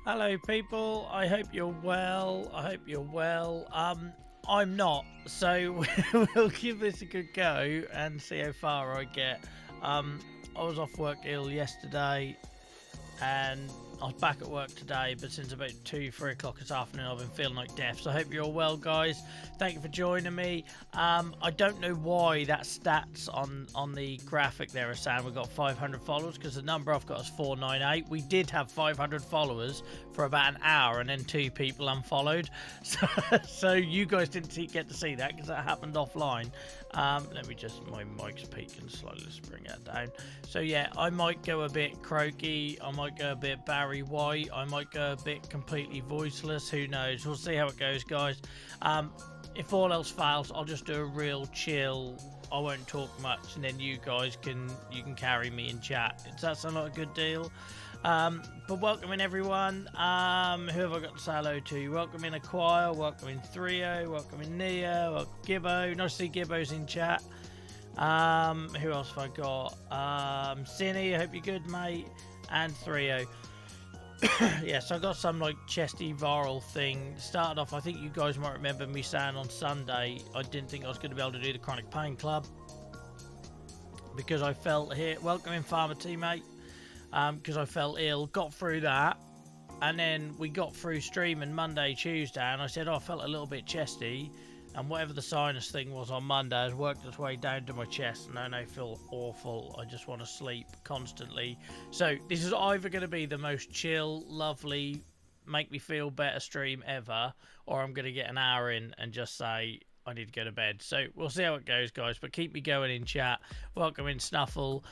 Hello, people. I hope you're well. I'm not, so we'll give this a good go and see how far I get. I was off work ill yesterday, and I was back at work today, but since about 3 o'clock this afternoon I've been feeling like death. So I hope you're all well, guys. Thank you for joining me. I don't know why that stats on the graphic there is saying we've got 500 followers, because the number I've got is 498. We did have 500 followers for about an hour, and then 2 people unfollowed. So you guys didn't get to see that because that happened offline. Let me just, my mic's peaking slightly, let's bring that down. So yeah, I might go a bit croaky, I might go a bit Barry White, I might go a bit completely voiceless, who knows. We'll see how it goes, guys. If all else fails, I'll just do a real chill, I won't talk much, and then you guys can carry me in chat. Does that sound like a good deal? But welcome in, everyone. Who have I got to say hello to? Welcome in Achy, welcome in 3O, welcome in Nia, welcome Gibbo. Nice to see Gibbo's in chat. Who else have I got? Cinny, I hope you're good, mate. And 3O. Yeah, so I got some like chesty viral thing. Started off, I think you guys might remember me saying on Sunday I didn't think I was going to be able to do the Chronic Pain Club because I felt here. Welcome in, Farmer teammate. Because I felt ill, got through that, and then we got through streaming Monday, Tuesday, and I said, oh, I felt a little bit chesty, and whatever the sinus thing was on Monday has worked its way down to my chest, and I feel awful. I just want to sleep constantly. So this is either going to be the most chill, lovely, make me feel better stream ever, or I'm going to get an hour in and just say I need to go to bed. So we'll see how it goes, guys, but keep me going in chat. Welcome in, Snuffle.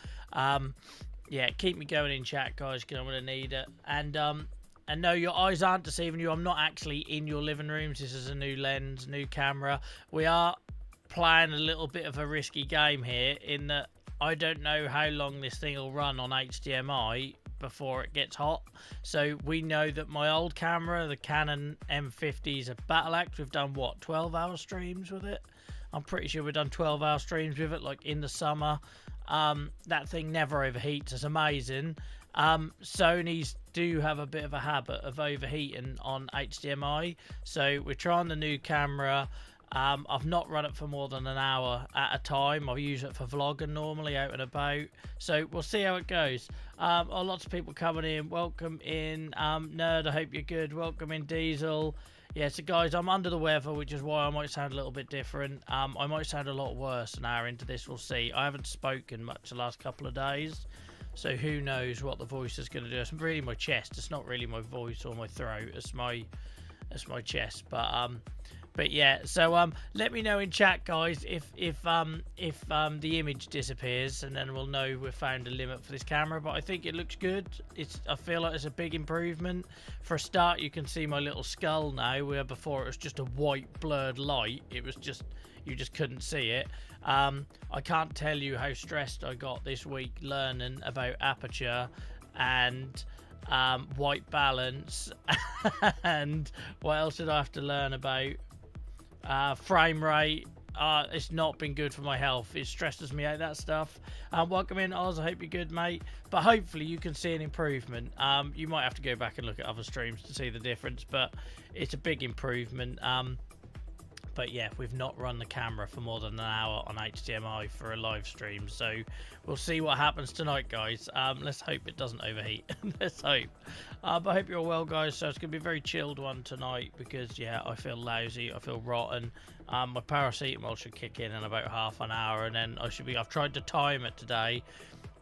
Yeah, keep me going in chat, guys, because I'm going to need it. And no, your eyes aren't deceiving you. I'm not actually in your living rooms. This is a new lens, new camera. We are playing a little bit of a risky game here in that I don't know how long this thing will run on HDMI before it gets hot. So we know that my old camera, the Canon M50, is a battle axe. We've done, what, 12-hour streams with it? I'm pretty sure we've done 12-hour streams with it, like in the summer. That thing never overheats. It's amazing. Sony's do have a bit of a habit of overheating on HDMI, so we're trying the new camera. I've not run it for more than an hour at a time. I've used it for vlogging normally, out and about, so we'll see how it goes. Lots of people coming in. Welcome in, Nerd, I hope you're good. Welcome in, Diesel. Yeah, so guys, I'm under the weather, which is why I might sound a little bit different. I might sound a lot worse an hour into this, we'll see. I haven't spoken much the last couple of days, so who knows what the voice is going to do. It's really my chest, it's not really my voice or my throat, it's my chest. But yeah, so let me know in chat, guys, if the image disappears, and then we'll know we've found a limit for this camera. But I think it looks good. I feel like it's a big improvement. For a start, you can see my little skull now, where before it was just a white blurred light. It was just, you just couldn't see it. I can't tell you how stressed I got this week learning about aperture and white balance and what else did I have to learn about? Frame rate. It's not been good for my health. It stresses me out, that stuff. Welcome in, Oz. I hope you're good, mate. But hopefully you can see an improvement. You might have to go back and look at other streams to see the difference, but it's a big improvement. But yeah, we've not run the camera for more than an hour on HDMI for a live stream, so we'll see what happens tonight, guys. Let's hope it doesn't overheat. Let's hope. But I hope you're well, guys. So it's going to be a very chilled one tonight because, yeah, I feel lousy. I feel rotten. My paracetamol should kick in about half an hour, and then I've tried to time it today.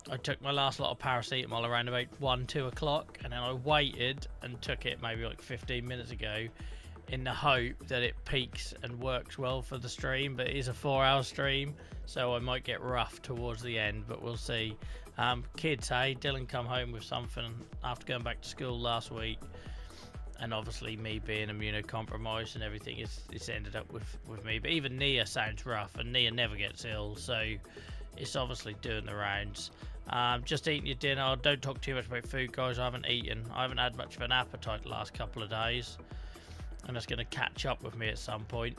I took my last lot of paracetamol around about 1-2 o'clock, and then I waited and took it maybe like 15 minutes ago, in the hope that it peaks and works well for the stream. But it is a 4-hour stream, so I might get rough towards the end, but we'll see. Kids, hey, Dylan come home with something after going back to school last week, and obviously me being immunocompromised and everything, it's ended up with me. But even Nia sounds rough, and Nia never gets ill, so it's obviously doing the rounds. Just eating your dinner. Don't talk too much about food, guys. I haven't eaten. I haven't had much of an appetite the last couple of days, and it's going to catch up with me at some point.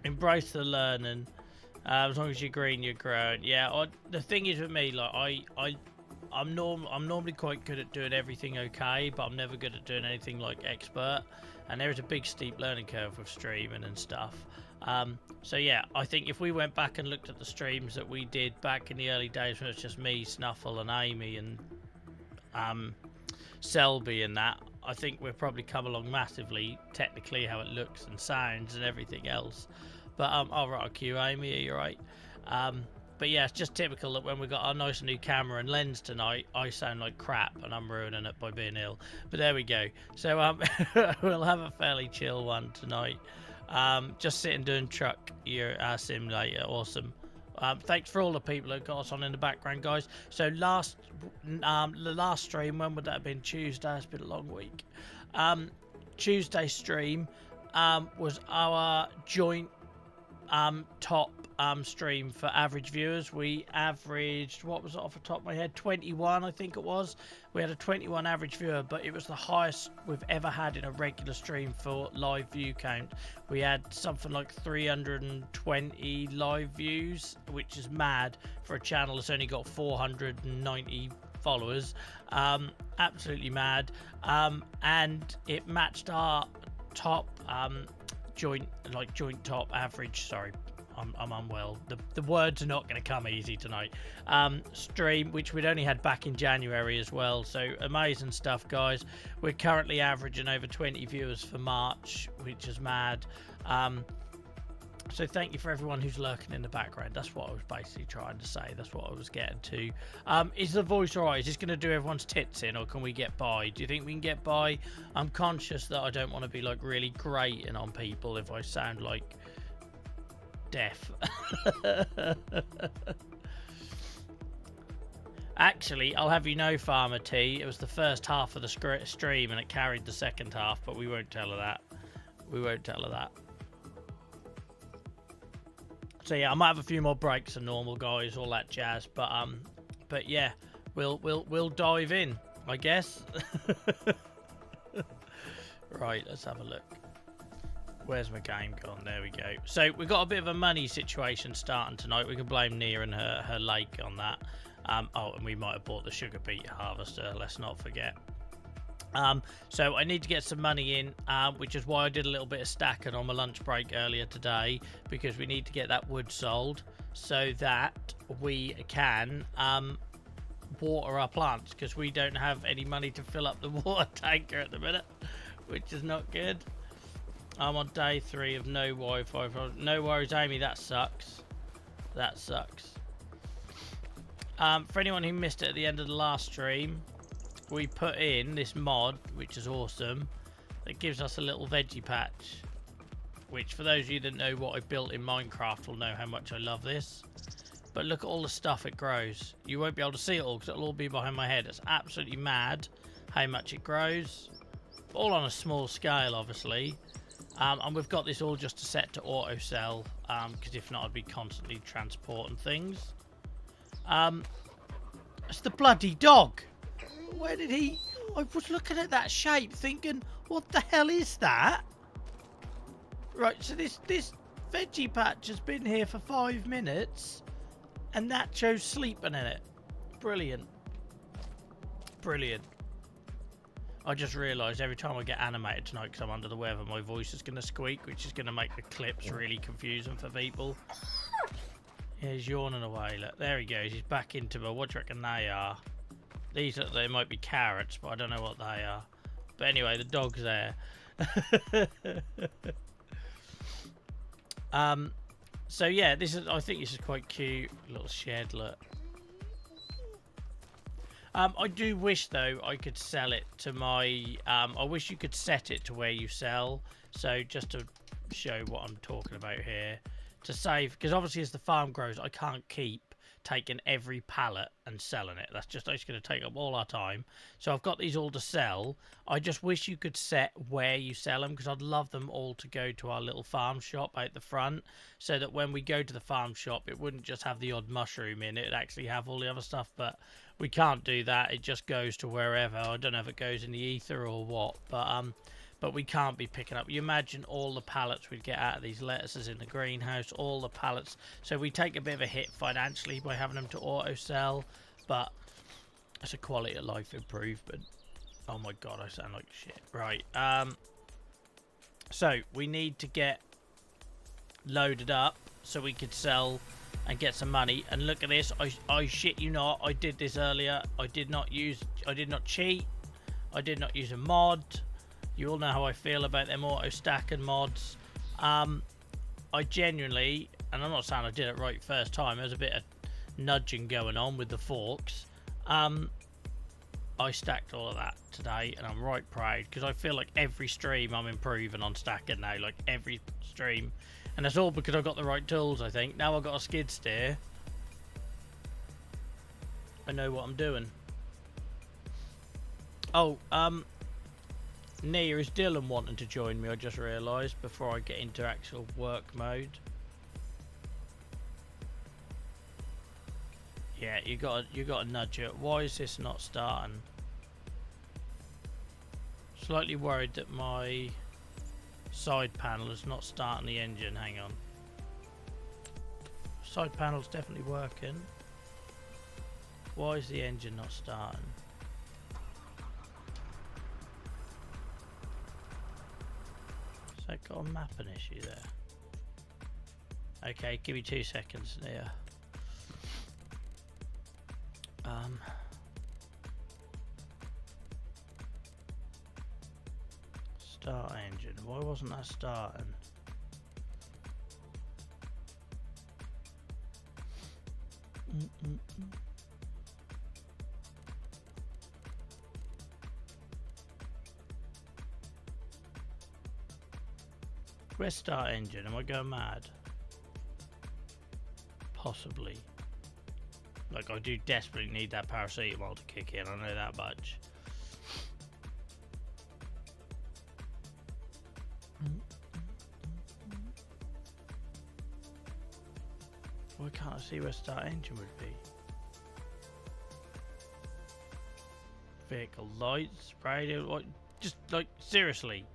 Embrace the learning. As long as you're green, you're grown. Yeah, the thing is with me, like I'm normally quite good at doing everything okay, but I'm never good at doing anything like expert. And there is a big steep learning curve with streaming and stuff. So yeah, I think if we went back and looked at the streams that we did back in the early days when it was just me, Snuffle, and Amy, and Selby and that, I think we've probably come along massively, technically, how it looks and sounds and everything else. But all right, Q, Amy, are you right? But yeah, it's just typical that when we got our nice new camera and lens tonight, I sound like crap and I'm ruining it by being ill. But there we go. So we'll have a fairly chill one tonight. Just sitting doing truck simulator. Awesome. Thanks for all the people who got us on in the background, guys. So the last stream, when would that have been? Tuesday. It's been a long week. Tuesday stream was our joint top stream for average viewers. We averaged, what was it off the top of my head, 21 I think it was. We had a 21 average viewer, but it was the highest we've ever had in a regular stream for live view count. We had something like 320 live views, which is mad for a channel that's only got 490 followers. Absolutely mad. And it matched our top joint top average, sorry, I'm unwell, the words are not going to come easy tonight, stream, which we'd only had back in January as well. So amazing stuff, guys. We're currently averaging over 20 viewers for March, which is mad. So thank you for everyone who's lurking in the background. That's what I was basically trying to say. That's what I was getting to. Is the voice alright? Is this going to do everyone's tits in, or can we get by? Do you think we can get by? I'm conscious that I don't want to be like really grating on people if I sound like deaf. Actually, I'll have you know, Farmer T, it was the first half of the stream and it carried the second half, but we won't tell her that. We won't tell her that. So yeah, I might have a few more breaks than normal, guys, all that jazz. But yeah, we'll dive in, I guess. Right, let's have a look. Where's my game gone? There we go. So we've got a bit of a money situation starting tonight. We can blame Nia and her lake on that. Oh, and we might have bought the sugar beet harvester. Let's not forget. So I need to get some money in, which is why I did a little bit of stacking on my lunch break earlier today, because we need to get that wood sold so that we can water our plants, because we don't have any money to fill up the water tanker at the minute, which is not good. I'm on day 3 of no Wi-Fi. No worries, Amy, that sucks. That sucks. For anyone who missed it at the end of the last stream, we put in this mod, which is awesome, that gives us a little veggie patch, which for those of you that know what I built in Minecraft will know how much I love this. But look at all the stuff it grows. You won't be able to see it all because it'll all be behind my head. It's absolutely mad how much it grows, all on a small scale obviously. And we've got this all just set to auto sell, because if not I'd be constantly transporting things. It's the bloody dog. Where did he... I was looking at that shape thinking, what the hell is that? Right, so this veggie patch has been here for 5 minutes and Nacho's sleeping in it. Brilliant. Brilliant. I just realised every time I get animated tonight because I'm under the weather, my voice is going to squeak, which is going to make the clips really confusing for people. Yeah, he's yawning away. Look, there he goes. He's back into my... What do you reckon they are? These are, they might be carrots, but I don't know what they are. But anyway, the dog's there. So yeah, this is. I think this is quite cute. Little shed, look. I do wish though I could sell it to my. I wish you could set it to where you sell. So just to show what I'm talking about here, to save, because obviously as the farm grows, I can't keep taking every pallet and selling it. That's just going to take up all our time. So I've got these all to sell. I just wish you could set where you sell them, because I'd love them all to go to our little farm shop out the front, so that when we go to the farm shop it wouldn't just have the odd mushroom in it, it'd actually have all the other stuff. But we can't do that. It just goes to wherever. I don't know if it goes in the ether or what, but we can't be picking up. You imagine all the pallets we'd get out of these lettuces in the greenhouse, all the pallets. So we take a bit of a hit financially by having them to auto sell, but That's a quality of life improvement. Oh my god, I sound like shit. Right, so we need to get loaded up so we could sell and get some money. And look at this, I shit you not, I did this earlier. I did not cheat. I did not use a mod. You all know how I feel about them auto stacking mods. I genuinely, and I'm not saying I did it right first time, there's a bit of nudging going on with the forks. I stacked all of that today and I'm right proud because I feel like every stream I'm improving on stacking now, like every stream. And that's all because I've got the right tools, I think. Now I've got a skid steer, I know what I'm doing. Oh, Nia, is Dylan wanting to join me? I just realised before I get into actual work mode. Yeah, you got to nudge it. Why is this not starting? Slightly worried that my side panel is not starting the engine. Hang on. Side panel's definitely working. Why is the engine not starting? Has that got a mapping issue there? Okay, give me 2 seconds, Nia. Start engine. Why wasn't that starting? Where's start engine? Am I going mad? Possibly. Like, I do desperately need that paracetamol to kick in, I know that much. Why can't I see where start engine would be? Vehicle lights, radio, like, just like, seriously.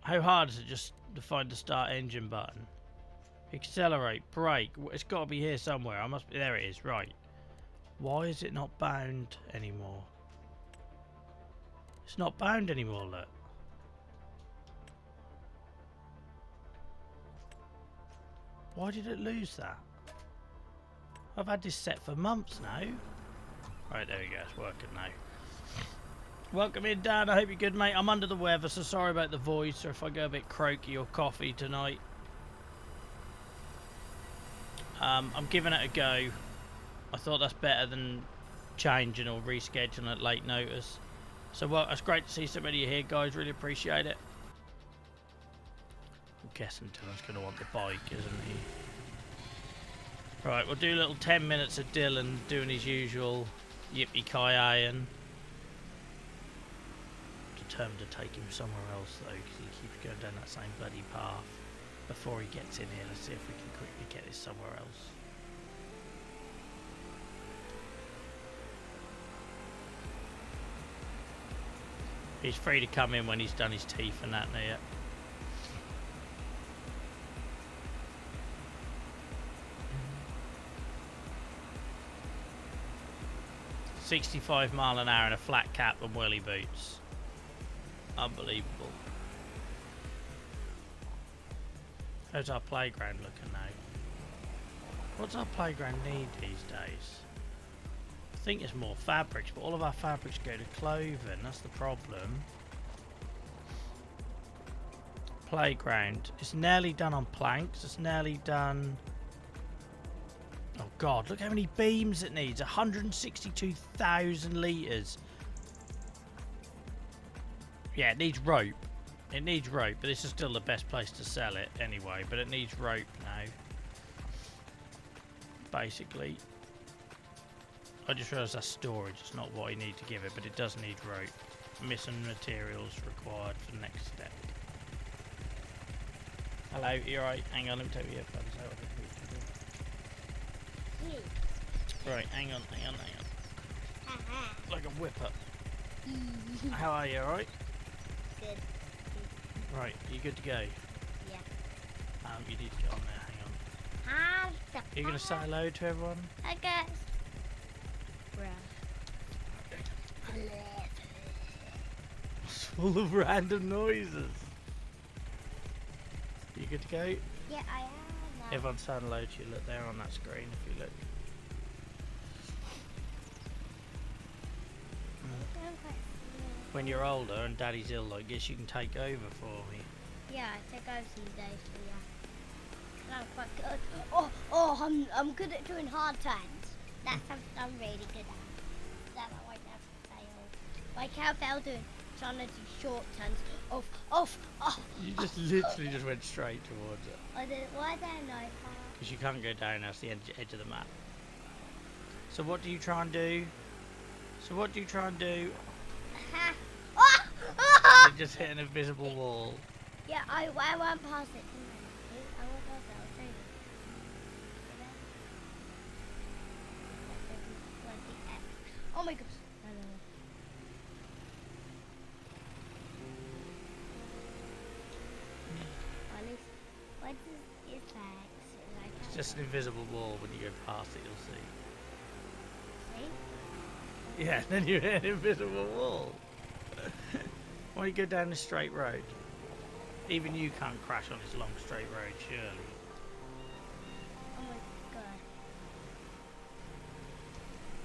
How hard is it just to find the start engine button? Accelerate, brake, it's got to be here somewhere. I must be, there it is, right. Why is it not bound anymore? It's not bound anymore, look. Why did it lose that? I've had this set for months now. Right, there we go, it's working now. Welcome in, Dan. I hope you're good, mate. I'm under the weather, so sorry about the voice or if I go a bit croaky or coffee tonight. I'm giving it a go. I thought that's better than changing or rescheduling at late notice. So, well, it's great to see so many of you here, guys. Really appreciate it. I'm guessing Dylan's going to want the bike, isn't he? Right, we'll do a little 10 minutes of Dylan doing his usual yippee-ki-yaying. Determined to take him somewhere else, though, because he keeps going down that same bloody path. Before he gets in here, let's see if we can quickly get this somewhere else. He's free to come in when he's done his teeth and that there. 65 mile an hour in a flat cap and whirly boots. Unbelievable. How's our playground looking now? What's our playground need these days? I think it's more fabrics, but all of our fabrics go to clothing. That's the problem. Playground. It's nearly done on planks. It's nearly done. Oh god, look how many beams it needs. 162,000 litres. Yeah, it needs rope. It needs rope, but this is still the best place to sell it anyway. But it needs rope now. Basically. I just realised that's storage. It's not what I need to give it, but it does need rope. Missing materials required for the next step. Hello, you alright? Hang on, let me take your earphones out. Right, hang on. Like a whipper. How are you, alright? Good. Right, are you good to go? Yeah. You need to get on there, hang on. You're gonna say hello to everyone? I guess. It's full of random noises. You good to go? Yeah, I am. Everyone's saying hello to you. Look there on that screen if you look. When you're older and Daddy's ill like this, you can take over for me. Yeah, I take over some days, so yeah. I'm quite good. I'm good at doing hard turns. That's something I'm really good at. That I won't have to fail. Like how they'll do trying to do short turns. Off. You just literally just went straight towards it. Why don't I know? Because you can't go down, that's the edge of the map. So what do you try and do? You just hit an invisible wall. Yeah, I won't pass it. I won't pass it. I'll show you. Oh my gosh. What is that? It's just an invisible wall. When you go past it, you'll see. See? Yeah, then you hit an invisible wall. Why don't you go down the straight road? Even you can't crash on this long straight road, surely. Oh my god.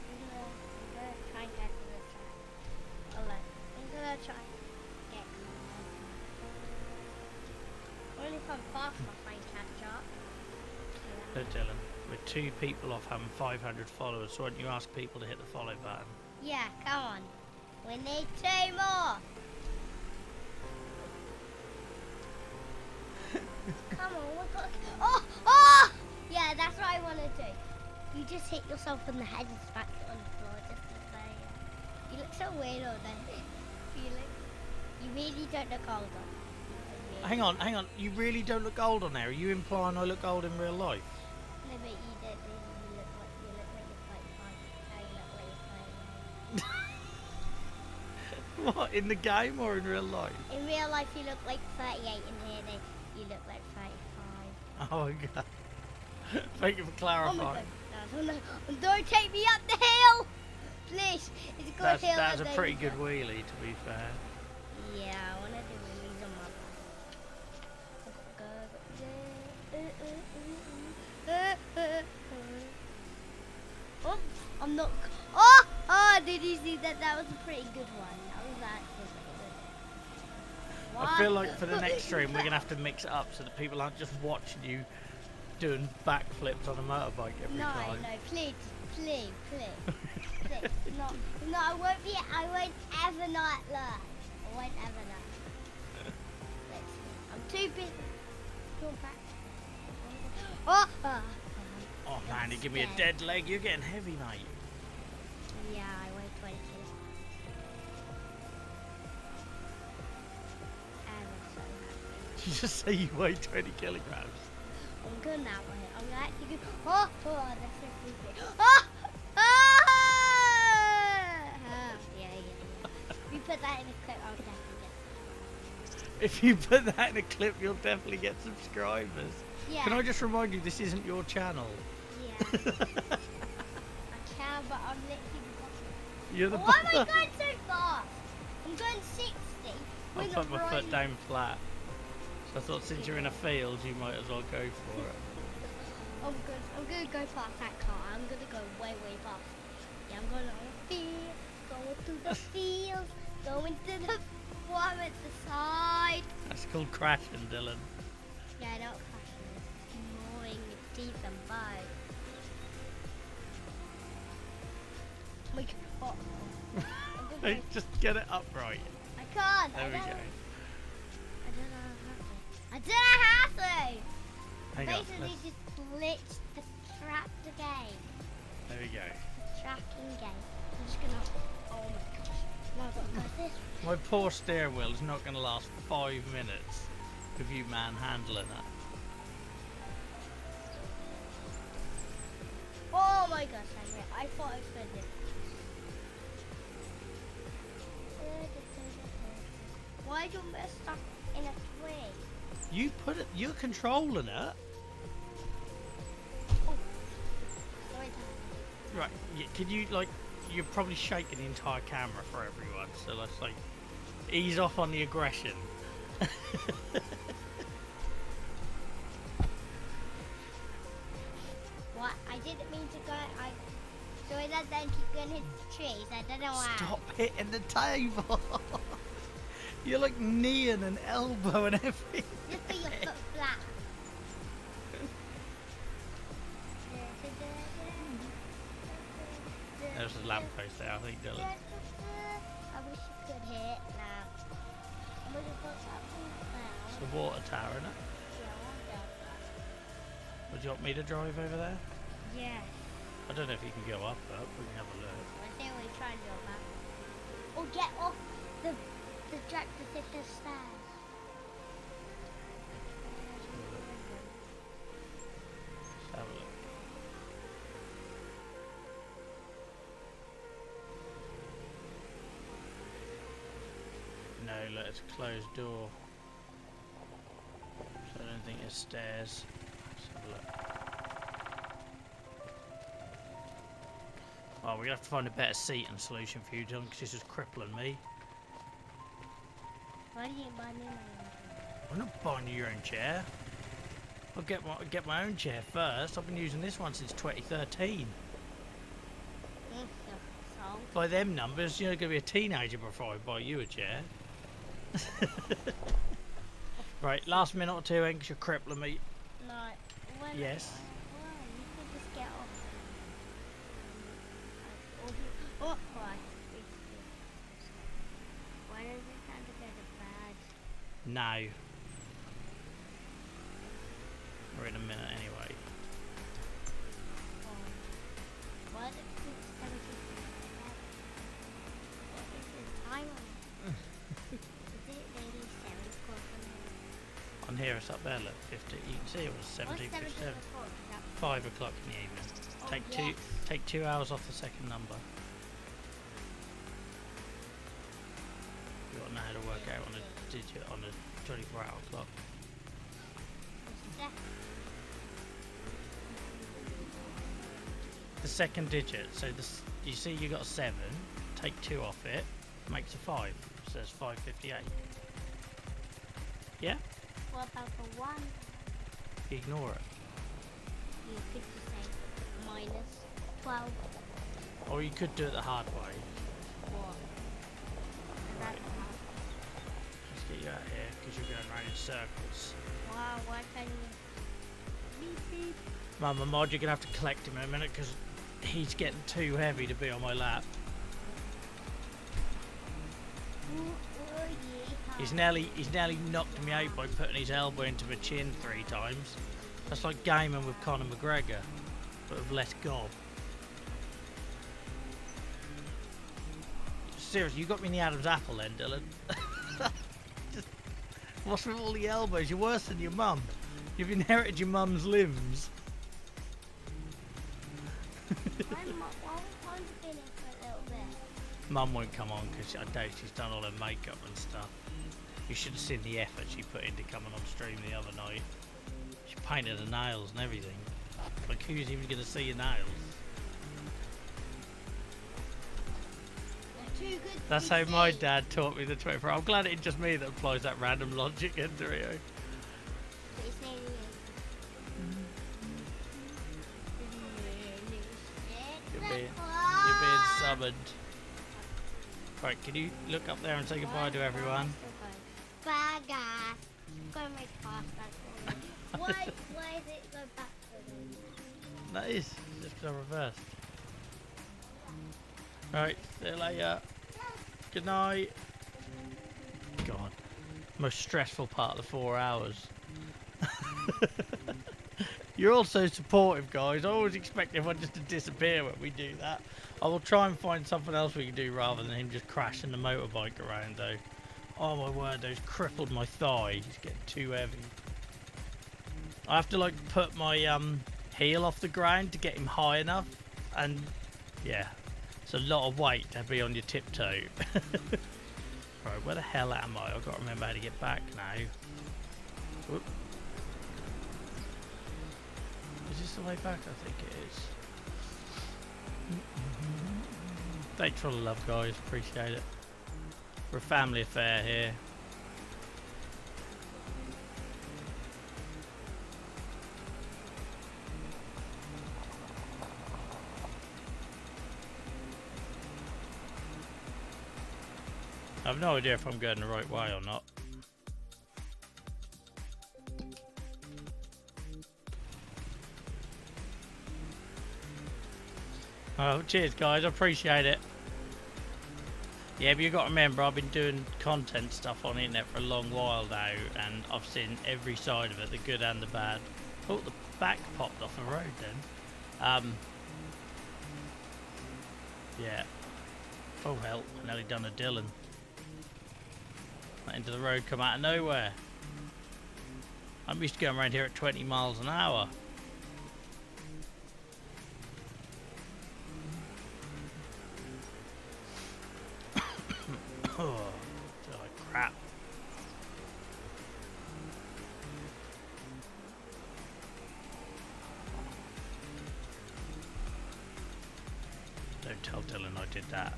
I'm gonna try and get to this track. I'm gonna try and get only if I'm fast enough I can catch up. Look, Dylan, we're 2 people off having 500 followers, so why don't you ask people to hit the follow button? Yeah, come on. We need 2 more. Come on, we've got... Oh! Yeah, that's what I want to do. You just hit yourself on the head and smack it on the floor just to say... You look so weird all day. You really don't look old on. Hang on. You really don't look old on there. Are you implying I look old in real life? No, but you don't. You look like you're 35. Now you look like you're 39. What, in the game or in real life? In real life, you look like 38. In here, you look like 35. Oh my god. Thank you for clarifying. Oh my god. No. Don't take me up the hill! Please. It's a good hill. That's a pretty good wheelie, to be fair. Yeah, I want to do wheelies on my Oh, I'm not... Oh, did you see that? That was a pretty good one. That was actually pretty good. I feel like for the next stream we're going to have to mix it up so that people aren't just watching you doing backflips on a motorbike every time. No, please. Please. No, I won't ever not learn. I'm too busy. Oh man, you give me a dead leg. You're getting heavy, mate. Yeah, I weigh 20 kilos. I'm so happy. Did you just say you weigh 20 kilograms? I'm good now, mate. I'm actually good. That's so creepy. Yeah. If you put that in a clip, I'll definitely get. If you put that in a clip, you'll definitely get subscribers. Yeah. Can I just remind you, this isn't your channel? Yeah. I can, but I'm literally the boss. You're the Why boss. am I going so fast? I'm going 60. I'll put my foot down flat. So I thought since you're in a field, you might as well go for it. I'm gonna go past that car. I'm gonna go way fast. Yeah, I'm going on the field, going through the fields, going to the one at the side. That's called crashing, Dylan. Yeah, I don't crash. It's annoying with teeth and bugs. Hey, just get it upright. I can't. There we go. I don't know how to. Hang on. Basically, just glitch the track game. There we go. The tracking game. I'm just gonna. Oh my gosh. Now I've got to go this. My poor steering wheel is not going to last 5 minutes with you manhandling it. Oh my gosh, Henry. I thought I was going to. Why don't we stuck in a tree? You put it. You're controlling it. Can you like? You're probably shaking the entire camera for everyone, so let's like ease off on the aggression. What? I didn't mean to go. So I don't keep going hit the trees. I don't know why. Stop hitting the table. You're like kneeing and elbow and everything. Just put your foot flat. There's a lamppost there, I think, Dylan. I wish you could hit now. I'm gonna put something down. It's a water tower, isn't it? Would you want me to drive over there? Yeah. I don't know if you can go up, but we can have a look. I think we try and go back. Or get off the track to hit the stairs. Let's have a look. No, look, it's a closed door. So I don't think it's stairs. Let's have a look. Oh, we're gonna have to find a better seating solution for you, John, because this is crippling me. Why do you buy me my own chair? I'm not buying you your own chair. I'll get my own chair first. I've been using this one since 2013. So? By them numbers, you're going to be a teenager before I buy you a chair. Right, last minute or two, because you're crippling me. No. When Yes. Why? You could just get off. Oh, why? Why does it have to go to bad? No. We're in a minute anyway. What is it? What is the time on it? Is it maybe 7 o'clock on On here, it's up there, look, 50. You can see it was 17:57. 5 o'clock in the evening. Take 2 hours off the second number. You got to know how to work out on a digit on a 24-hour clock. The second digit. So this, you see, you got a 7. Take 2 off it, makes a 5. So it's 5:58. Yeah. What about the 1? Ignore it. You could just say minus 12. Or you could do it the hard way. What? Right. Let's get you out of here because you're going round in circles. Wow, why can't you? Beep beep. Mama Mod, you're going to have to collect him in a minute because he's getting too heavy to be on my lap. He's nearly knocked me out by putting his elbow into my chin 3 times. That's like gaming with Conor McGregor, but with less gob. Seriously, you got me in the Adam's apple then, Dylan. Just, what's with all the elbows? You're worse than your mum. You've inherited your mum's limbs. Mum won't come on because I doubt she's done all her makeup and stuff. You should have seen the effort she put into coming on stream the other night. She painted her nails and everything. Like, who's even going to see your nails? That's how my dad taught me the 24. I'm glad it's just me that applies that random logic into Rio. You're being summoned. Right, can you look up there and say goodbye to everyone? Bye guys. Go make pasta. Why is it go backwards? That is just the reverse. Right, see you later. Good night. God, most stressful part of the 4 hours. You're all so supportive, guys. I always expect everyone just to disappear when we do that. I will try and find something else we can do rather than him just crashing the motorbike around, though. Oh my word, those crippled my thigh. He's getting too heavy. I have to like put my heel off the ground to get him high enough, and yeah, it's a lot of weight to be on your tiptoe. Right, where the hell am I? I've got to remember how to get back now. Whoop. Is this the way back? I think it is. Thanks for all the love, guys. Appreciate it. We're a family affair here. I have no idea if I'm going the right way or not. Oh, cheers guys, I appreciate it. Yeah, but you got to remember, I've been doing content stuff on the internet for a long while now, and I've seen every side of it, the good and the bad. Oh, the back popped off the road then. Yeah. Oh hell, I nearly done a Dylan. That end of the road come out of nowhere. I'm used to going around here at 20 miles an hour. Oh, feel like crap. Don't tell Dylan I did that.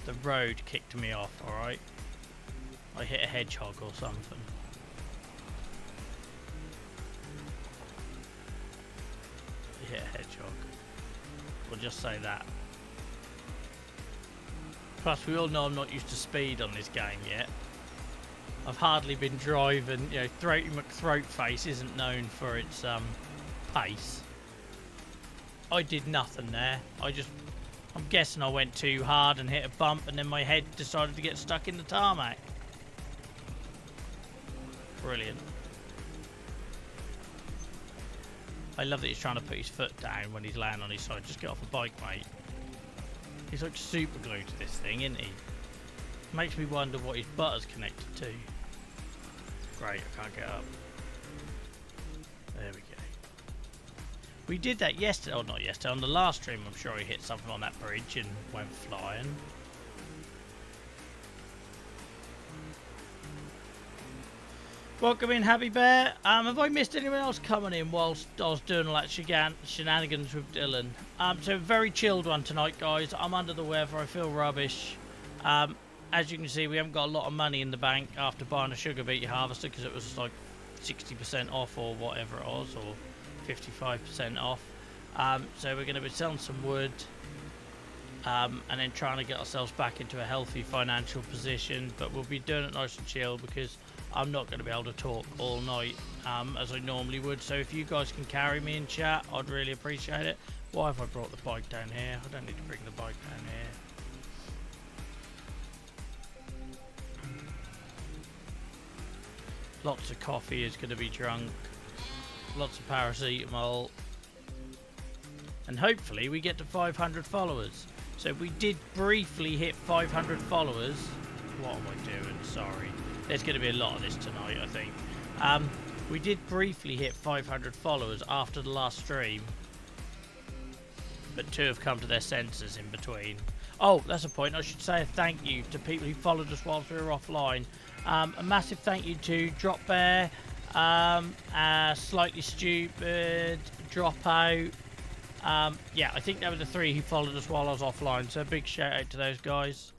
The road kicked me off, alright? I hit a hedgehog or something. I hit a hedgehog. We'll just say that. Plus, we all know I'm not used to speed on this game yet. I've hardly been driving. You know, Throaty McThroatface isn't known for its pace. I did nothing there. I'm guessing I went too hard and hit a bump, and then my head decided to get stuck in the tarmac. Brilliant. I love that he's trying to put his foot down when he's laying on his side. Just get off the bike, mate. He's like super glued to this thing, isn't he? Makes me wonder what his butter's connected to. Great, I can't get up. There we go. We did that yesterday, or not yesterday, on the last stream. I'm sure he hit something on that bridge and went flying. Welcome in, Happy Bear. Have I missed anyone else coming in whilst I was doing all that shenanigans with Dylan? So very chilled one tonight, guys. I'm under the weather. I feel rubbish. As you can see, we haven't got a lot of money in the bank after buying a sugar beet harvester because it was like 60% off or whatever it was, or 55% off. So we're going to be selling some wood and then trying to get ourselves back into a healthy financial position. But we'll be doing it nice and chill because I'm not going to be able to talk all night as I normally would. So if you guys can carry me in chat, I'd really appreciate it. Why have I brought the bike down here? I don't need to bring the bike down here. Lots of coffee is going to be drunk. Lots of paracetamol. And hopefully we get to 500 followers. So we did briefly hit 500 followers. What am I doing? Sorry. There's going to be a lot of this tonight, I think. We did briefly hit 500 followers after the last stream. But 2 have come to their senses in between. Oh, that's a point. I should say a thank you to people who followed us whilst we were offline. A massive thank you to Drop Bear, Slightly Stupid, Dropout. Yeah, I think they were the 3 who followed us while I was offline. So a big shout out to those guys.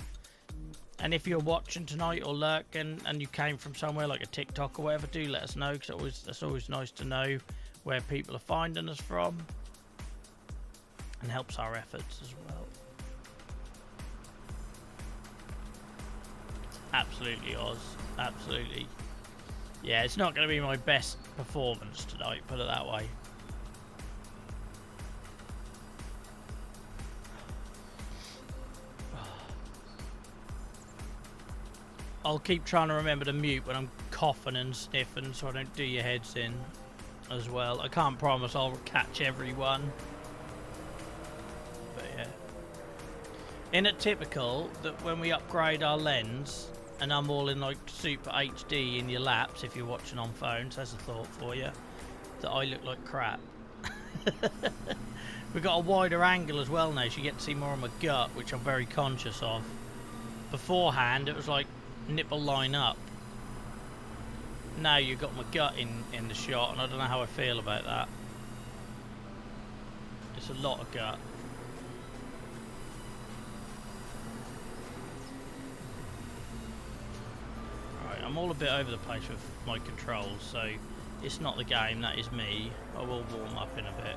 And if you're watching tonight or lurking and you came from somewhere like a TikTok or whatever, do let us know, because it's always nice to know where people are finding us from. And helps our efforts as well. Absolutely, Oz. Absolutely. Yeah, it's not going to be my best performance tonight, put it that way. I'll keep trying to remember to mute when I'm coughing and sniffing so I don't do your heads in as well. I can't promise I'll catch everyone. But yeah. Isn't it typical that when we upgrade our lens and I'm all in like super HD in your laps if you're watching on phones, that's a thought for you, that I look like crap. We've got a wider angle as well now, so you get to see more of my gut, which I'm very conscious of. Beforehand it was like nipple line up. Now you've got my gut in the shot, and I don't know how I feel about that. It's a lot of gut. I'm all a bit over the place with my controls, so it's not the game, that is me. I will warm up in a bit.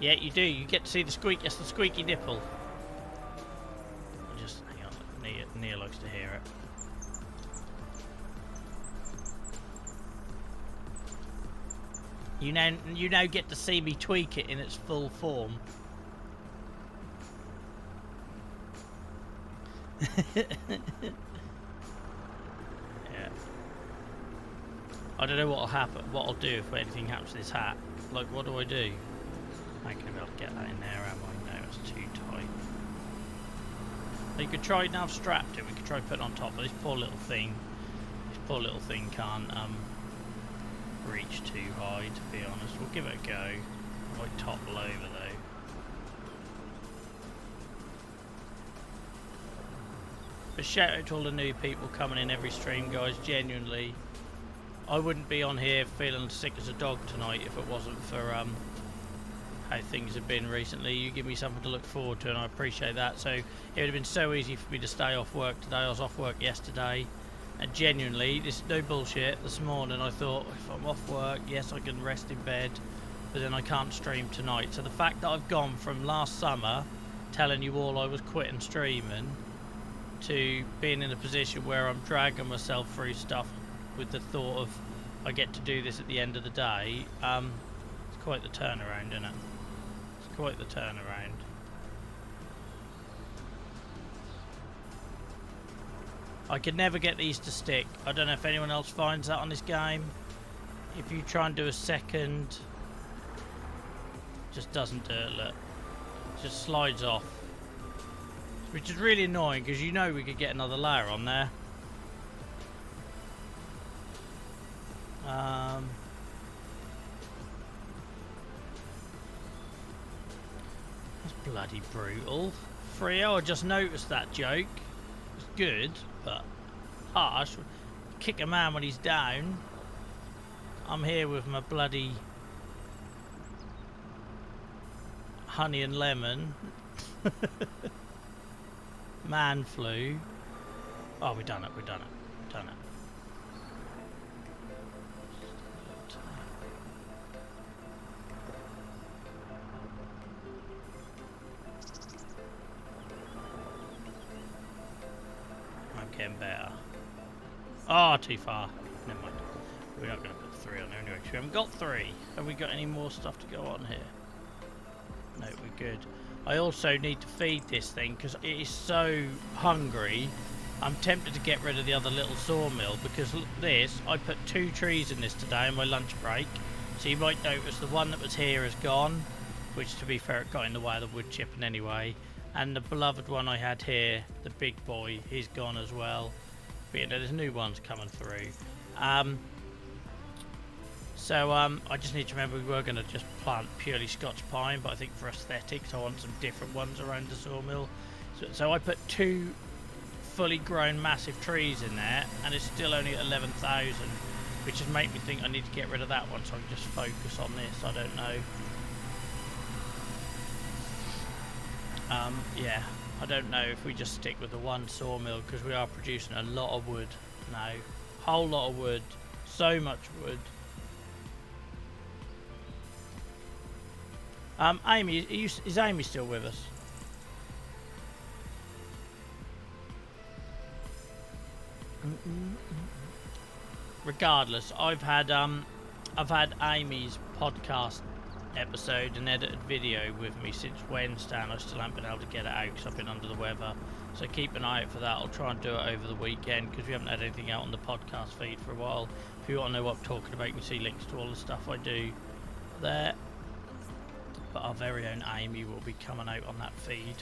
Yeah, you do. You get to see the squeak. Yes, the squeaky nipple. Just hang on. Nia likes to hear it. You now get to see me tweak it in its full form. Yeah. I don't know what'll happen. What I'll do if anything happens to this hat. Like, what do I do? I ain't gonna be able to get that in there, am I? No, it's too tight. You could try nav strap to it. We could try putting it on top, but this poor little thing can't reach too high. To be honest, we'll give it a go. I might topple over though. But shout out to all the new people coming in every stream, guys. Genuinely, I wouldn't be on here feeling sick as a dog tonight if it wasn't for how things have been recently. You give me something to look forward to, and I appreciate that. So it would have been so easy for me to stay off work today. I was off work yesterday, and genuinely, this is no bullshit. This morning I thought, if I'm off work, yes, I can rest in bed, but then I can't stream tonight. So the fact that I've gone from last summer telling you all I was quitting streaming to being in a position where I'm dragging myself through stuff with the thought of I get to do this at the end of the day, it's quite the turnaround, isn't it? It's quite the turnaround. I could never get these to stick. I don't know if anyone else finds that on this game. If you try and do a second, it just doesn't do it, look. It just slides off. Which is really annoying because you know we could get another layer on there. That's bloody brutal. Frio, I just noticed that joke. It's good, but harsh. Kick a man when he's down. I'm here with my bloody honey and lemon. Man flu. Oh, we've done it, done it. I'm getting better. Oh, too far. Never mind. We're not going to put 3 on there anyway, because we haven't got 3. Have we got any more stuff to go on here? No, we're good. I also need to feed this thing because it is so hungry. I'm tempted to get rid of the other little sawmill because this, I put 2 trees in this today on my lunch break. So you might notice the one that was here is gone, which to be fair it got in the way of the wood chipping anyway. And the beloved one I had here, the big boy, he's gone as well. But you know, there's new ones coming through. So I just need to remember we were going to just plant purely Scotch pine, but I think for aesthetics I want some different ones around the sawmill. So I put 2 fully grown massive trees in there, and it's still only at 11,000, which has made me think I need to get rid of that one so I can just focus on this. I don't know. Yeah, I don't know if we just stick with the one sawmill because we are producing a lot of wood now. Whole lot of wood. So much wood. Amy, is Amy still with us? Regardless, I've had Amy's podcast episode and edited video with me since Wednesday, and I still haven't been able to get it out because I've been under the weather. So keep an eye out for that. I'll try and do it over the weekend because we haven't had anything out on the podcast feed for a while. If you want to know what I'm talking about, you can see links to all the stuff I do there. But our very own Amy will be coming out on that feed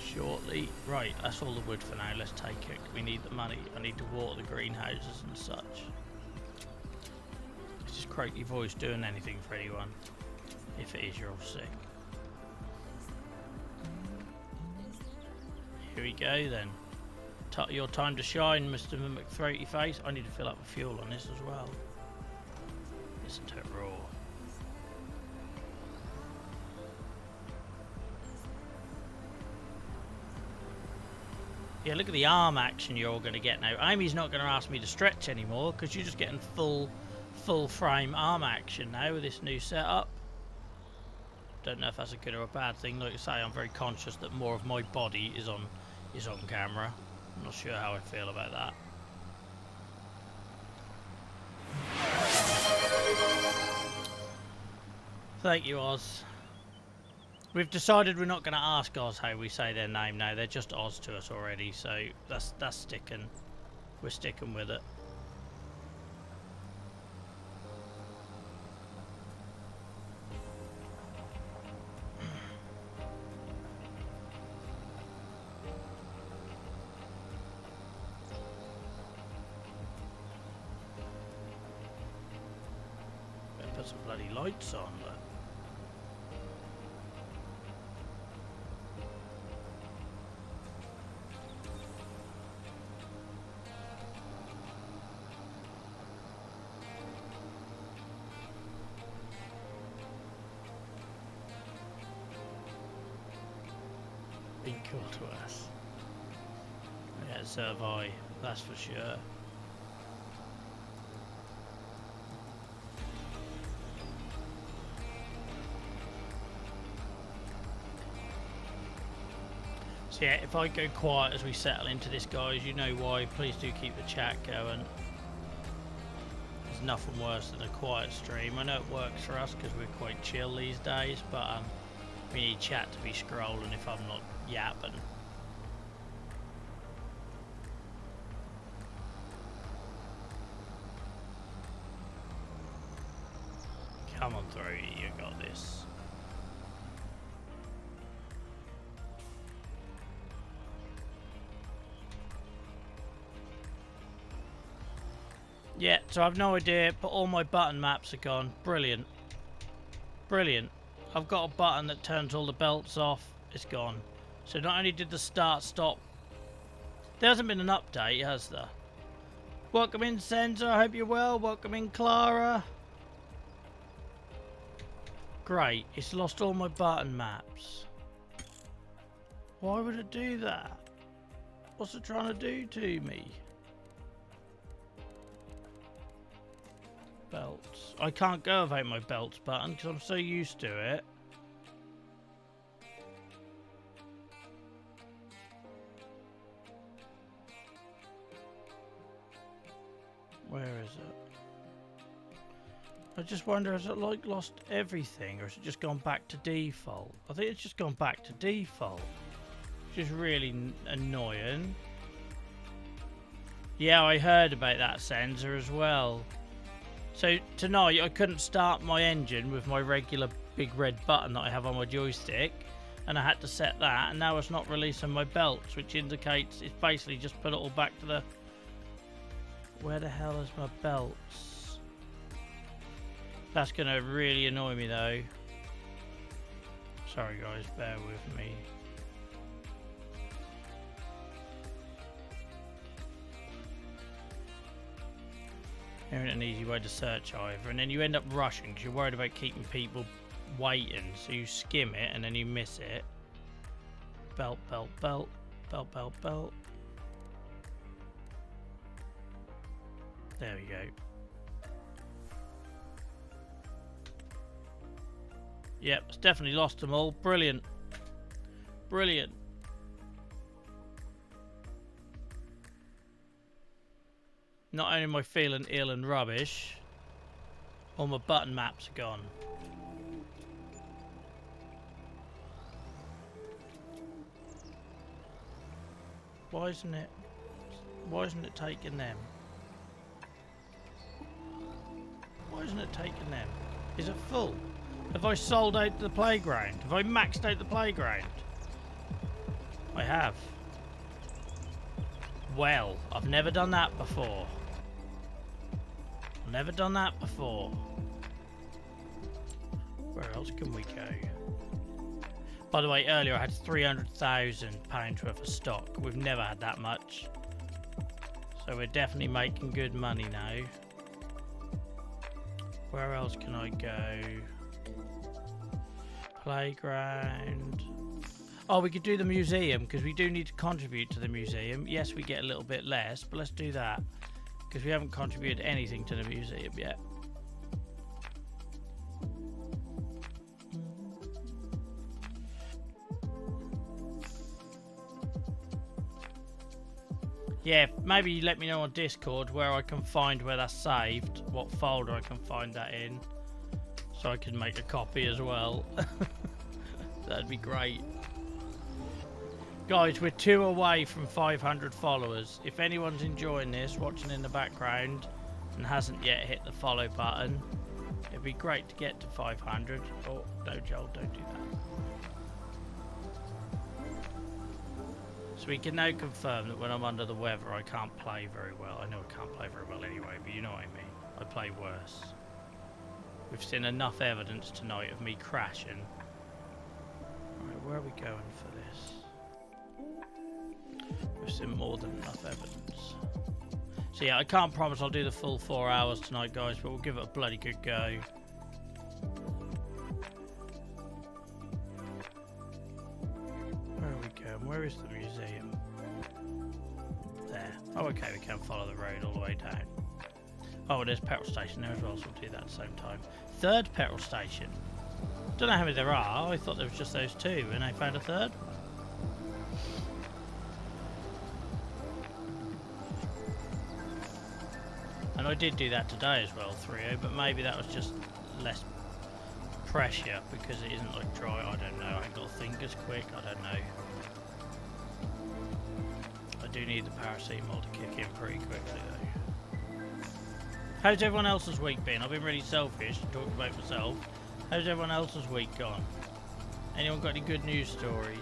shortly. Right, that's all the wood for now. Let's take it. We need the money. I need to water the greenhouses and such. Is this croaky voice doing anything for anyone? If it is, you're all sick. Here we go then. Your time to shine, Mr. McThroaty Face. I need to fill up the fuel on this as well. Listen to it roar. Yeah, look at the arm action you're all going to get now. Amy's not going to ask me to stretch anymore because you're just getting full frame arm action now with this new setup. Don't know if that's a good or a bad thing. Like I say, I'm very conscious that more of my body is on camera. I'm not sure how I feel about that. Thank you, Oz. We've decided we're not going to ask Oz how we say their name now. They're just Oz to us already, so that's sticking. We're sticking with it. Better put some bloody lights on, but. Cool to us. Yeah, so have I, that's for sure. So yeah, if I go quiet as we settle into this, guys, you know why. Please do keep the chat going. There's nothing worse than a quiet stream. I know it works for us because we're quite chill these days, but we need chat to be scrolling if I'm not yapping. Come on through, you got this. Yeah, so I've no idea, but all my button maps are gone. Brilliant. Brilliant. I've got a button that turns all the belts off. It's gone. So not only did the start stop, there hasn't been an update, has there? Welcome in, Senza. I hope you're well. Welcome in, Clara. Great. It's lost all my button maps. Why would it do that? What's it trying to do to me? Belts. I can't go without my belts button because I'm so used to it. Where is it? I just wonder, has it like lost everything, or has it just gone back to default? I think it's just gone back to default, which is really annoying. Yeah, I heard about that, Senza, as well. So tonight I couldn't start my engine with my regular big red button that I have on my joystick, and I had to set that, and now it's not releasing my belts, which indicates it's basically just put it all back to the... Where the hell is my belts? That's going to really annoy me though. Sorry guys, bear with me. There ain't an easy way to search either, and then you end up rushing because you're worried about keeping people waiting, so you skim it and then you miss it. Belt, belt, belt, belt, belt, belt. There we go. Yep, it's definitely lost them all. Brilliant. Brilliant. Not only am I feeling ill and rubbish, all my button maps are gone. Why isn't it taking them? Why isn't it taking them? Is it full? Have I sold out the playground? Have I maxed out the playground? I have. Well, I've never done that before. Never done that before. Where else can we go? By the way, earlier I had £300,000 worth of stock. We've never had that much. So we're definitely making good money now. Where else can I go? Playground. Oh, we could do the museum, because we do need to contribute to the museum. Yes, we get a little bit less, but let's do that. Because we haven't contributed anything to the museum yet. Yeah, maybe you let me know on Discord where I can find where that's saved, what folder I can find that in, so I can make a copy as well. That'd be great. Guys, we're 2 away from 500 followers. If anyone's enjoying this, watching in the background, and hasn't yet hit the follow button, it'd be great to get to 500. Oh, no, Joel, don't do that. So we can now confirm that when I'm under the weather, I can't play very well. I know I can't play very well anyway, but you know what I mean. I play worse. We've seen enough evidence tonight of me crashing. Right, where are we going for this? We've seen more than enough evidence. So yeah, I can't promise I'll do the full 4 hours tonight, guys, but we'll give it a bloody good go. Where are we going? Where is the museum? There. Oh, okay, we can follow the road all the way down. Oh, there's a petrol station there as well, so we'll do that at the same time. Third petrol station. Don't know how many there are. I thought there was just those two, and I found a third. And I did do that today as well, 3-0, but maybe that was just less pressure because it isn't like dry. I don't know. I ain't got to think as quick. I don't know. I do need the paracetamol to kick in pretty quickly though. How's everyone else's week been? I've been really selfish and talking about myself. How's everyone else's week gone? Anyone got any good news stories?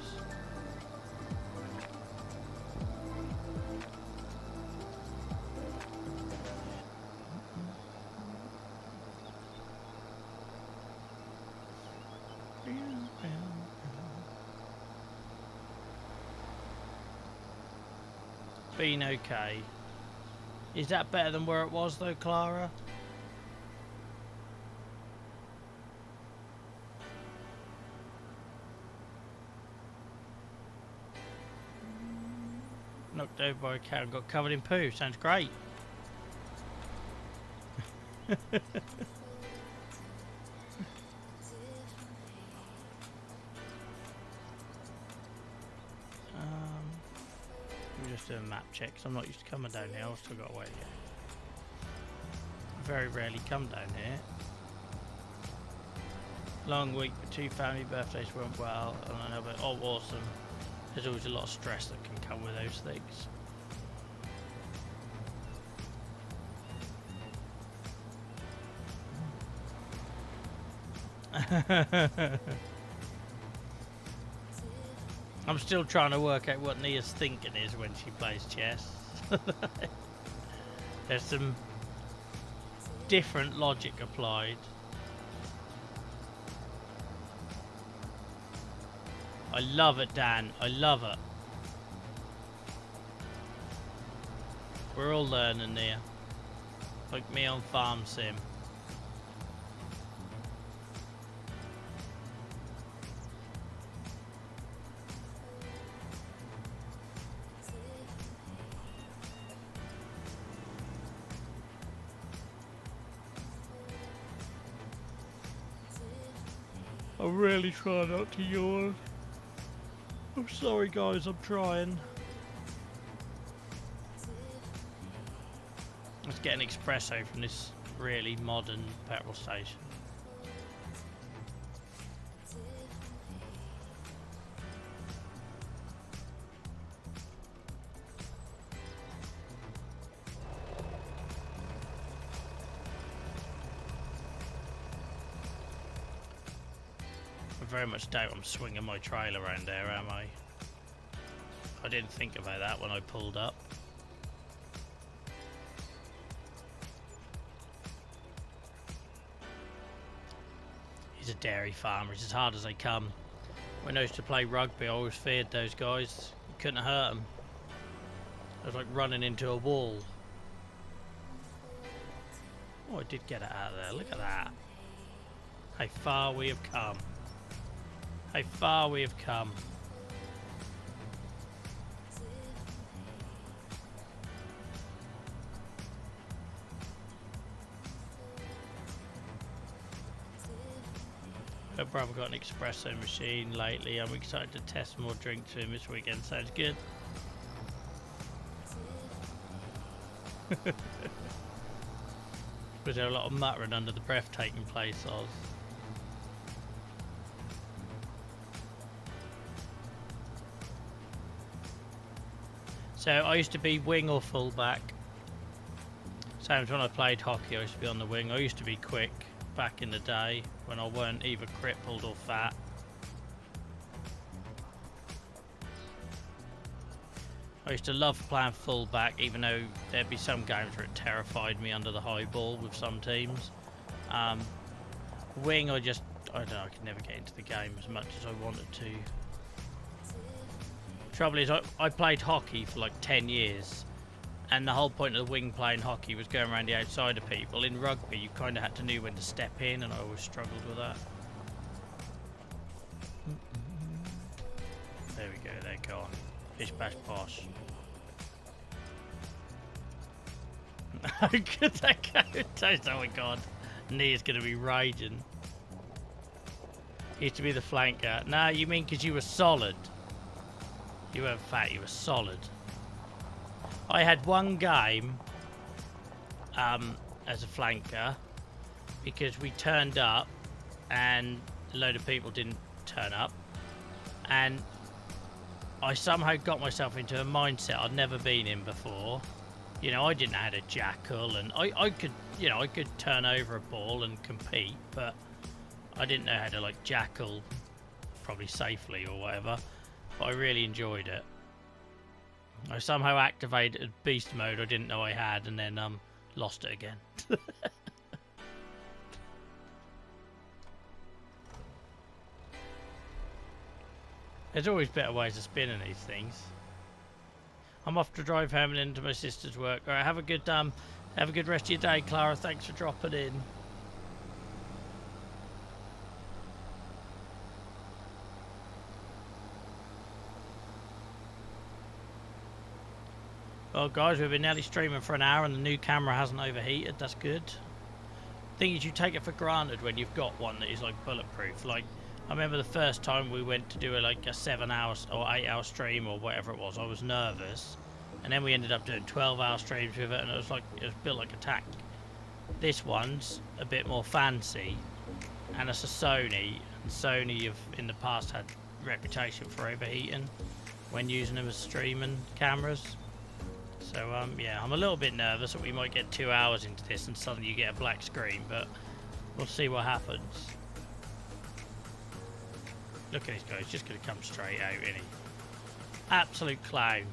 Been okay. Is that better than where it was though, Clara? Knocked over by a cow and got covered in poo. Sounds great. I'm just doing map checks. I'm not used to coming down here. I've still got a way to go. Very rarely come down here. Long week, but 2 family birthdays went well. And I know, but oh, awesome. There's always a lot of stress that can come with those things. I'm still trying to work out what Nia's thinking is when she plays chess. There's some different logic applied. I love it, Dan. I love it. We're all learning there. Like me on Farm Sim. I'm really trying not to yawn. I'm sorry guys, I'm trying. Let's get an espresso from this really modern petrol station. I very much doubt I'm swinging my trailer around there, am I? I didn't think about that when I pulled up. He's a dairy farmer, he's as hard as they come. When I used to play rugby, I always feared those guys. You couldn't hurt them. It was like running into a wall. Oh, I did get it out of there, look at that. How far we have come. How far we have come. Her brother got an espresso machine lately. I'm excited to test more drinks for him this weekend. Sounds good. Was there a lot of muttering under the breath taking place, Oz? So I used to be wing or fullback. Same as when I played hockey, I used to be on the wing. I used to be quick back in the day when I weren't either crippled or fat. I used to love playing fullback, even though there'd be some games where it terrified me under the high ball with some teams. Wing, I don't know, I could never get into the game as much as I wanted to. Trouble is, I played hockey for like 10 years, and the whole point of the wing playing hockey was going around the outside of people. In rugby, you kind of had to know when to step in, and I always struggled with that. There we go, they're gone. Bish bash posh. How could that go? Oh my god, Nia's gonna be raging. He used to be the flanker. Nah, you mean because you were solid? You weren't fat, you were solid. I had one game as a flanker because we turned up and a load of people didn't turn up, and I somehow got myself into a mindset I'd never been in before. You know, I didn't know how to jackal, and I could, you know, I could turn over a ball and compete, but I didn't know how to like jackal probably safely or whatever. But I really enjoyed it. I somehow activated beast mode I didn't know I had, and then lost it again. There's always better ways of spinning these things. I'm off to drive home and into my sister's work. All right, have a good rest of your day, Clara. Thanks for dropping in. Well, guys, we've been nearly streaming for an hour, and the new camera hasn't overheated. That's good. Thing is, you take it for granted when you've got one that is like bulletproof. Like, I remember the first time we went to do a 7 hours or 8 hour stream or whatever it was, I was nervous, and then we ended up doing 12-hour streams with it, and it was built like a tank. This one's a bit more fancy, and it's a Sony, and Sony have in the past had reputation for overheating when using them as streaming cameras. So yeah, I'm a little bit nervous that we might get 2 hours into this and suddenly you get a black screen, but we'll see what happens. Look at this guy, he's just going to come straight out, isn't he? Absolute clown.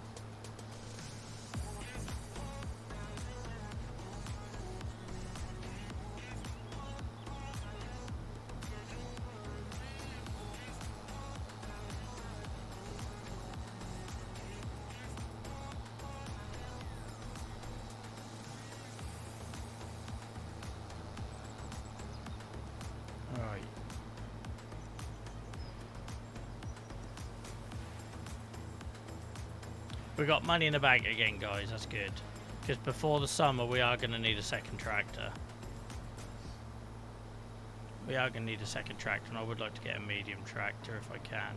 Right. We got money in the bank again, guys. That's good. Because before the summer, we are going to need a second tractor. We are going to need a second tractor, and I would like to get a medium tractor if I can.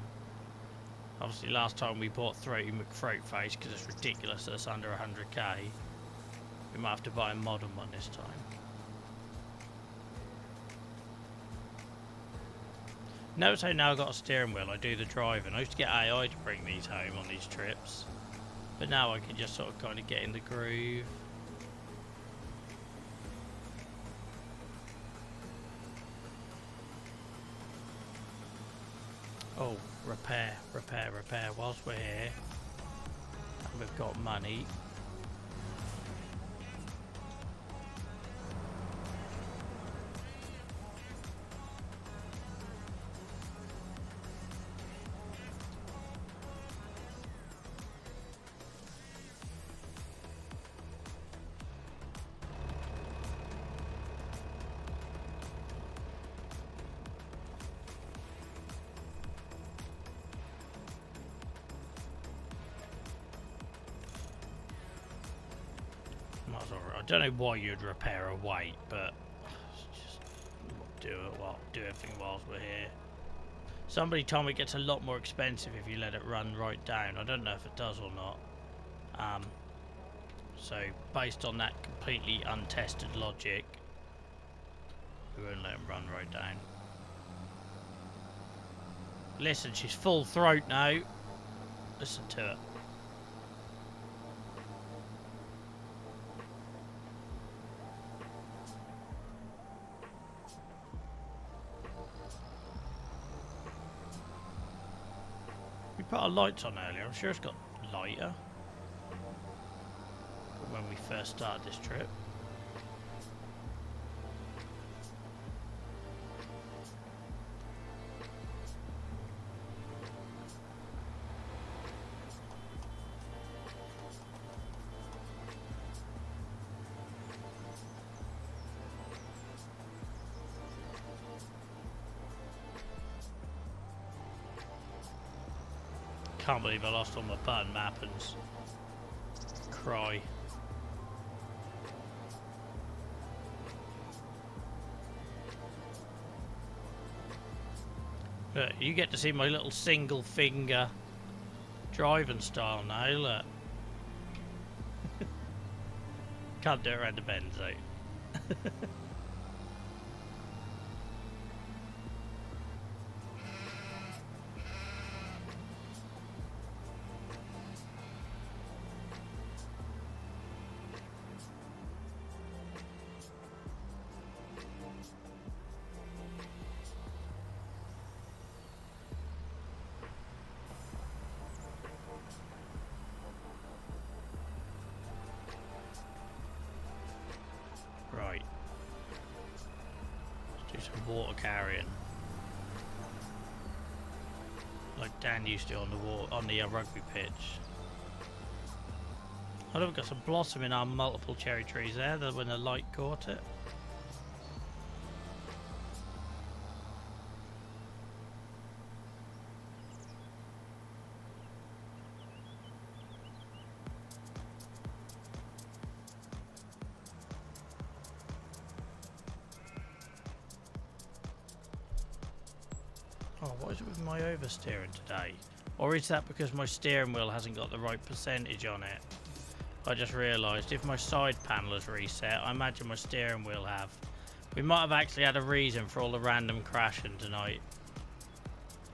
Obviously, last time we bought Throaty McFroatface because it's ridiculous that it's under 100k. We might have to buy a modern one this time. Notice how now I've got a steering wheel, I do the driving. I used to get AI to bring these home on these trips, but now I can just sort of kind of get in the groove. Oh, repair whilst we're here. And we've got money. I don't know why you'd repair a weight, but it's just do everything whilst we're here. Somebody told me it gets a lot more expensive if you let it run right down. I don't know if it does or not. So based on that completely untested logic, we won't let him run right down. Listen, she's full throat now. Listen to it. We put our lights on earlier. I'm sure it's got lighter than when we first started this trip. Can't believe I lost all my button mappings. Cry. Look, you get to see my little single finger driving style now, look. Can't do it around the bends though. Right. Let's do some water carrying. Like Dan used to on the rugby pitch. I know we've got some blossom in our multiple cherry trees there when the light caught it. Oh, what is it with my oversteering today? Or is that because my steering wheel hasn't got the right percentage on it? I just realised if my side panel is reset, I imagine my steering wheel have. We might have actually had a reason for all the random crashing tonight.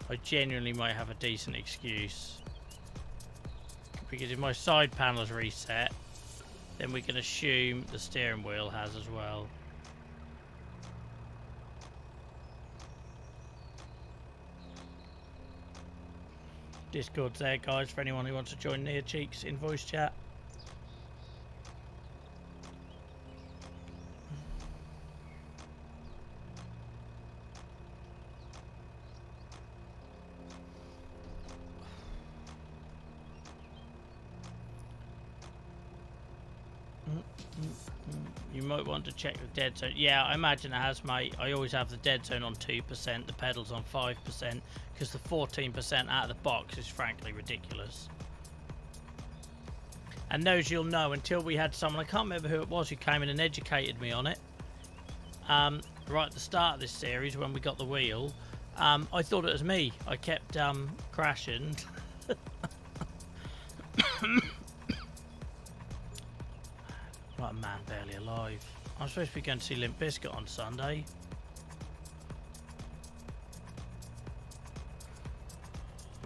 I genuinely might have a decent excuse. Because if my side panel is reset, then we can assume the steering wheel has as well. Discord's there, guys, for anyone who wants to join Near Cheeks in voice chat. You might want to check the dead zone. Yeah, I imagine it has, mate. I always have the dead zone on 2%, the pedals on 5%, because the 14% out of the box is frankly ridiculous. And those you'll know until we had someone, I can't remember who it was, who came in and educated me on it. Right at the start of this series when we got the wheel, I thought it was me. I kept crashing. Right, a man barely alive. I'm supposed to be going to see Limp Bizkit on Sunday.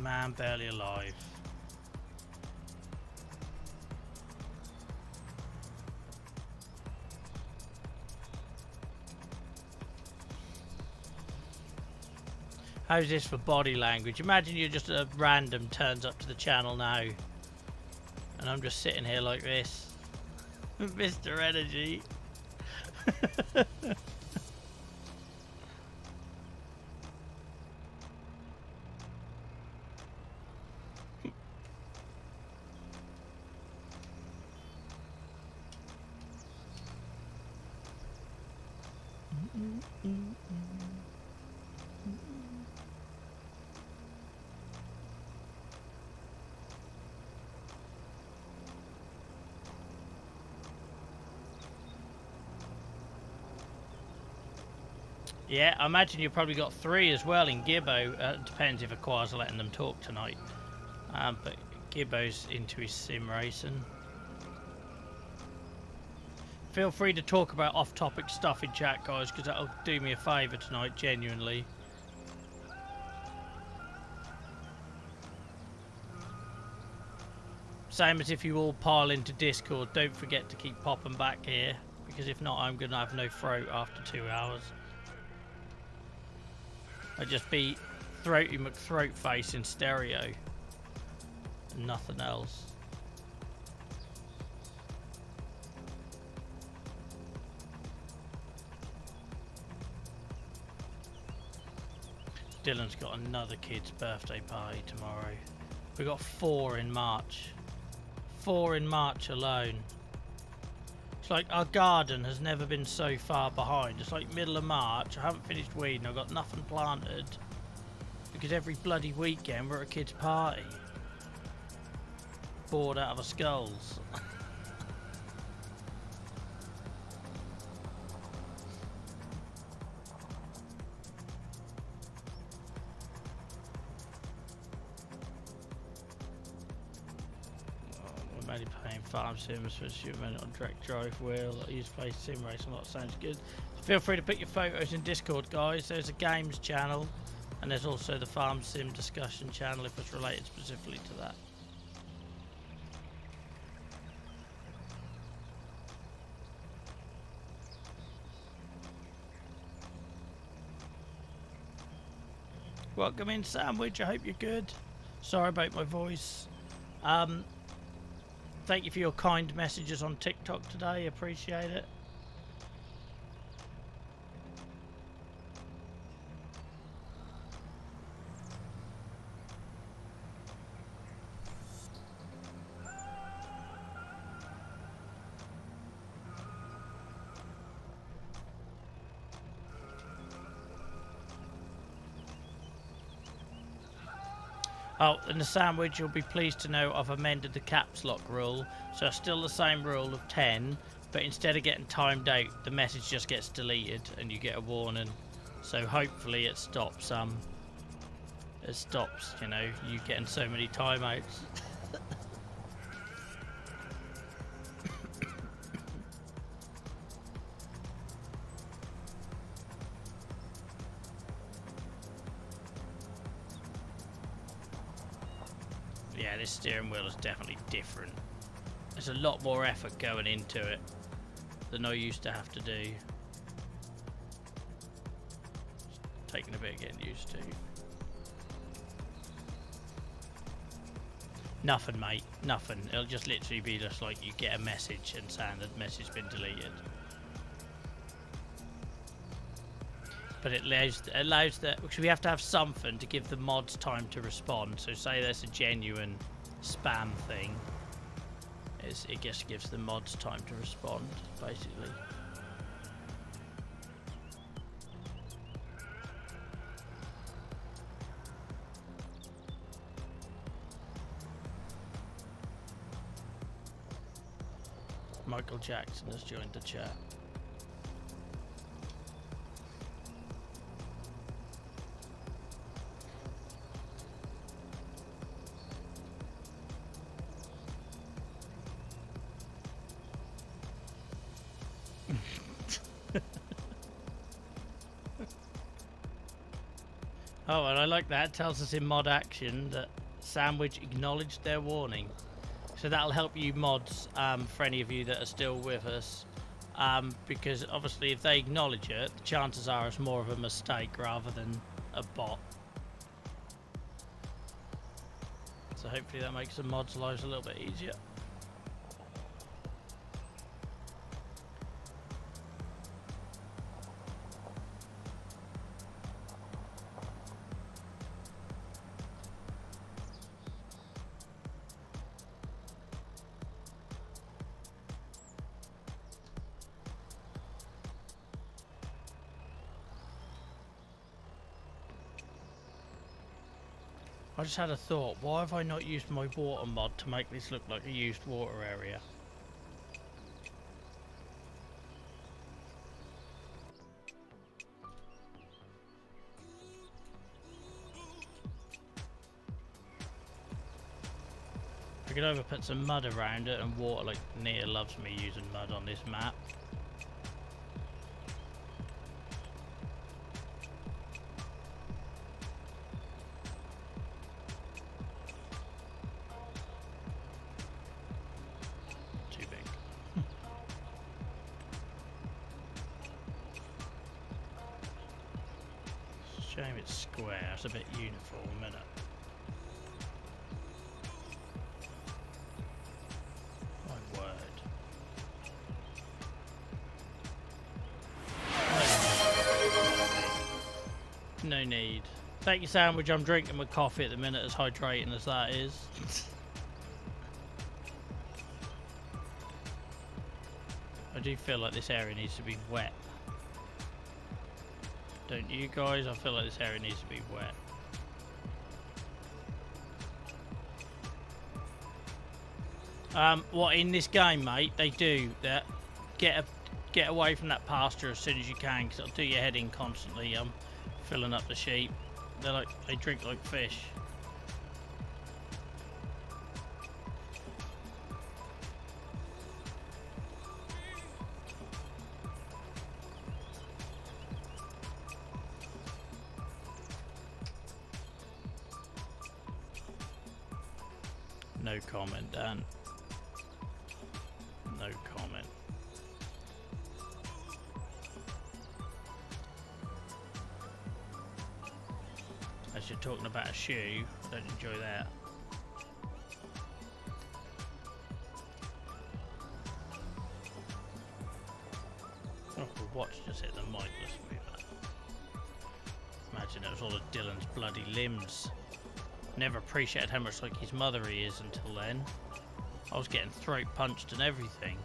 Man barely alive. How's this for body language? Imagine you're just a random turns up to the channel now. And I'm just sitting here like this. Mr. Energy. Yeah, I imagine you've probably got 3 as well in Gibbo. Depends if Aqua's letting them talk tonight. But Gibbo's into his sim racing. Feel free to talk about off-topic stuff in chat, guys, because that'll do me a favour tonight, genuinely. Same as if you all pile into Discord, don't forget to keep popping back here, because if not, I'm going to have no throat after 2 hours. I'd just be Throaty McThroatface in stereo, and nothing else. Dylan's got another kid's birthday party tomorrow. We got 4 in March. 4 in March alone. It's like our garden has never been so far behind. It's like middle of March, I haven't finished weeding, I've got nothing planted. Because every bloody weekend we're at a kid's party. Bored out of our skulls. Mainly playing farm sims for human on direct drive wheel. I used to play sim racing a lot, sounds good. Feel free to put your photos in Discord, guys. There's a games channel and there's also the farm sim discussion channel if it's related specifically to that. Welcome in, Sandwich. I hope you're good. Sorry about my voice. Thank you for your kind messages on TikTok today. Appreciate it. Oh, and the Sandwich, you'll be pleased to know I've amended the caps lock rule. So it's still the same rule of 10, but instead of getting timed out, the message just gets deleted and you get a warning. So hopefully it stops, you know, you getting so many timeouts. Yeah, this steering wheel is definitely different. There's a lot more effort going into it than I used to have to do. It's taking a bit of getting used to. Nothing, mate. Nothing. It'll just literally be just like you get a message and saying the message has been deleted. But it allows that, because we have to have something to give the mods time to respond. So say there's a genuine spam thing, it just gives the mods time to respond, basically. Michael Jackson has joined the chat. Oh, and I like that. It tells us in mod action that Sandwich acknowledged their warning. So that'll help you mods, for any of you that are still with us. Because obviously if they acknowledge it, the chances are it's more of a mistake rather than a bot. So hopefully that makes the mods' lives a little bit easier. I just had a thought, why have I not used my water mod to make this look like a used water area? I could either put some mud around it and water, like Nia loves me using mud on this map. Too big. Shame it's square, it's a bit uniform, isn't it? My word. No need. Thank you, sandwich. I'm drinking my coffee at the minute, as hydrating as that is. I do feel like this area needs to be wet. Don't you guys? I feel like this area needs to be wet. What in this game, mate? They do that. Get away from that pasture as soon as you can, because it'll do your head in constantly. Filling up the sheep. They drink like fish. No comment, Dan. No comment. As you're talking about a shoe, don't enjoy that. Oh, the watch just hit the mic. Let's move that. Imagine it was all of Dylan's bloody limbs. Never appreciated how much like his mother he is until then. I was getting throat punched and everything.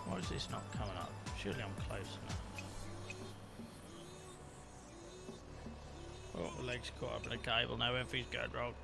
Why is this not coming up? Surely I'm close enough. Oh, my leg's caught up in a cable now. Everything's going wrong.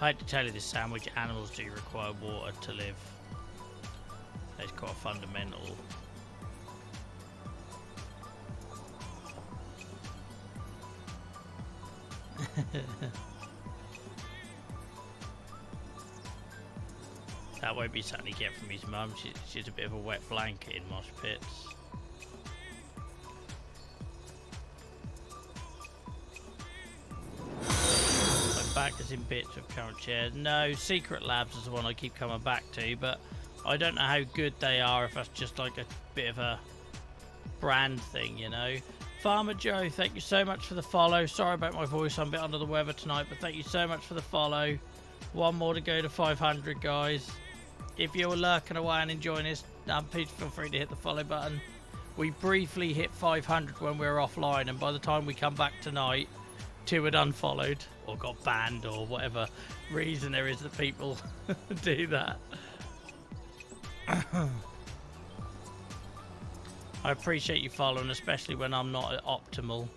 I hate to tell you this, sandwich, animals do require water to live. It's quite fundamental. That won't be something you get from his mum. She's a bit of a wet blanket in mosh pits. Back is in bits with current chairs. No, Secret Labs is the one I keep coming back to, but I don't know how good they are, if that's just like a bit of a brand thing, you know. Farmer Joe, thank you so much for the follow. Sorry about my voice, I'm a bit under the weather tonight, but thank you so much for the follow. One more to go to 500, guys. If you're lurking away and enjoying this, please feel free to hit the follow button. We briefly hit 500 when we were offline, and by the time we come back tonight, 2 had unfollowed or got banned or whatever reason there is that people do that. I appreciate you following, especially when I'm not at optimal.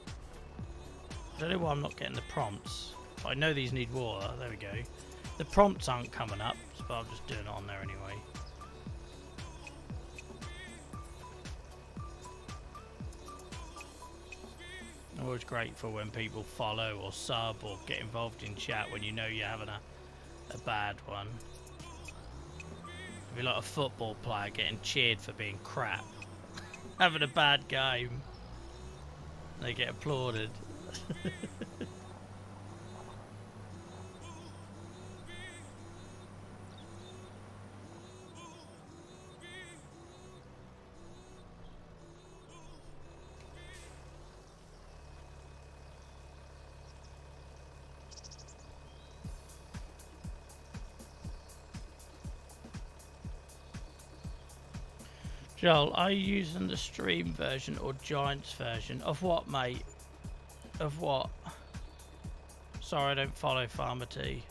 I don't know why I'm not getting the prompts. I know these need water. There we go. The prompts aren't coming up, but I'm just doing it on there anyway. Always grateful when people follow or sub or get involved in chat when you know you're having a bad one. It'd be like a football player getting cheered for being crap. Having a bad game. They get applauded. Joel, are you using the stream version or Giants version? Of what, mate? Of what? Sorry, I don't follow Farmer T.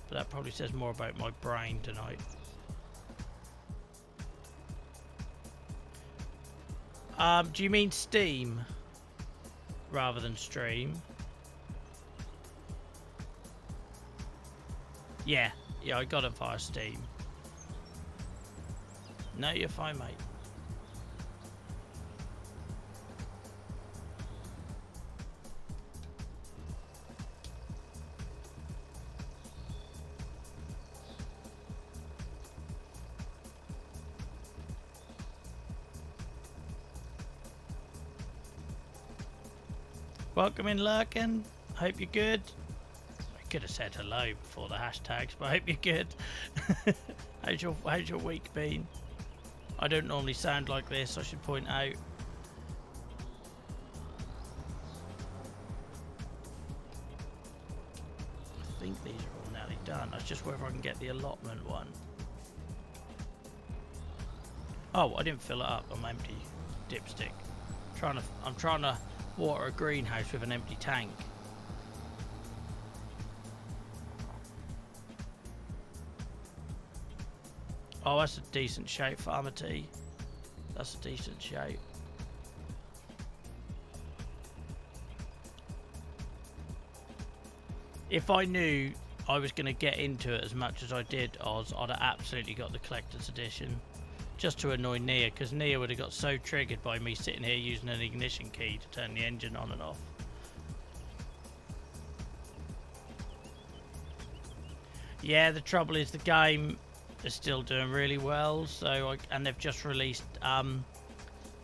But that probably says more about my brain tonight. Do you mean Steam rather than stream? Yeah, I got it via Steam. No, you're fine, mate. Welcome in, Lurkin. Hope you're good. I could have said hello before the hashtags, but I hope you're good. how's your week been? I don't normally sound like this, I should point out. I think these are all nearly done. That's just whether I can get the allotment one. Oh, I didn't fill it up. I'm empty. Dipstick. I'm trying to water a greenhouse with an empty tank. Oh, that's a decent shape, Farmer T. That's a decent shape. If I knew I was going to get into it as much as I did, Oz, I'd have absolutely got the collector's edition. Just to annoy Nia, because Nia would have got so triggered by me sitting here using an ignition key to turn the engine on and off. Yeah, the trouble is the game is still doing really well, and they've just released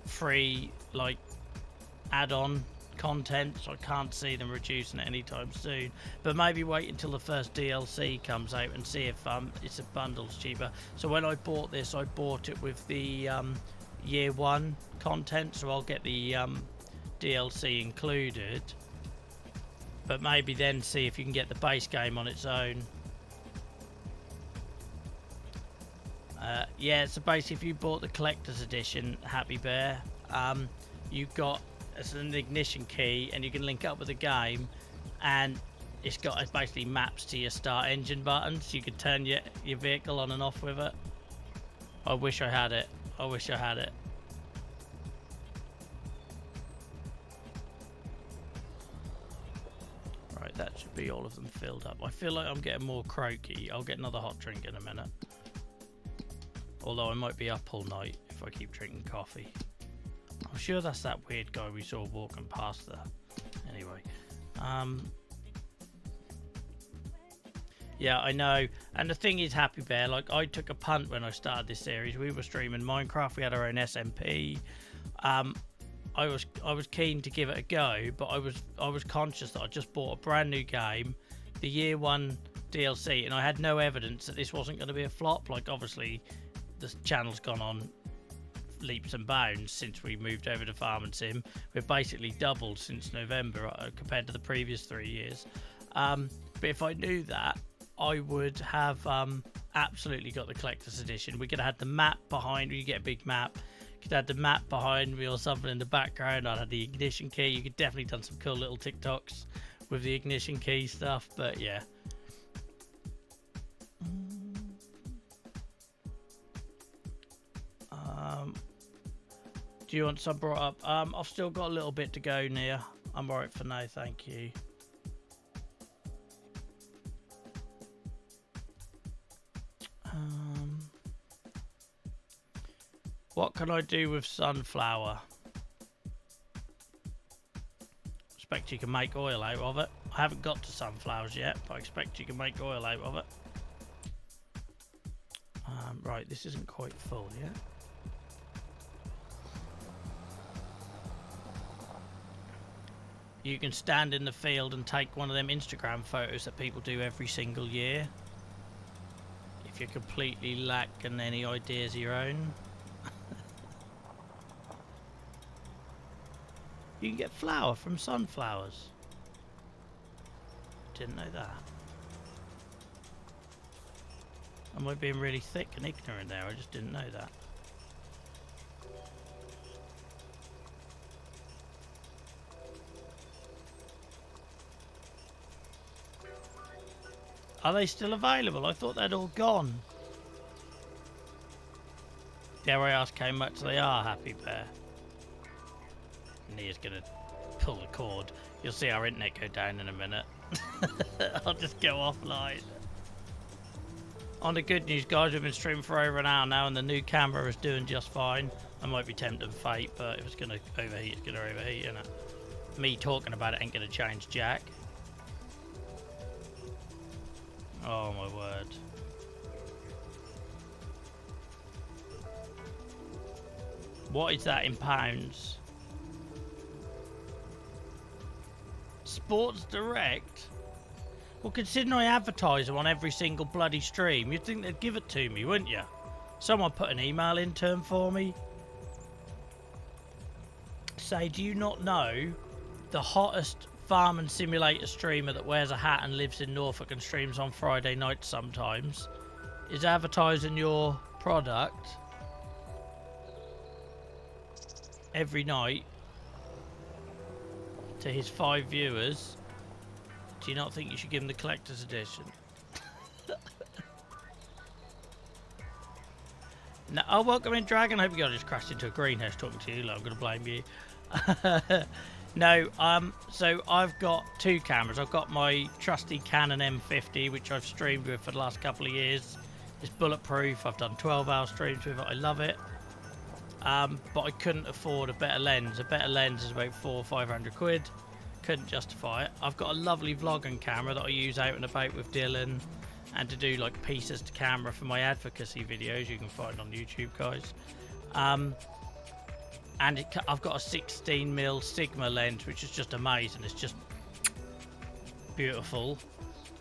free like add-on content, so I can't see them reducing it anytime soon. But maybe wait until the first DLC comes out and see if it's a bundle's cheaper. So when I bought this, I bought it with the year one content, so I'll get the DLC included. But maybe then see if you can get the base game on its own. Yeah, so basically if you bought the collector's edition, Happy Bear, you've got as an ignition key and you can link up with the game, and it basically maps to your start engine button, so you can turn your vehicle on and off with it. I wish I had it. I wish I had it. Right, that should be all of them filled up. I feel like I'm getting more croaky. I'll get another hot drink in a minute. Although I might be up all night if I keep drinking coffee. I'm sure that's that weird guy we saw walking past there. Anyway. Yeah, I know. And the thing is, Happy Bear, like, I took a punt when I started this series. We were streaming Minecraft. We had our own SMP. I was keen to give it a go, but I was conscious that I just bought a brand new game, the year one DLC, and I had no evidence that this wasn't going to be a flop. Like, obviously, the channel's gone on leaps and bounds since we moved over to Farm and Sim. We've basically doubled since November compared to the previous 3 years. But if I knew that, I would have absolutely got the collector's edition. We could have had the map behind. You get a big map. You could have the map behind me or something in the background. I'd have the ignition key. You could definitely done some cool little TikToks with the ignition key stuff. But yeah. Do you want some brought up? I've still got a little bit to go, Nia. I'm alright for now, thank you. What can I do with sunflower? Expect you can make oil out of it. I haven't got to sunflowers yet, but I expect you can make oil out of it. Right, this isn't quite full yet. You can stand in the field and take one of them Instagram photos that people do every single year. If you're completely lacking any ideas of your own. You can get flour from sunflowers. Didn't know that. Am I being really thick and ignorant there? I just didn't know that. Are they still available? I thought they'd all gone. Dare I ask how much they are, Happy Bear? Nia's gonna pull the cord. You'll see our internet go down in a minute. I'll just go offline. On the good news, guys, we've been streaming for over an hour now, and the new camera is doing just fine. I might be tempting fate, but if it's gonna overheat, it's gonna overheat, you know. Me talking about it ain't gonna change jack. Oh my word. What is that in pounds? Sports Direct? Well, considering I advertise them on every single bloody stream, you'd think they'd give it to me, wouldn't you? Someone put an email in term for me. Say, do you not know the hottest farming simulator streamer that wears a hat and lives in Norfolk and streams on Friday nights sometimes is advertising your product every night to his 5 viewers? Do you not think you should give him the collector's edition? No, oh, welcome in, Dragon. I hope you guys just crashed into a greenhouse talking to you. Like, I'm going to blame you. No, so I've got 2 cameras. I've got my trusty Canon M50, which I've streamed with for the last couple of years. It's bulletproof. I've done 12-hour streams with it. I love it. But I couldn't afford a better lens. A better lens is about 400 or 500 quid. Couldn't justify it. I've got a lovely vlogging camera that I use out and about with Dylan, and to do like pieces to camera for my advocacy videos you can find on YouTube, guys. And I've got a 16mm Sigma lens, which is just amazing. It's just beautiful.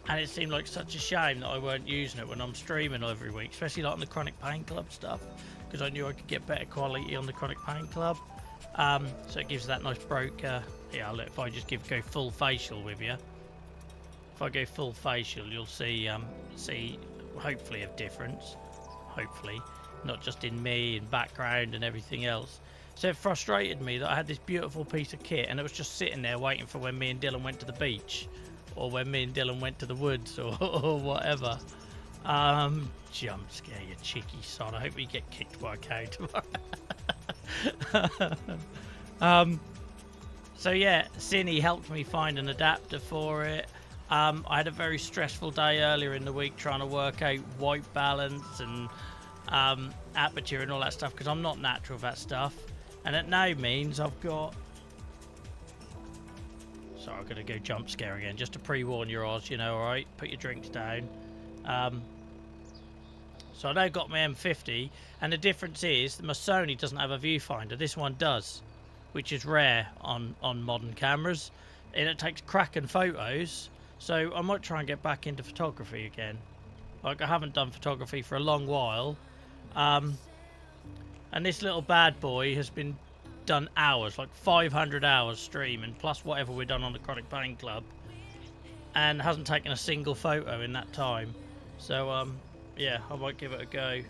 And it seemed like such a shame that I weren't using it when I'm streaming every week, especially like on the Chronic Pain Club stuff, because I knew I could get better quality on the Chronic Pain Club. So it gives that nice broker. Yeah, look, if I just go full facial with you. If I go full facial, you'll see hopefully a difference. Hopefully, not just in me and background and everything else. So it frustrated me that I had this beautiful piece of kit and it was just sitting there waiting for when me and Dylan went to the beach, or when me and Dylan went to the woods, or whatever. Jump scare, you cheeky sod. I hope we get kicked by a cow tomorrow. So yeah, Cine helped me find an adapter for it. I had a very stressful day earlier in the week trying to work out white balance and aperture and all that stuff, because I'm not natural with that stuff. And it now means I've got... Sorry, I'm going to go jump scare again, just to pre-warn you all, you know, alright? Put your drinks down. So I now got my M50, and the difference is that my Sony doesn't have a viewfinder. This one does, which is rare on modern cameras. And it takes cracking photos, so I might try and get back into photography again. Like, I haven't done photography for a long while. And this little bad boy has been done hours, like 500 hours streaming, plus whatever we've done on the Chronic Pain Club, and hasn't taken a single photo in that time. So, yeah, I might give it a go.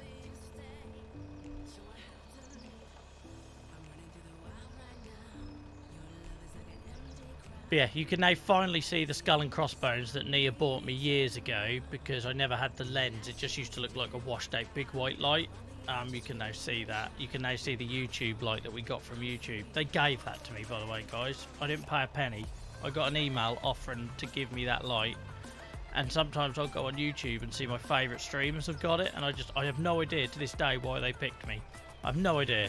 But yeah, you can now finally see the skull and crossbones that Nia bought me years ago, because I never had the lens. It just used to look like a washed out big white light. You can now see that. You can now see the YouTube light that we got from YouTube. They gave that to me, by the way, guys. I didn't pay a penny. I got an email offering to give me that light. And sometimes I'll go on YouTube and see my favourite streamers have got it, and I have no idea to this day why they picked me. I have no idea.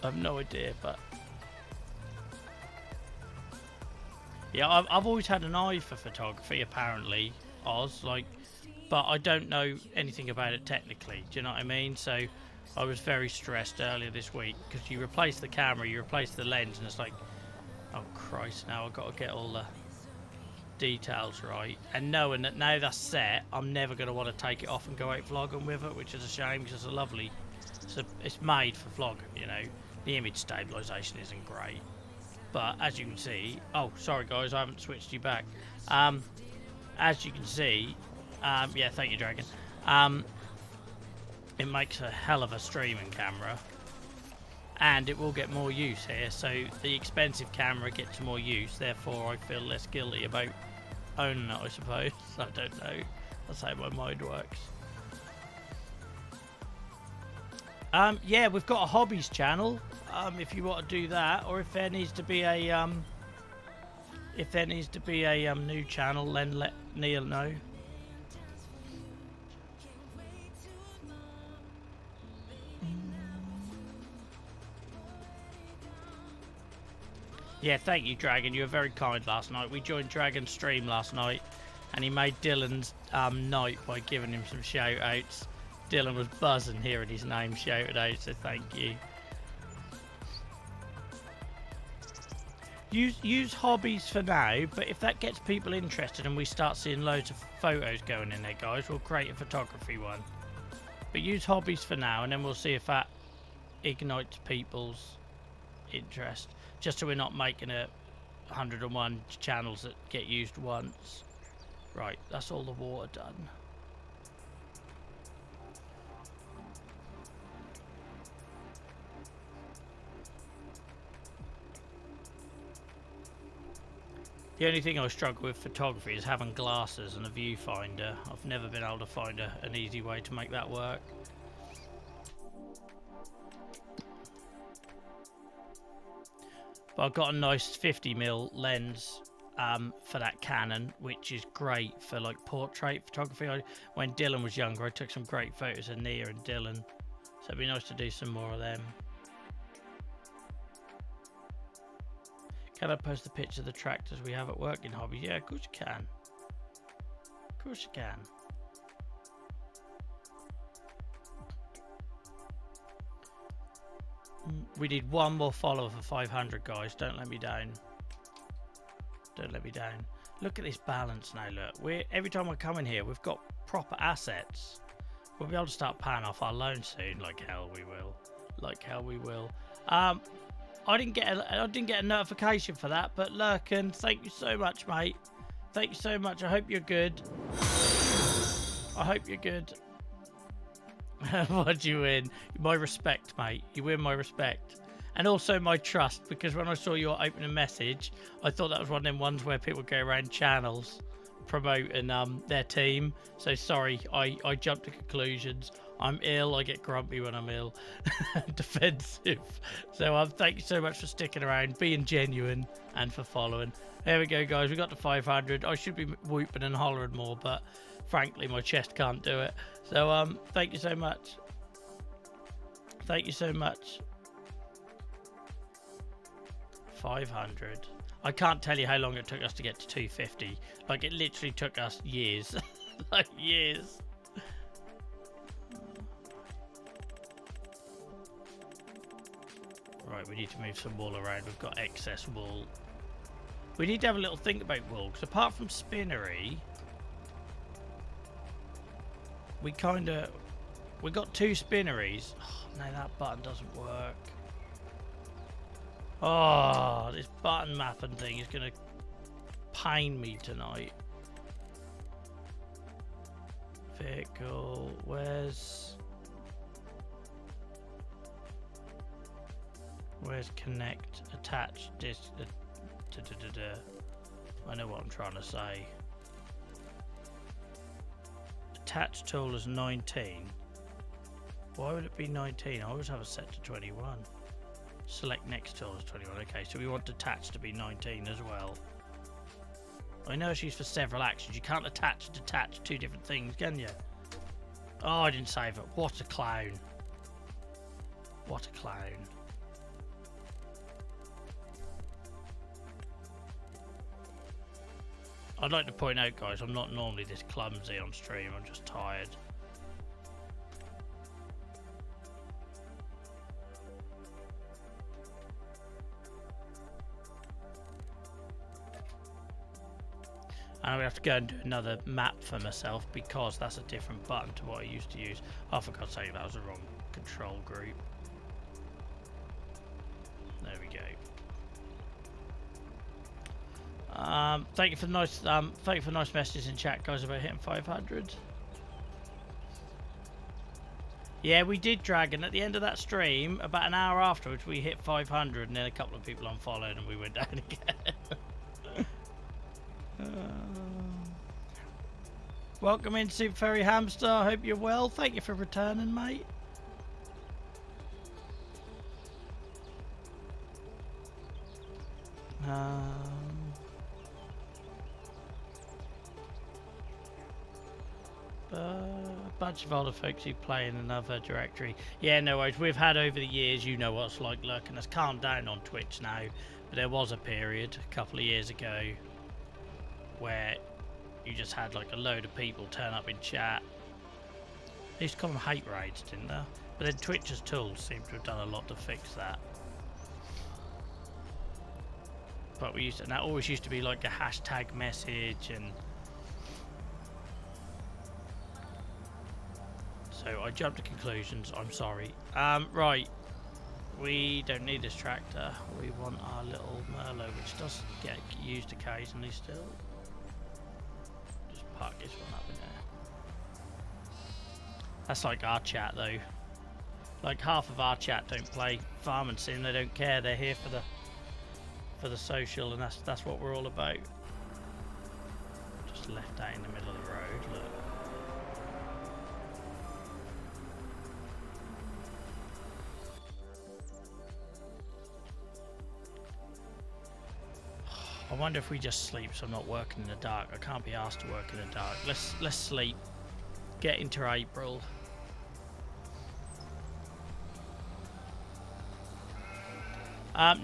I have no idea, but... Yeah, I've always had an eye for photography, apparently, Oz, like... But I don't know anything about it technically, do you know what I mean? So I was very stressed earlier this week, because you replace the camera, you replace the lens, and it's like, oh Christ, now I've got to get all the details right. And knowing that now that's set, I'm never going to want to take it off and go out vlogging with it, which is a shame, because it's a lovely, it's made for vlogging, you know. The image stabilisation isn't great, but as you can see, oh sorry guys, I haven't switched you back. As you can see, yeah, thank you, Dragon. It makes a hell of a streaming camera, and it will get more use here. So the expensive camera gets more use, therefore I feel less guilty about owning it, I suppose. I don't know. That's how my mind works. Yeah, we've got a hobbies channel. If you want to do that, or if there needs to be a new channel, then let Neil know. Yeah, thank you, Dragon. You were very kind last night. We joined Dragon's stream last night, and he made Dylan's night by giving him some shout-outs. Dylan was buzzing hearing his name shouted out, so thank you. Use hobbies for now, but if that gets people interested and we start seeing loads of photos going in there, guys, we'll create a photography one. But use hobbies for now, and then we'll see if that ignites people's interest. Just so we're not making 101 channels that get used once. Right, that's all the water done. The only thing I struggle with photography is having glasses and a viewfinder. I've never been able to find an easy way to make that work. But I've got a nice 50mm lens for that Canon, which is great for like portrait photography. When Dylan was younger, I took some great photos of Nia and Dylan, so it'd be nice to do some more of them. Can I post a picture of the tractors we have at work in hobby? Yeah, of course you can. Of course you can. We need one more follower for 500, guys. Don't let me down. Don't let me down. Look at this balance now. Look, every time I come in here, we've got proper assets. We'll be able to start paying off our loan soon. Like hell, we will. Like hell, we will. I didn't get a notification for that, but Lurkin, thank you so much, mate. Thank you so much. I hope you're good. I hope you're good. What'd you win? My respect, mate. You win my respect. And also my trust, because when I saw your opening message, I thought that was one of them ones where people go around channels promoting their team. So sorry, I jumped to conclusions. I'm ill, I get grumpy when I'm ill. Defensive. So thank you so much for sticking around, being genuine, and for following. There we go, guys. We got to 500. I should be whooping and hollering more, but frankly, my chest can't do it. So thank you so much. Thank you so much. 500. I can't tell you how long it took us to get to 250. Like, it literally took us years. Like, years. Right, we need to move some wool around. We've got excess wool. We need to have a little think about wool, because apart from spinnery, we got 2 spinneries. Oh, no, that button doesn't work. Oh, this button mapping thing is going to pain me tonight. Vehicle, where's connect, attach, I know what I'm trying to say. Attach tool is 19. Why would it be 19? I always have it set to 21. Select next tool is 21. Okay, so we want attach to be 19 as well. I know it's used for several actions. You can't attach and detach 2 different things, can you? Oh, I didn't save it. What a clown. What a clown. I'd like to point out, guys, I'm not normally this clumsy on stream. I'm just tired. And I'm going to have to go and do another map for myself, because that's a different button to what I used to use. Oh, for God's sake, that was the wrong control group. There we go. Thank you for the nice messages in chat, guys, about hitting 500. Yeah, we did, Dragon. At the end of that stream, about an hour afterwards, we hit 500, and then a couple of people unfollowed, and we went down again. Welcome in, Super Furry Hamster. I hope you're well. Thank you for returning, mate. Bunch of older folks who play in another directory. Yeah, no worries. We've had over the years, you know what it's like lurking. It's calmed down on Twitch now, but there was a period a couple of years ago where you just had like a load of people turn up in chat. They used to call them hate raids, didn't they? But then Twitch's tools seem to have done a lot to fix that. But and that always used to be like a hashtag message, and so I jumped to conclusions. I'm sorry. Right, we don't need this tractor. We want our little Merlot, which does get used occasionally still. Just park this one up in there. That's like our chat though. Like half of our chat don't play Farm and Sim. They don't care. They're here for the social, and that's what we're all about. Just left out in the middle of the road. Look. I wonder if we just sleep so I'm not working in the dark. I can't be asked to work in the dark. Let's sleep. Get into April.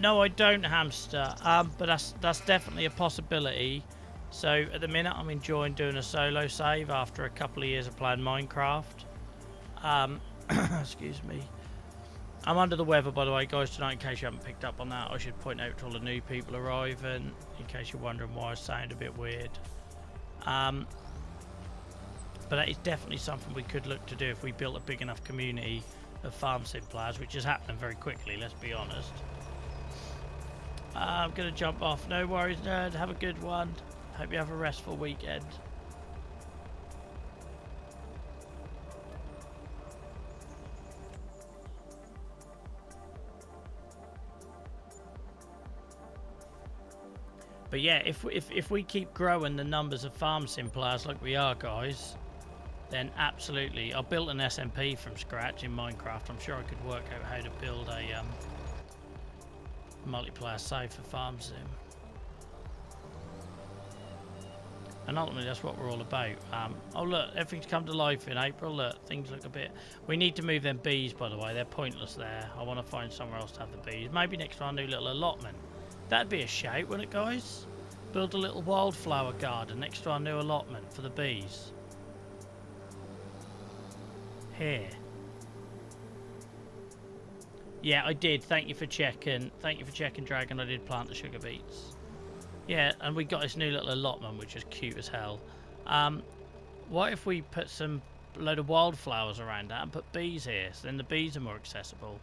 No, I don't hamster, but that's definitely a possibility. So at the minute, I'm enjoying doing a solo save after a couple of years of playing Minecraft. Excuse me. I'm under the weather, by the way, guys, tonight, in case you haven't picked up on that. I should point out to all the new people arriving, in case you're wondering why I sound a bit weird. But that is definitely something we could look to do if we built a big enough community of farm sim players, which is happening very quickly, let's be honest. I'm going to jump off. No worries, nerd. Have a good one. Hope you have a restful weekend. But yeah, if we keep growing the numbers of farm sim players like we are, guys, then absolutely. I built an SMP from scratch in Minecraft. I'm sure I could work out how to build a multiplayer save for farm sim. And ultimately that's what we're all about. Oh look, everything's come to life in April. Look, things look a bit... We need to move them bees, by the way. They're pointless there. I want to find somewhere else to have the bees. Maybe next time I'll do a little allotment. That'd be a shout, wouldn't it, guys? Build a little wildflower garden next to our new allotment for the bees. Here. Yeah, I did. Thank you for checking. Thank you for checking, Dragon. I did plant the sugar beets. Yeah, and we got this new little allotment, which is cute as hell. What if we put some load of wildflowers around that and put bees here, so then the bees are more accessible?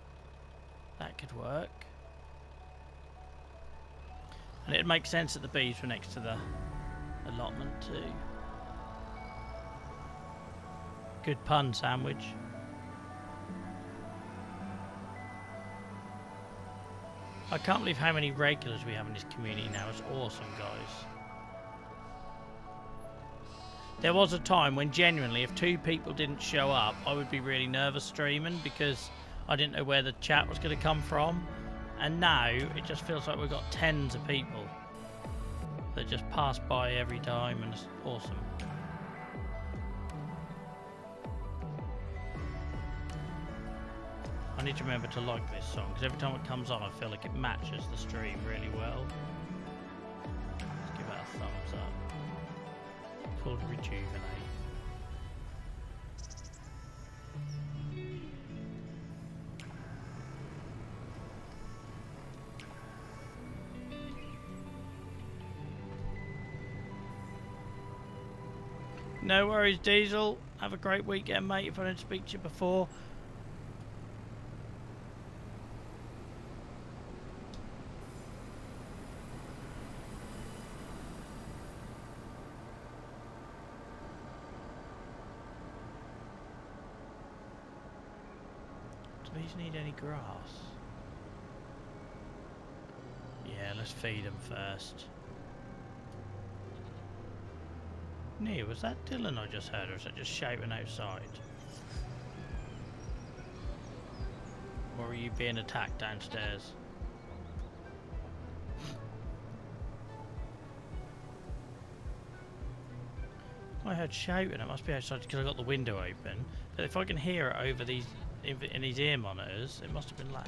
That could work. And it'd make sense that the bees were next to the allotment too. Good pun, sandwich. I can't believe how many regulars we have in this community now. It's awesome, guys. There was a time when genuinely, if 2 people didn't show up, I would be really nervous streaming because I didn't know where the chat was going to come from. And now it just feels like we've got tens of people that just pass by every time, and it's awesome. I need to remember to like this song because every time it comes on I feel like it matches the stream really well. Let's give it a thumbs up. It's called Rejuvenate. No worries, Diesel. Have a great weekend, mate, if I don't speak to you before. Do these need any grass? Yeah, let's feed them first. Neil, was that Dylan I just heard, or was that just shouting outside? Or are you being attacked downstairs? heard shouting. It must be outside because I got the window open. But if I can hear it over these in these ear monitors, it must have been loud.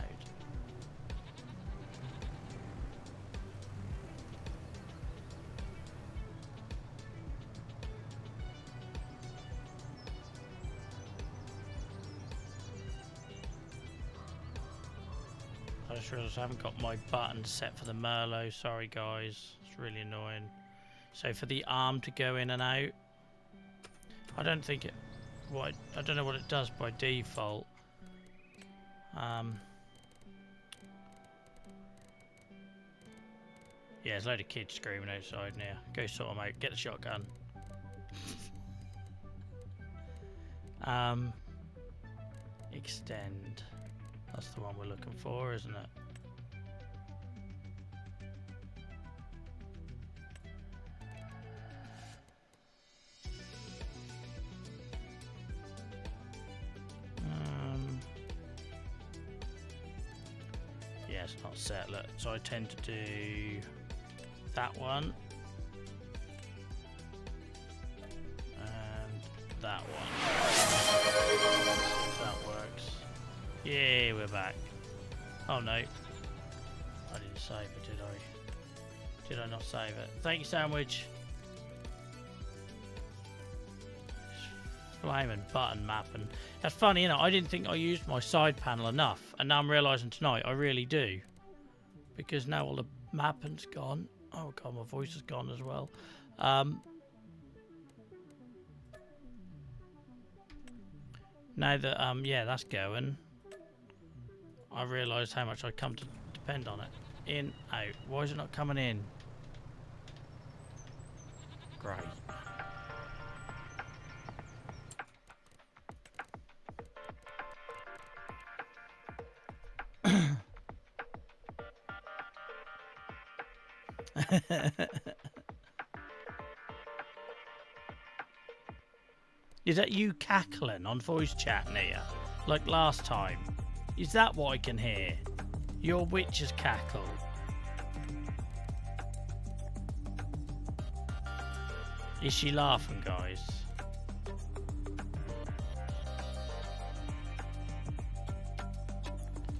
I just realised I haven't got my button set for the Merlot. Sorry guys, it's really annoying. So for the arm to go in and out, I don't think it. I don't know what it does by default. Yeah, there's a load of kids screaming outside now. Go sort them out. Get the shotgun. Extend. That's the one we're looking for, isn't it? Yeah, it's not set. Look, so I tend to do that one and that one. See if that works. Yeah, we're back. Oh no, I didn't save it, did I? Did I not save it? Thank you, Sandwich. Flaming button mapping. That's funny, you know. I didn't think I used my side panel enough, and now I'm realising tonight I really do, because now all the mapping's gone. Oh god, my voice is gone as well. Now that yeah, that's going, I realised how much I come to depend on it. In, out. Why is it not coming in? Great. Is that you cackling on voice chat, Nia? Like last time? Is that what I can hear? Your witch's cackle. Is she laughing, guys?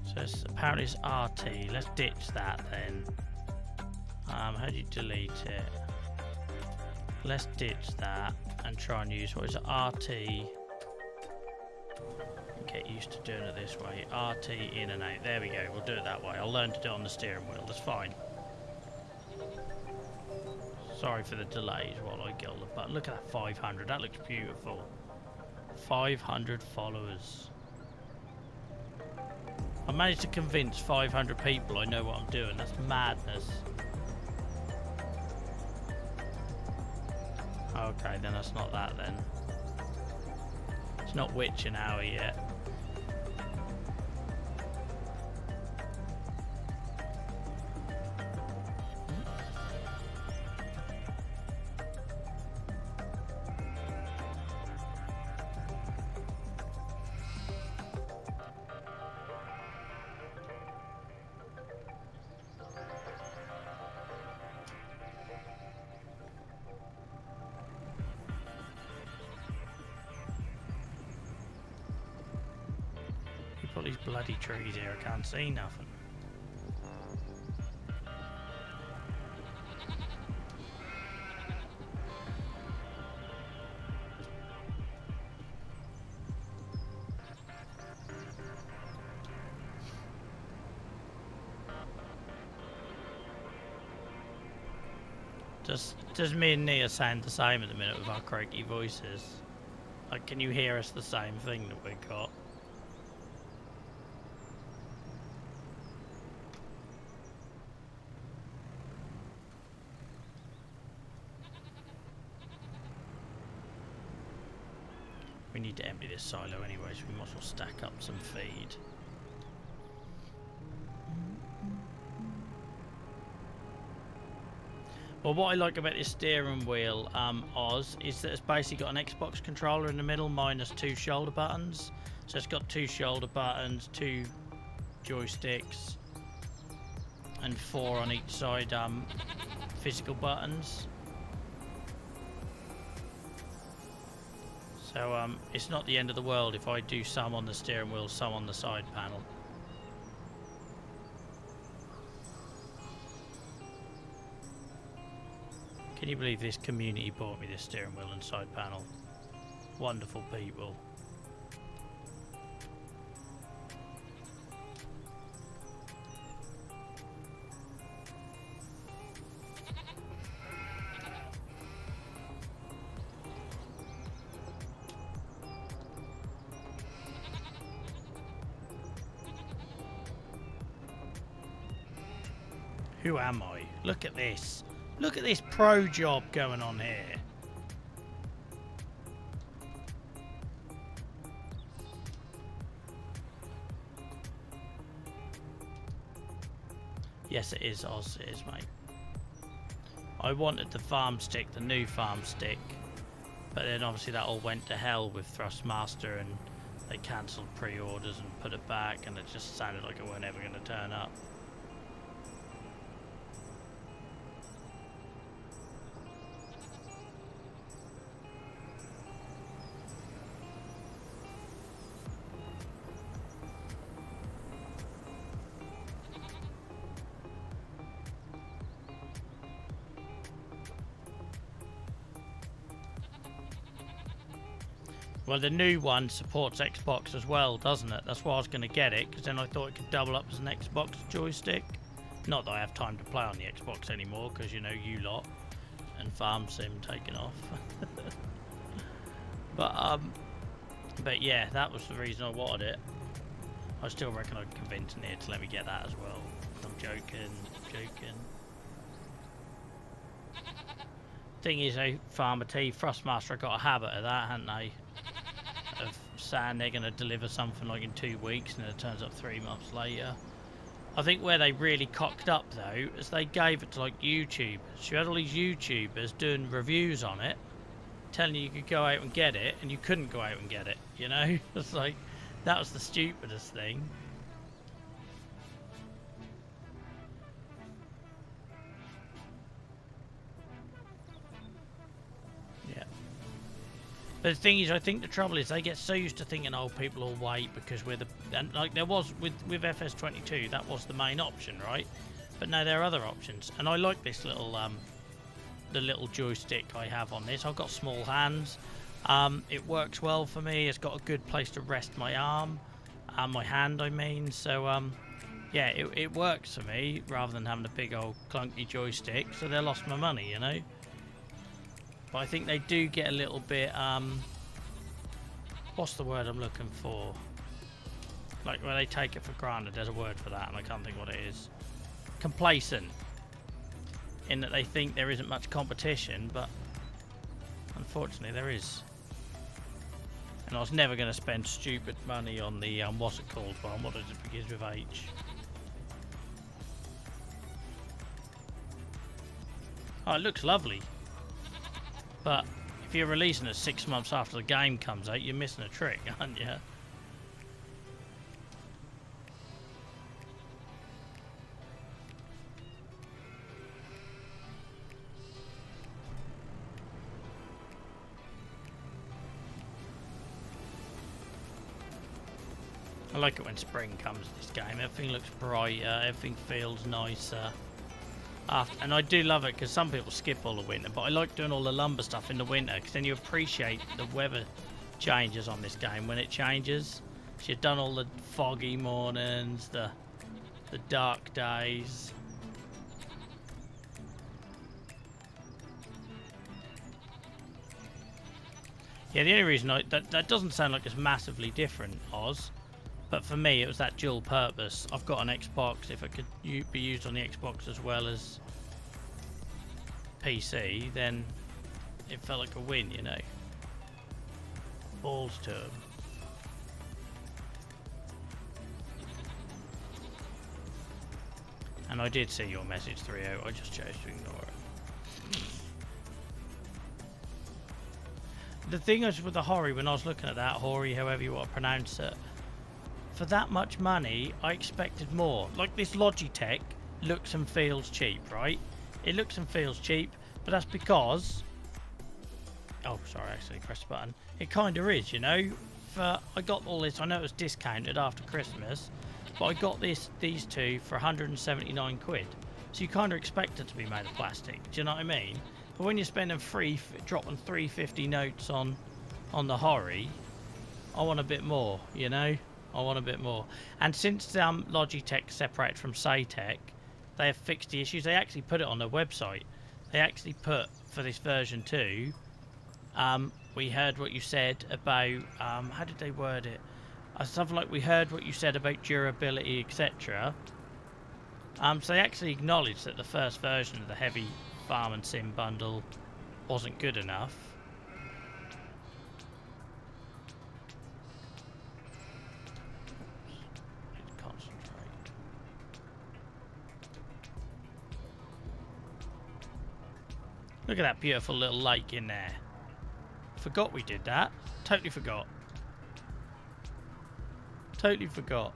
So apparently it's RT. Let's ditch that then. How do you delete it? Let's ditch that and try and use, what is it, RT. Get used to doing it this way. RT in and out. There we go. We'll do it that way. I'll learn to do it on the steering wheel. That's fine. Sorry for the delays while I get all the button. Look at that 500. That looks beautiful. 500 followers. I managed to convince 500 people I know what I'm doing. That's madness. Okay, then that's not that then. It's not Witch an hour yet. Got these bloody trees here, I can't see nothing. Does me and Nia sound the same at the minute with our croaky voices? Like, can you hear us the same thing that we've got? We need to empty this silo anyway, so we might as well stack up some feed. Well, what I like about this steering wheel, Oz, is that it's basically got an Xbox controller in the middle minus 2 shoulder buttons. So it's got 2 shoulder buttons, 2 joysticks, and 4 on each side physical buttons. So it's not the end of the world if I do some on the steering wheel, some on the side panel. Can you believe this community bought me this steering wheel and side panel? Wonderful people. Who am I? Look at this. Look at this pro job going on here. Yes, it is, Oz. It is, mate. I wanted the farm stick, the new farm stick, but then obviously that all went to hell with Thrustmaster, and they cancelled pre-orders and put it back, and it just sounded like it weren't ever going to turn up. Well, the new one supports Xbox as well, doesn't it? That's why I was going to get it, because then I thought it could double up as an Xbox joystick. Not that I have time to play on the Xbox anymore, because, you know, you lot and Farm Sim taking off. But yeah, that was the reason I wanted it. I still reckon I'd convince Nia to let me get that as well. I'm joking. Thing is, Farmer T, Thrustmaster, I got a habit of that, hadn't they? Of saying they're going to deliver something like in 2 weeks, and then it turns up 3 months later. I think where they really cocked up though is they gave it to like YouTube. So you had all these YouTubers doing reviews on it, telling you could go out and get it, and you couldn't go out and get it, you know? It's like, that was the stupidest thing. But the thing is, I think the trouble is they get so used to thinking, oh, people will wait because we're the... And like there was with FS22, that was the main option, right? But now there are other options. And I like this little, the little joystick I have on this. I've got small hands. It works well for me. It's got a good place to rest my arm. My hand, I mean. So, yeah, it works for me rather than having a big old clunky joystick. So they lost my money, you know? But I think they do get a little bit, what's the word I'm looking for? Like where they take it for granted, there's a word for that and I can't think what it is. Complacent. In that they think there isn't much competition, but unfortunately there is. And I was never going to spend stupid money on the, what's it called one? What does it begin with H? Oh, it looks lovely. But if you're releasing it 6 months after the game comes out, you're missing a trick, aren't you? I like it when spring comes to this game. Everything looks brighter, everything feels nicer. And I do love it because some people skip all the winter, but I like doing all the lumber stuff in the winter because then you appreciate the weather changes on this game when it changes. So you've done all the foggy mornings, the dark days. Yeah, the only reason that doesn't sound like it's massively different, Oz, but for me it was that dual purpose. I've got an Xbox. If it could be used on the Xbox as well as PC, then it felt like a win, you know. Balls to him. And I did see your message, 3-0. I just chose to ignore it. The thing is with the Hori, when I was looking at that, Hori, however you want to pronounce it, for that much money, I expected more. Like this Logitech looks and feels cheap, right? It looks and feels cheap, but that's because Oh, sorry, I actually pressed the button. It kind of is, you know. I got all this. I know it was discounted after Christmas, but I got these two for 179 quid. So you kind of expect it to be made of plastic. Do you know what I mean? But when you're spending dropping 350 notes on the Hori, I want a bit more. You know, I want a bit more. And since Logitech separated from Saytech, they have fixed the issues. They actually put it on their website. They actually put for this version 2. We heard what you said about how did they word it? Something like we heard what you said about durability, etc. So they actually acknowledged that the first version of the heavy farm and sim bundle wasn't good enough. Concentrate. Look at that beautiful little lake in there. Forgot we did that. Totally forgot. Totally forgot.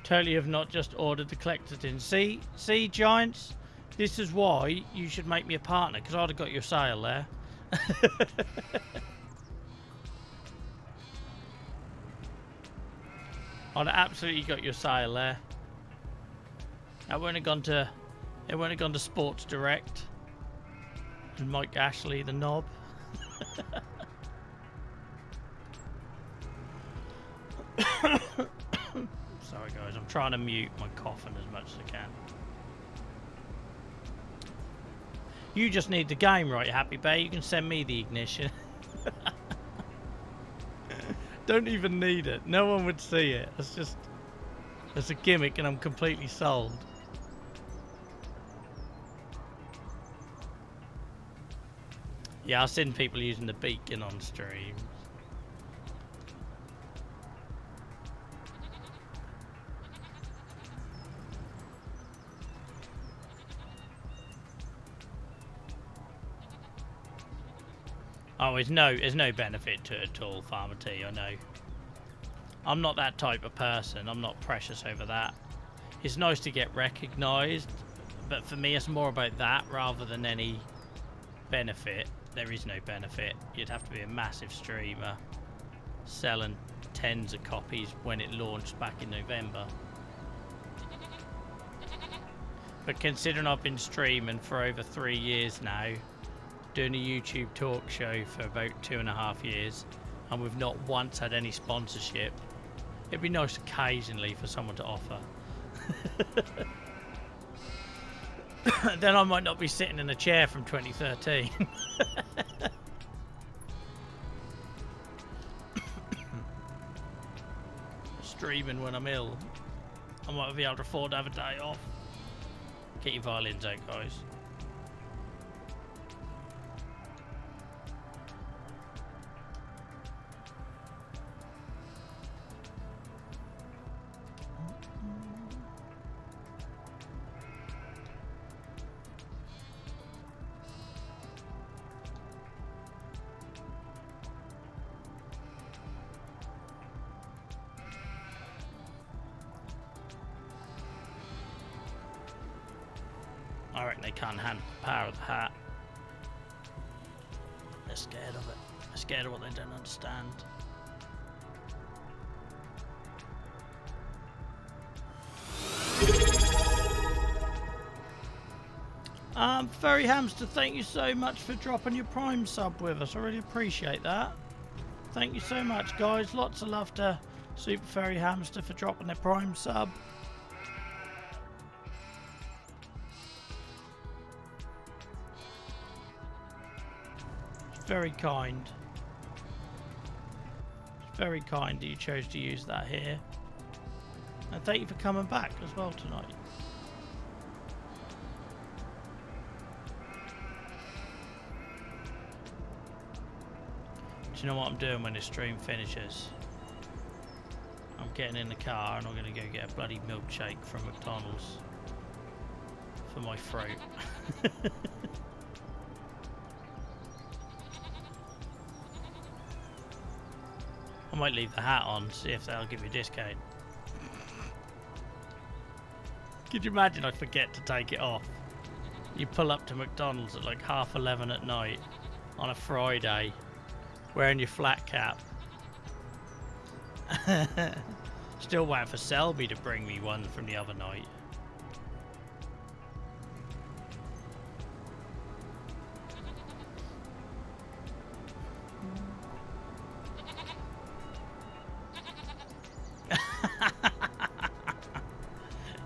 Totally have not just ordered the collector tin. See, Giants? This is why you should make me a partner, because I'd have got your sale there. I'd have absolutely got your sale there. It wouldn't have gone to Sports Direct and Mike Ashley, the knob. Sorry guys, I'm trying to mute my coughing as much as I can. You just need the game right, Happy Bay. You can send me the ignition. Don't even need it. No one would see it. It's a gimmick and I'm completely sold. Yeah, I've seen people using the beacon on stream. Oh, there's no benefit to it at all, Farmer T, I know. I'm not that type of person. I'm not precious over that. It's nice to get recognised, but for me it's more about that rather than any benefit. There is no benefit. You'd have to be a massive streamer selling tens of copies when it launched back in November. But considering I've been streaming for over 3 years now, doing a YouTube talk show for about 2.5 years, and we've not once had any sponsorship, it'd be nice occasionally for someone to offer. Then I might not be sitting in a chair from 2013. Streaming when I'm ill. I might be able to afford to have a day off. Get your violins out, guys. I reckon they can't handle the power of the hat. They're scared of it. They're scared of what they don't understand. Furry Hamster, thank you so much for dropping your Prime sub with us. I really appreciate that. Thank you so much, guys. Lots of love to Super Furry Hamster for dropping their Prime sub. Very kind. It's very kind that you chose to use that here. And thank you for coming back as well tonight. Do you know what I'm doing when this stream finishes? I'm getting in the car and I'm going to go get a bloody milkshake from McDonald's for my throat. I might leave the hat on, see if they'll give me a discount. Could you imagine I forget to take it off? You pull up to McDonald's at like 11:30 at night on a Friday, wearing your flat cap. Still waiting for Selby to bring me one from the other night.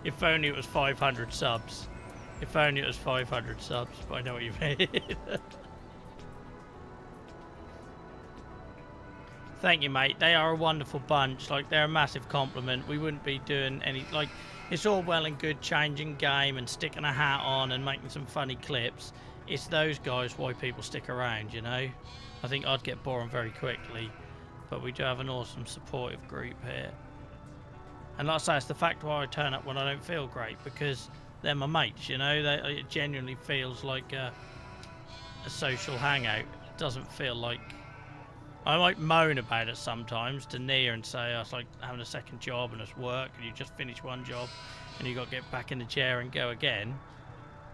If only it was 500 subs. If only it was 500 subs, but I know what you mean. Thank you, mate. They are a wonderful bunch. Like, they're a massive compliment. We wouldn't be doing any... Like, it's all well and good changing game and sticking a hat on and making some funny clips. It's those guys why people stick around, you know? I think I'd get boring very quickly. But we do have an awesome supportive group here. And like I say, it's the fact why I turn up when I don't feel great. Because they're my mates, you know? It genuinely feels like a social hangout. It doesn't feel like... I might moan about it sometimes to Nia and say, oh, it's like having a second job and it's work and you just finish one job and you got to get back in the chair and go again.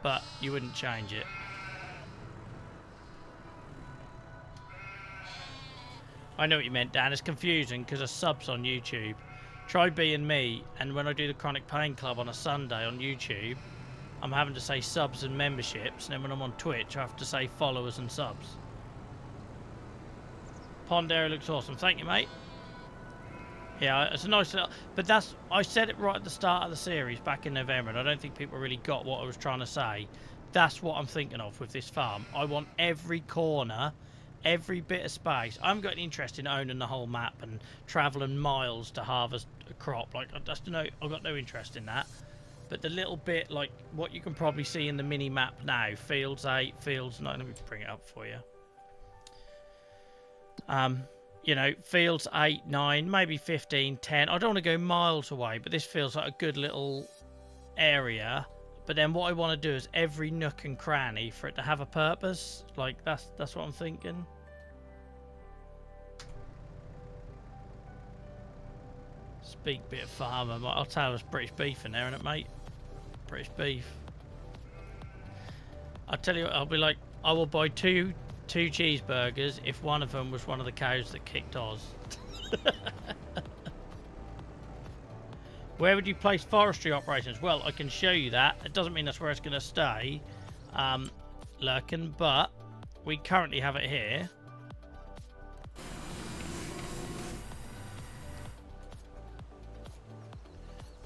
But you wouldn't change it. I know what you meant, Dan. It's confusing because of subs on YouTube. Try being me, and when I do the Chronic Pain Club on a Sunday on YouTube, I'm having to say subs and memberships, and then when I'm on Twitch, I have to say followers and subs. Pond area looks awesome. Thank you, mate. Yeah, it's a nice little... But that's... I said it right at the start of the series back in November, and I don't think people really got what I was trying to say. That's what I'm thinking of with this farm. I want every corner, every bit of space. I haven't got any interest in owning the whole map and travelling miles to harvest a crop. Like, I've got no interest in that. But the little bit, like, what you can probably see in the mini-map now, Fields 8, Fields 9... Let me bring it up for you. You know, fields 8, 9, maybe 15, 10. I don't want to go miles away, but this feels like a good little area. But then what I want to do is every nook and cranny for it to have a purpose. Like, that's what I'm thinking. Speak bit of farmer. I'll tell us British beef in there, innit, mate? British beef. I'll tell you what, I'll be like, I will buy two cheeseburgers if one of them was one of the cows that kicked Oz. Where would you place forestry operations? Well, I can show you that. It doesn't mean that's where it's going to stay, Lurkin, but we currently have it here.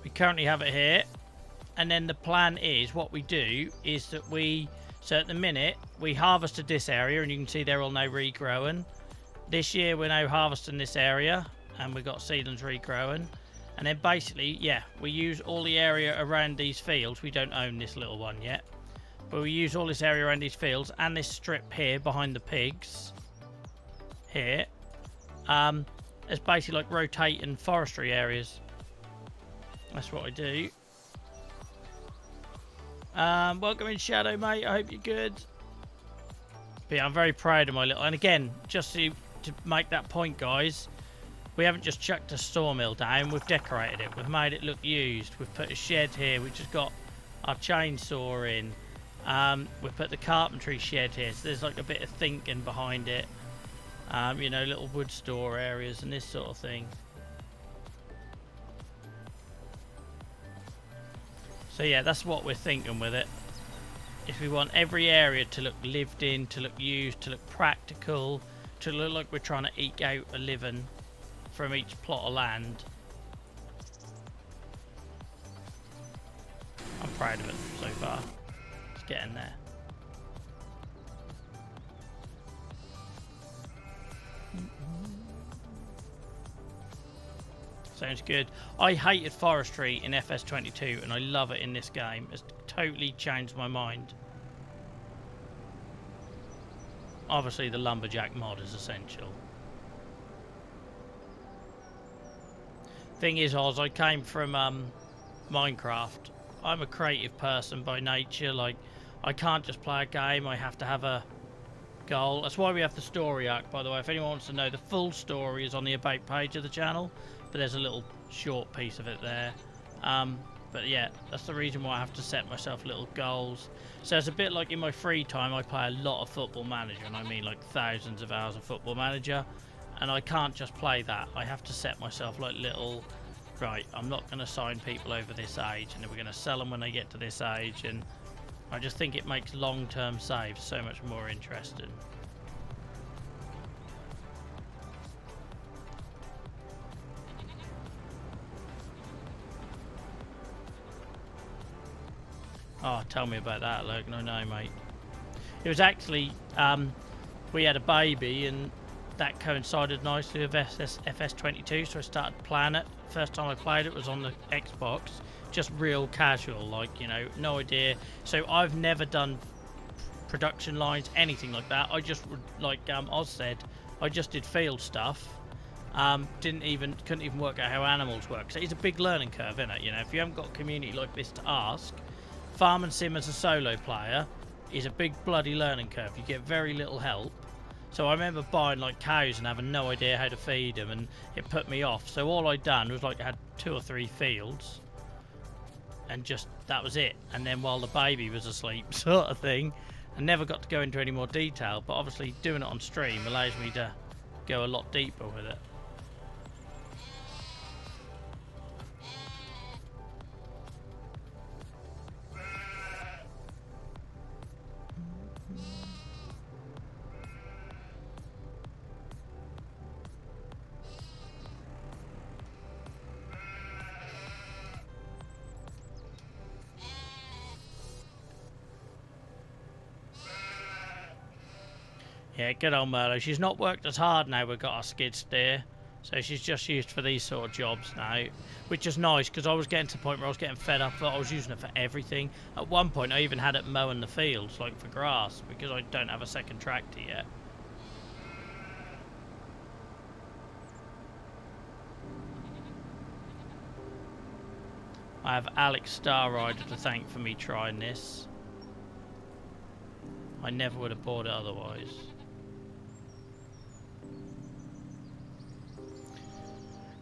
We currently have it here. And then the plan is, what we do is that so at the minute, we harvested this area, and you can see they're all now regrowing. This year, we're now harvesting this area, and we've got seedlings regrowing. And then basically, yeah, we use all the area around these fields. We don't own this little one yet. But we use all this area around these fields, and this strip here behind the pigs, here, as basically like rotating forestry areas. That's what I do. Welcome in, Shadow, mate. I hope you're good. But yeah, I'm very proud of my little... And again, just to make that point, guys, we haven't just chucked a sawmill down. We've decorated it. We've made it look used. We've put a shed here, which has got our chainsaw in. We've put the carpentry shed here. So there's like a bit of thinking behind it. You know, little wood store areas and this sort of thing. So yeah, that's what we're thinking with it. If we want every area to look lived in, to look used, to look practical, to look like we're trying to eke out a living from each plot of land. I'm proud of it so far. It's getting there. Sounds good. I hated forestry in FS22 and I love it in this game. It's totally changed my mind. Obviously the lumberjack mod is essential. Thing is, Oz, I came from Minecraft. I'm a creative person by nature. Like, I can't just play a game, I have to have a goal. That's why we have the story arc, by the way. If anyone wants to know, the full story is on the About page of the channel. But there's a little short piece of it there. But yeah, that's the reason why I have to set myself little goals. So it's a bit like in my free time, I play a lot of Football Manager, and I mean like thousands of hours of Football Manager, and I can't just play that. I have to set myself like little, right, I'm not going to sign people over this age, and then we're going to sell them when they get to this age, and I just think it makes long-term saves so much more interesting. Oh, tell me about that, Luke. No, mate. It was actually, we had a baby, and that coincided nicely with FS22, so I started playing it. First time I played it was on the Xbox, just real casual, like, you know, no idea. So I've never done production lines, anything like that. I just, like Oz said, I just did field stuff. Couldn't even work out how animals work. So it's a big learning curve, isn't it? You know, if you haven't got a community like this to ask, farming sim as a solo player is a big bloody learning curve. You get very little help. So I remember buying like cows and having no idea how to feed them, and it put me off. So all I'd done was like I had 2 or 3 fields, and just that was it. And then while the baby was asleep, sort of thing. I never got to go into any more detail, but obviously doing it on stream allows me to go a lot deeper with it. Yeah, good old Merlo. She's not worked as hard now we've got our skid steer. So she's just used for these sort of jobs now. Which is nice, because I was getting to the point where I was getting fed up. I was using it for everything. At one point I even had it mowing the fields, like for grass, because I don't have a second tractor yet. I have Alex Starrider to thank for me trying this. I never would have bought it otherwise.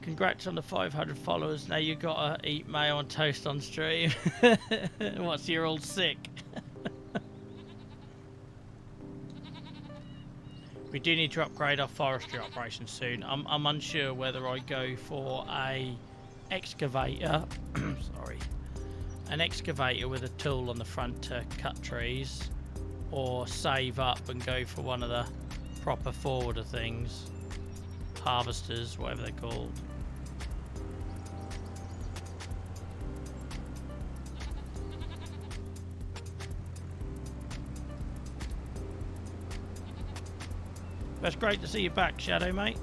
Congrats on the 500 followers. Now you gotta eat mayo on toast on stream. What's you're all sick? We do need to upgrade our forestry operations soon. I'm unsure whether I go for a excavator. Sorry, an excavator with a tool on the front to cut trees, or save up and go for one of the proper forwarder things, harvesters, whatever they're called. That's great to see you back, Shadow, mate.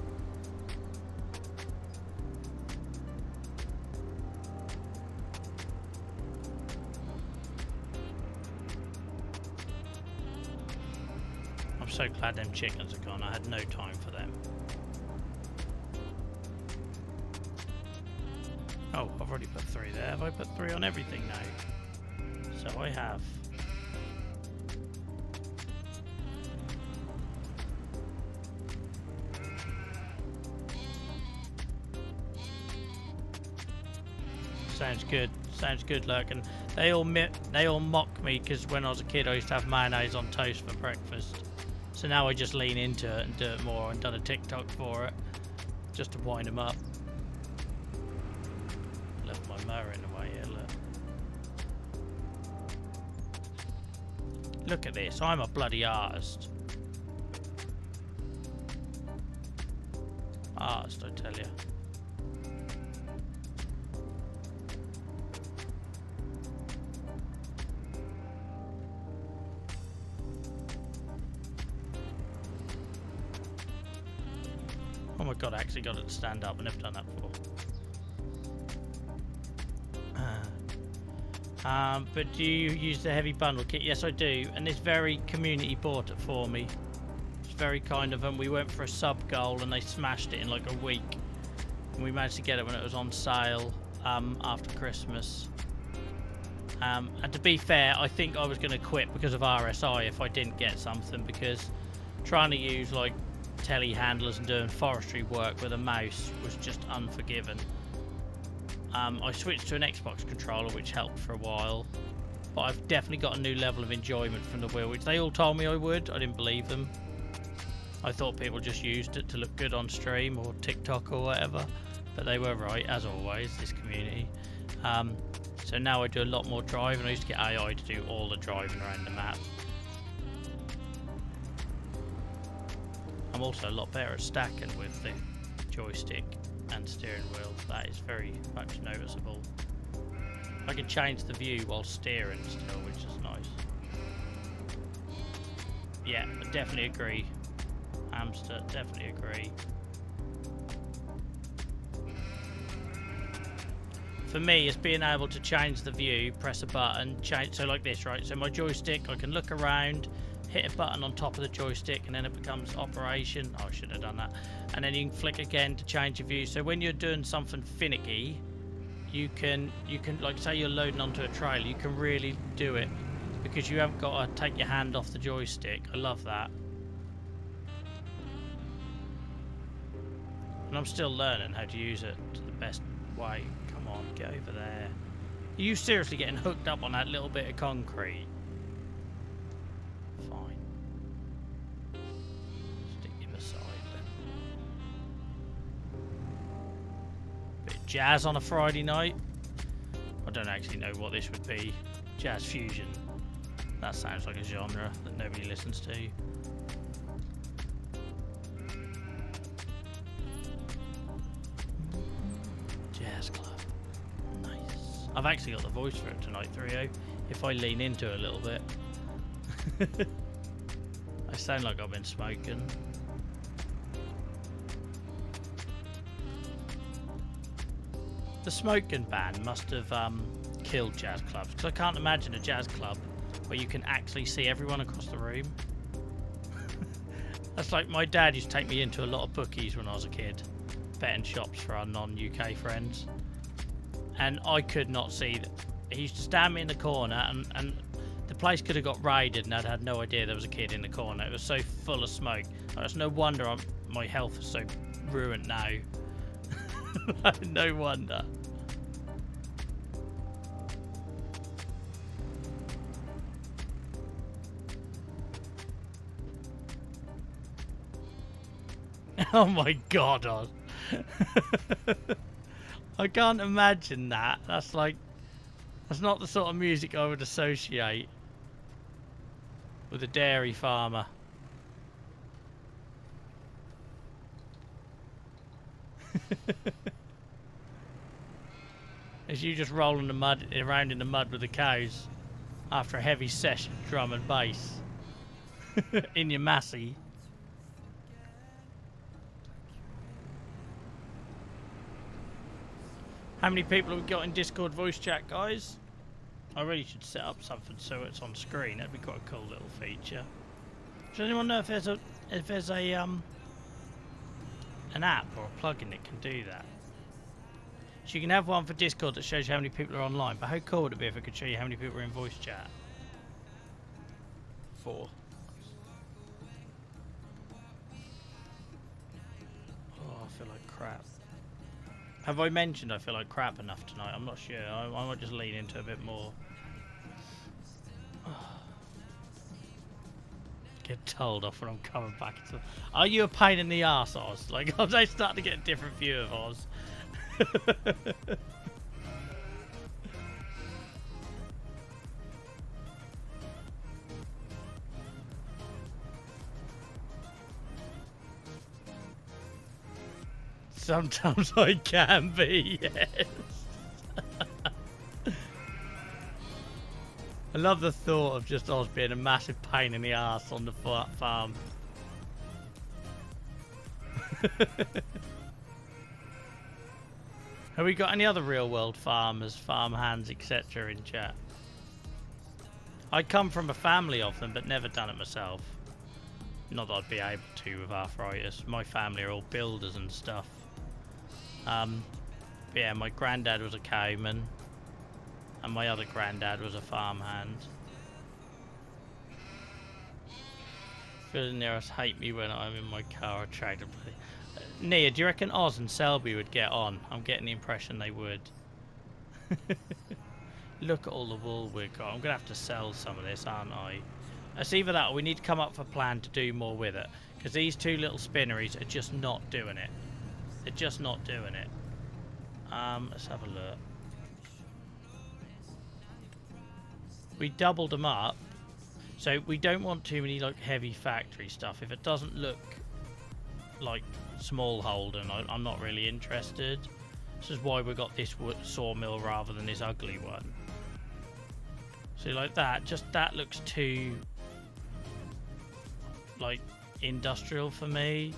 I'm so glad them chickens are gone. I had no time for them. Oh, I've already put 3 there. Have I put 3 on everything now? So I have. Sounds good, Lurk. And they all mock me because when I was a kid I used to have mayonnaise on toast for breakfast. So now I just lean into it and do it more, and done a TikTok for it just to wind them up. Left my mower in the way here, look. Look at this, I'm a bloody artist. Artist, I tell you. Oh my god, I actually got it to stand up. I've never done that before. But do you use the heavy bundle kit? Yes, I do. And this very community bought it for me. It's very kind of them. We went for a sub goal and they smashed it in like a week. And we managed to get it when it was on sale after Christmas. And to be fair, I think I was going to quit because of RSI if I didn't get something, because trying to use like telehandlers and doing forestry work with a mouse was just unforgiving. I switched to an Xbox controller, which helped for a while. But I've definitely got a new level of enjoyment from the wheel, which they all told me I would. I didn't believe them. I thought people just used it to look good on stream or TikTok or whatever. But they were right, as always, this community. So now I do a lot more driving. I used to get AI to do all the driving around the map. I'm also a lot better at stacking with the joystick and steering wheel. That is very much noticeable. I can change the view while steering still, which is nice. Yeah, I definitely agree. Hamster, definitely agree. For me, it's being able to change the view, press a button, change, so like this, right? So my joystick, I can look around, hit a button on top of the joystick, and then it becomes operation. Oh, I should have done that. And then you can flick again to change your view. So when you're doing something finicky, you can like, say you're loading onto a trailer, you can really do it because you haven't got to take your hand off the joystick. I love that. And I'm still learning how to use it to the best way. Come on, get over there. Are you seriously getting hooked up on that little bit of concrete? Fine. Stick you beside then. Bit of jazz on a Friday night. I don't actually know what this would be. Jazz fusion. That sounds like a genre that nobody listens to. Jazz club. Nice. I've actually got the voice for it tonight, 3-0. If I lean into it a little bit. I sound like I've been smoking. The smoking ban must have killed jazz clubs, because I can't imagine a jazz club where you can actually see everyone across the room. That's like my dad used to take me into a lot of bookies when I was a kid, betting shops for our non-UK friends, and I could not see that. He used to stand me in the corner, and the place could have got raided and I'd had no idea there was a kid in the corner. It was so full of smoke. It's no wonder my health is so ruined now. No wonder. Oh my god, Oz. I can't imagine that. That's not the sort of music I would associate with a dairy farmer. As you just rolling around in the mud with the cows after a heavy session drum and bass in your Massey. How many people have we got in Discord voice chat, guys? I really should set up something so it's on screen. That'd be quite a cool little feature. Does anyone know if there's an app or a plugin that can do that? So you can have one for Discord that shows you how many people are online, but how cool would it be if it could show you how many people are in voice chat? 4. Oh, I feel like crap. Have I mentioned I feel like crap enough tonight? I'm not sure. I might just lean into a bit more. Get told off when I'm coming back. Are you a pain in the arse, Oz? Like, I'm starting to get a different view of Oz. Sometimes I can be, yes. I love the thought of just Oz being a massive pain in the arse on the farm. Have we got any other real world farmers, farm hands, etc. in chat? I come from a family of them, but never done it myself. Not that I'd be able to with arthritis. My family are all builders and stuff. But yeah, my granddad was a cowman, and my other granddad was a farmhand. Phil and Neros hate me when I'm in my car or tractor. Nia, do you reckon Oz and Selby would get on? I'm getting the impression they would. Look at all the wool we've got. I'm going to have to sell some of this, aren't I? It's either that or we need to come up with a plan to do more with it. Because these two little spinneries are just not doing it. They're just not doing it. Let's have a look. We doubled them up. So we don't want too many like heavy factory stuff. If it doesn't look like small Holden, I'm not really interested. This is why we got this sawmill rather than this ugly one. So like that, just that looks too like industrial for me.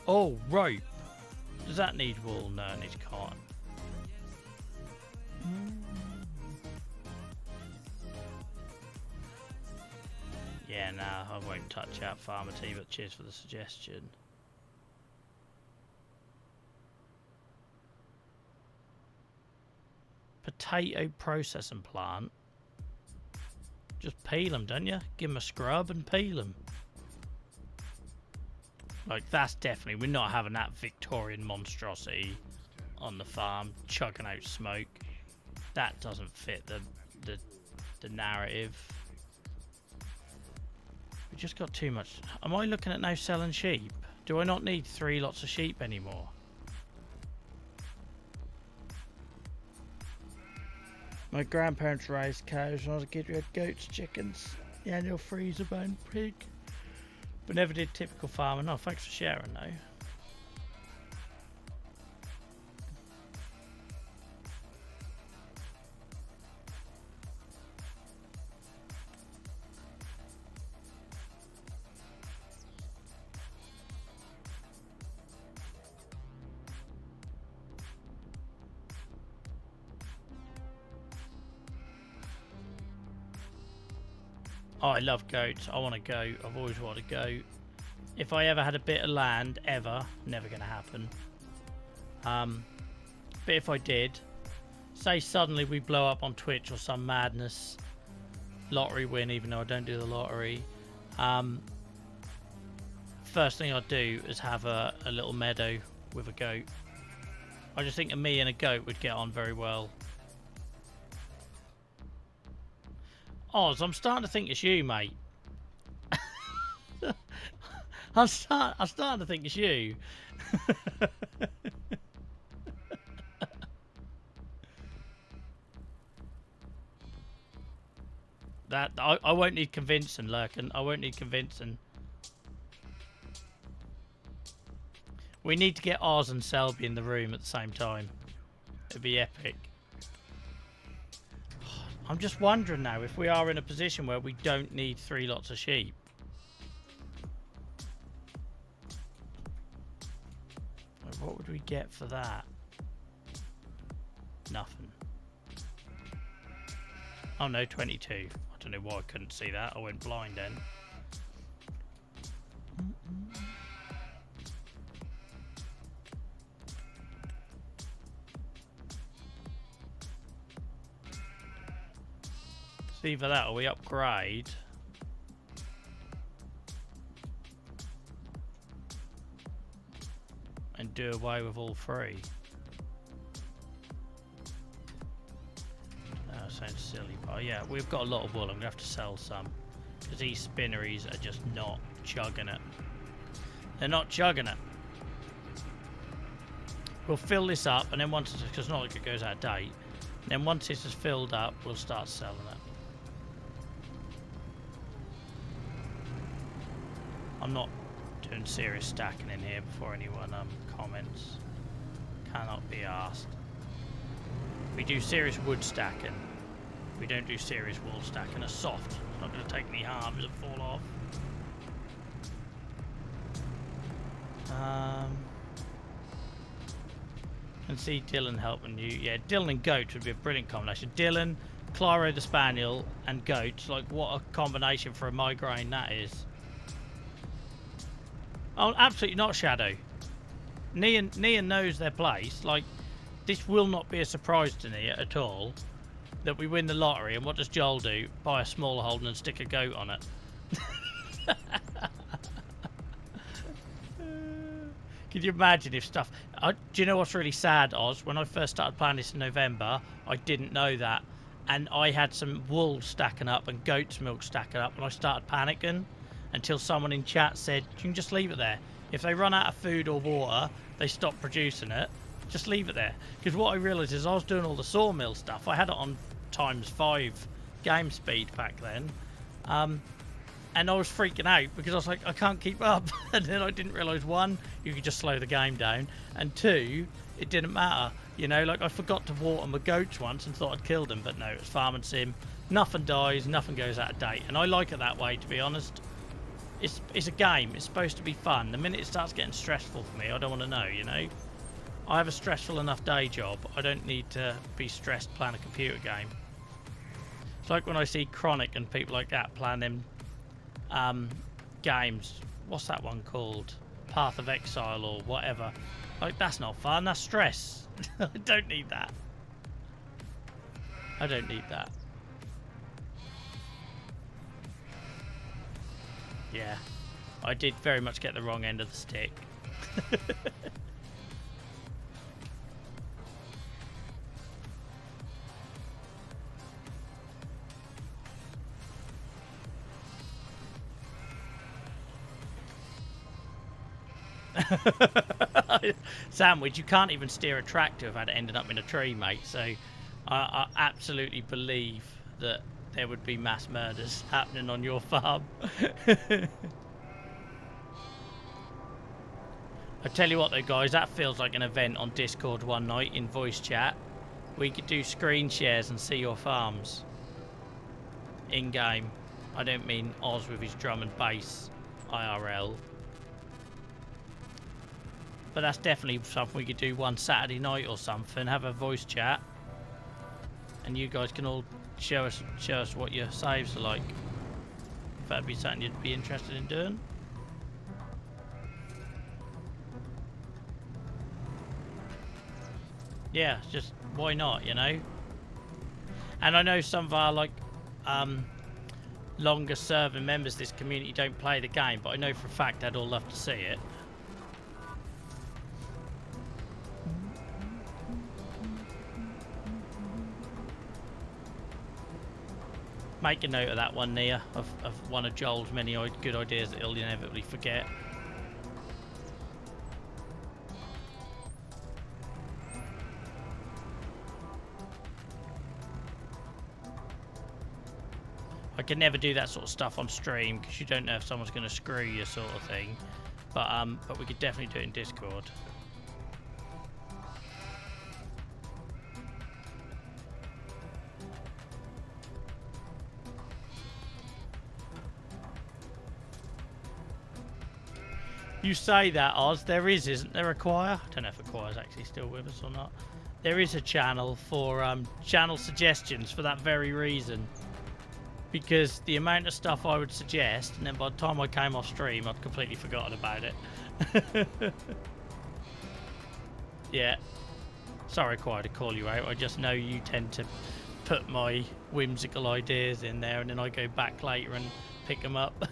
Oh, rope. Does that need wool? No, it needs cotton. Yeah, nah, I won't touch out Farmer Tea, but cheers for the suggestion. Potato processing plant. Just peel them, don't you? Give them a scrub and peel them. Like, that's definitely... We're not having that Victorian monstrosity on the farm, chugging out smoke. That doesn't fit the narrative. We just got too much... Am I looking at now selling sheep? Do I not need 3 lots of sheep anymore? My grandparents raised cows when I was a kid. We had goats, chickens, the annual freezer bone pig. But never did typical farming. Oh, thanks for sharing though. Oh, I love goats. I want to go. I've always wanted to go. If I ever had a bit of land, ever, never going to happen. But if I did, say suddenly we blow up on Twitch or some madness, lottery win, even though I don't do the lottery. First thing I'd do is have a little meadow with a goat. I just think me and a goat would get on very well. Oz, I'm starting to think it's you, mate. I'm starting to think it's you. That I won't need convincing, Lurkin. I won't need convincing. We need to get Oz and Selby in the room at the same time. It'd be epic. I'm just wondering now if we are in a position where we don't need 3 lots of sheep. What would we get for that? Nothing. Oh no, 22. I don't know why I couldn't see that. I went blind then. It's either that or we upgrade. And do away with all 3. That sounds silly, but yeah, we've got a lot of wool. I'm going to have to sell some. Because these spinneries are just not chugging it. They're not chugging it. We'll fill this up, and then once it's... Because it's not like it goes out of date. And then once this is filled up, we'll start selling it. I'm not doing serious stacking in here before anyone comments. Cannot be asked. We do serious wood stacking. We don't do serious wool stacking. It's soft. It's not going to take any harm. Doesn't fall off. And see Dylan helping you. Yeah, Dylan and Goat would be a brilliant combination. Dylan, Claro the Spaniel, and Goat. Like, what a combination for a migraine that is. Oh, absolutely not, Shadow. Nia knows their place. Like, this will not be a surprise to Nia at all that we win the lottery. And what does Joel do? Buy a smaller Holden and stick a goat on it. Can you imagine if stuff... do you know what's really sad, Oz? When I first started playing this in November, I didn't know that. And I had some wool stacking up and goat's milk stacking up, and I started panicking until someone in chat said, you can just leave it there. If they run out of food or water, they stop producing it. Just leave it there. Because what I realised is I was doing all the sawmill stuff. I had it on ×5 game speed back then. And I was freaking out because I was like, I can't keep up. And then I didn't realise, one, you could just slow the game down. And two, it didn't matter. You know, like I forgot to water my goats once and thought I'd killed them. But no, it's farming sim. Nothing dies, nothing goes out of date. And I like it that way, to be honest. It's a game. It's supposed to be fun. The minute it starts getting stressful for me, I don't want to know, you know. I have a stressful enough day job. I don't need to be stressed playing a computer game. It's like when I see Chronic and people like that playing them games. What's that one called? Path of Exile or whatever. Like, that's not fun. That's stress. I don't need that. I don't need that. Yeah. I did very much get the wrong end of the stick. Sandwich, you can't even steer a tractor without it ending up in a tree, mate. So I absolutely believe that there would be mass murders happening on your farm. I tell you what though, guys, that feels like an event on Discord one night in voice chat. We could do screen shares and see your farms in game. I don't mean Oz with his drum and bass IRL. But that's definitely something we could do one Saturday night or something. Have a voice chat, and you guys can all show us what your saves are like. If that'd be something you'd be interested in doing. Yeah, just why not, you know? And I know some of our like longer serving members of this community don't play the game, but I know for a fact they'd all love to see it. Make a note of that one, Nia, of one of Joel's many good ideas that he'll inevitably forget. I can never do that sort of stuff on stream because you don't know if someone's going to screw you, sort of thing. But we could definitely do it in Discord. You say that, Oz. There isn't there a choir? I don't know if the choir's actually still with us or not. There is a channel for channel suggestions for that very reason. Because the amount of stuff I would suggest, and then by the time I came off stream, I'd completely forgotten about it. Yeah. Sorry, choir, to call you out. I just know you tend to put my whimsical ideas in there, and then I go back later and pick them up.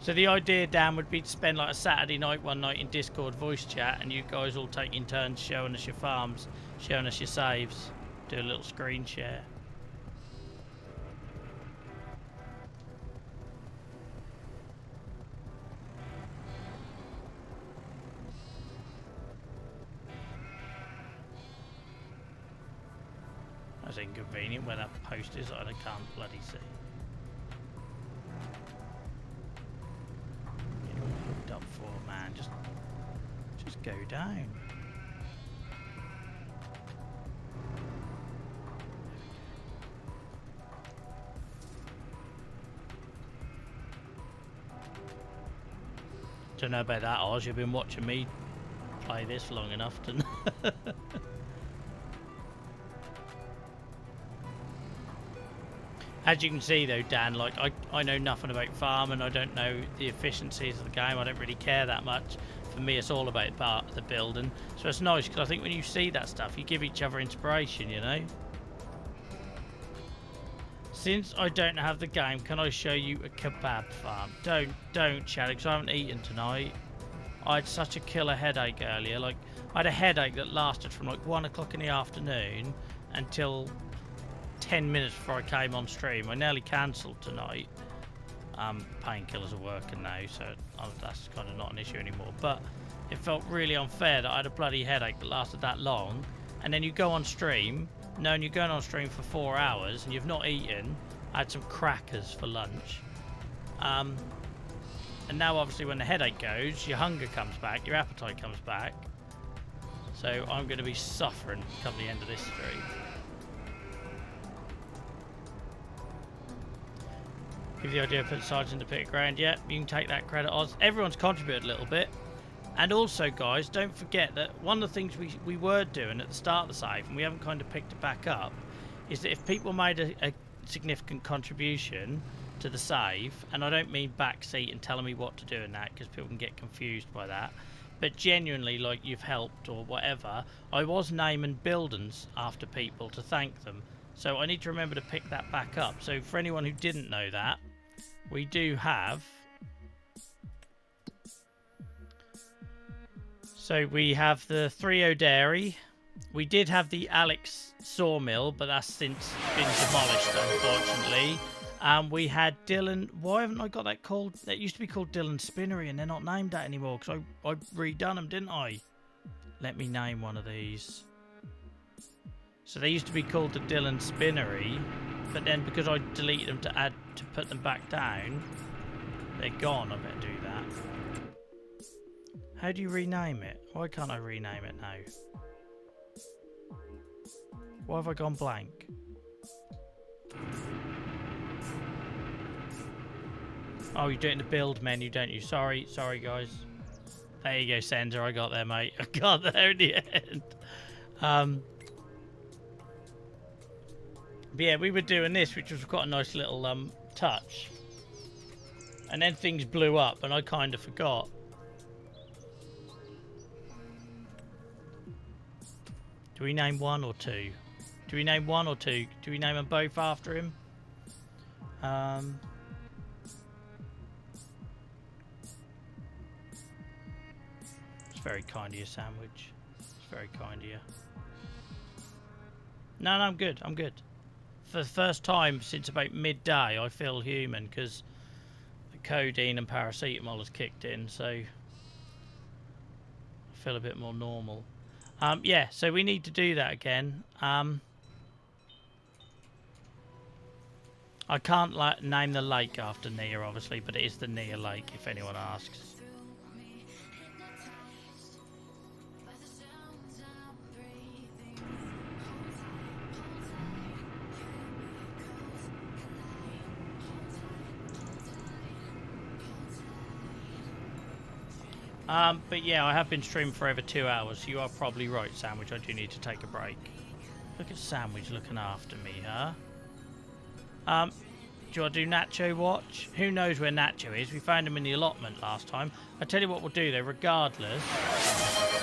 So the idea, Dan, would be to spend like a Saturday night, one night in Discord voice chat, and you guys all taking turns showing us your farms, showing us your saves, do a little screen share. That's inconvenient where that post is that I can't bloody see. Up for, man, just go down. Don't know about that, Oz. You've been watching me play this long enough to know. As you can see though, Dan, like I know nothing about farming. I don't know the efficiencies of the game. I don't really care that much. For me, it's all about the building. So it's nice because I think when you see that stuff, you give each other inspiration, you know. Since I don't have the game, can I show you a kebab farm? Don't chat, because I haven't eaten tonight. I had such a killer headache earlier. Like, I had a headache that lasted from like 1 o'clock in the afternoon until 10 minutes before I came on stream. I nearly cancelled tonight. Painkillers are working now, so that's kind of not an issue anymore. But it felt really unfair that I had a bloody headache that lasted that long, and then you go on stream, knowing you're going on stream for 4 hours and you've not eaten. I had some crackers for lunch. And now obviously when the headache goes, your hunger comes back, your appetite comes back. So I'm going to be suffering come the end of this stream. Give the idea of put Sarge in the pit ground. Yeah, you can take that credit. Oz. Everyone's contributed a little bit. And also, guys, don't forget that one of the things we were doing at the start of the save, and we haven't kind of picked it back up, is that if people made a significant contribution to the save, and I don't mean backseat and telling me what to do in that, because people can get confused by that, but genuinely, like, you've helped or whatever, I was naming buildings after people to thank them. So I need to remember to pick that back up. So for anyone who didn't know that, we do have... So we have the 3O Dairy. We did have the Alex Sawmill, but that's since been demolished, unfortunately. We had Dylan... Why haven't I got that called... That used to be called Dylan Spinnery, and they're not named that anymore, because I redone them, didn't I? Let me name one of these. So they used to be called the Dylan Spinnery, but then because I deleted them to put them back down, they're gone. I better do that. How do you rename it? Why can't I rename it now? Why have I gone blank? Oh, you do it in the build menu, don't you? Sorry guys. There you go, Sender. I got there, mate. I got there in the end. But yeah, we were doing this, which was quite a nice little touch. And then things blew up, and I kind of forgot. Do we name one or two? Do we name one or two? Do we name them both after him? It's very kind of you, Sandwich. It's very kind of you. No, I'm good. I'm good. For the first time since about midday, I feel human because the codeine and paracetamol has kicked in, so I feel a bit more normal. Yeah, so we need to do that again. I can't name the lake after Nia, obviously, but it is the Nia Lake, if anyone asks. But yeah, I have been streaming for over 2 hours. You are probably right, Sandwich. I do need to take a break. Look at Sandwich looking after me, huh? Do I do Nacho watch? Who knows where Nacho is? We found him in the allotment last time. I tell you what we'll do though, regardless.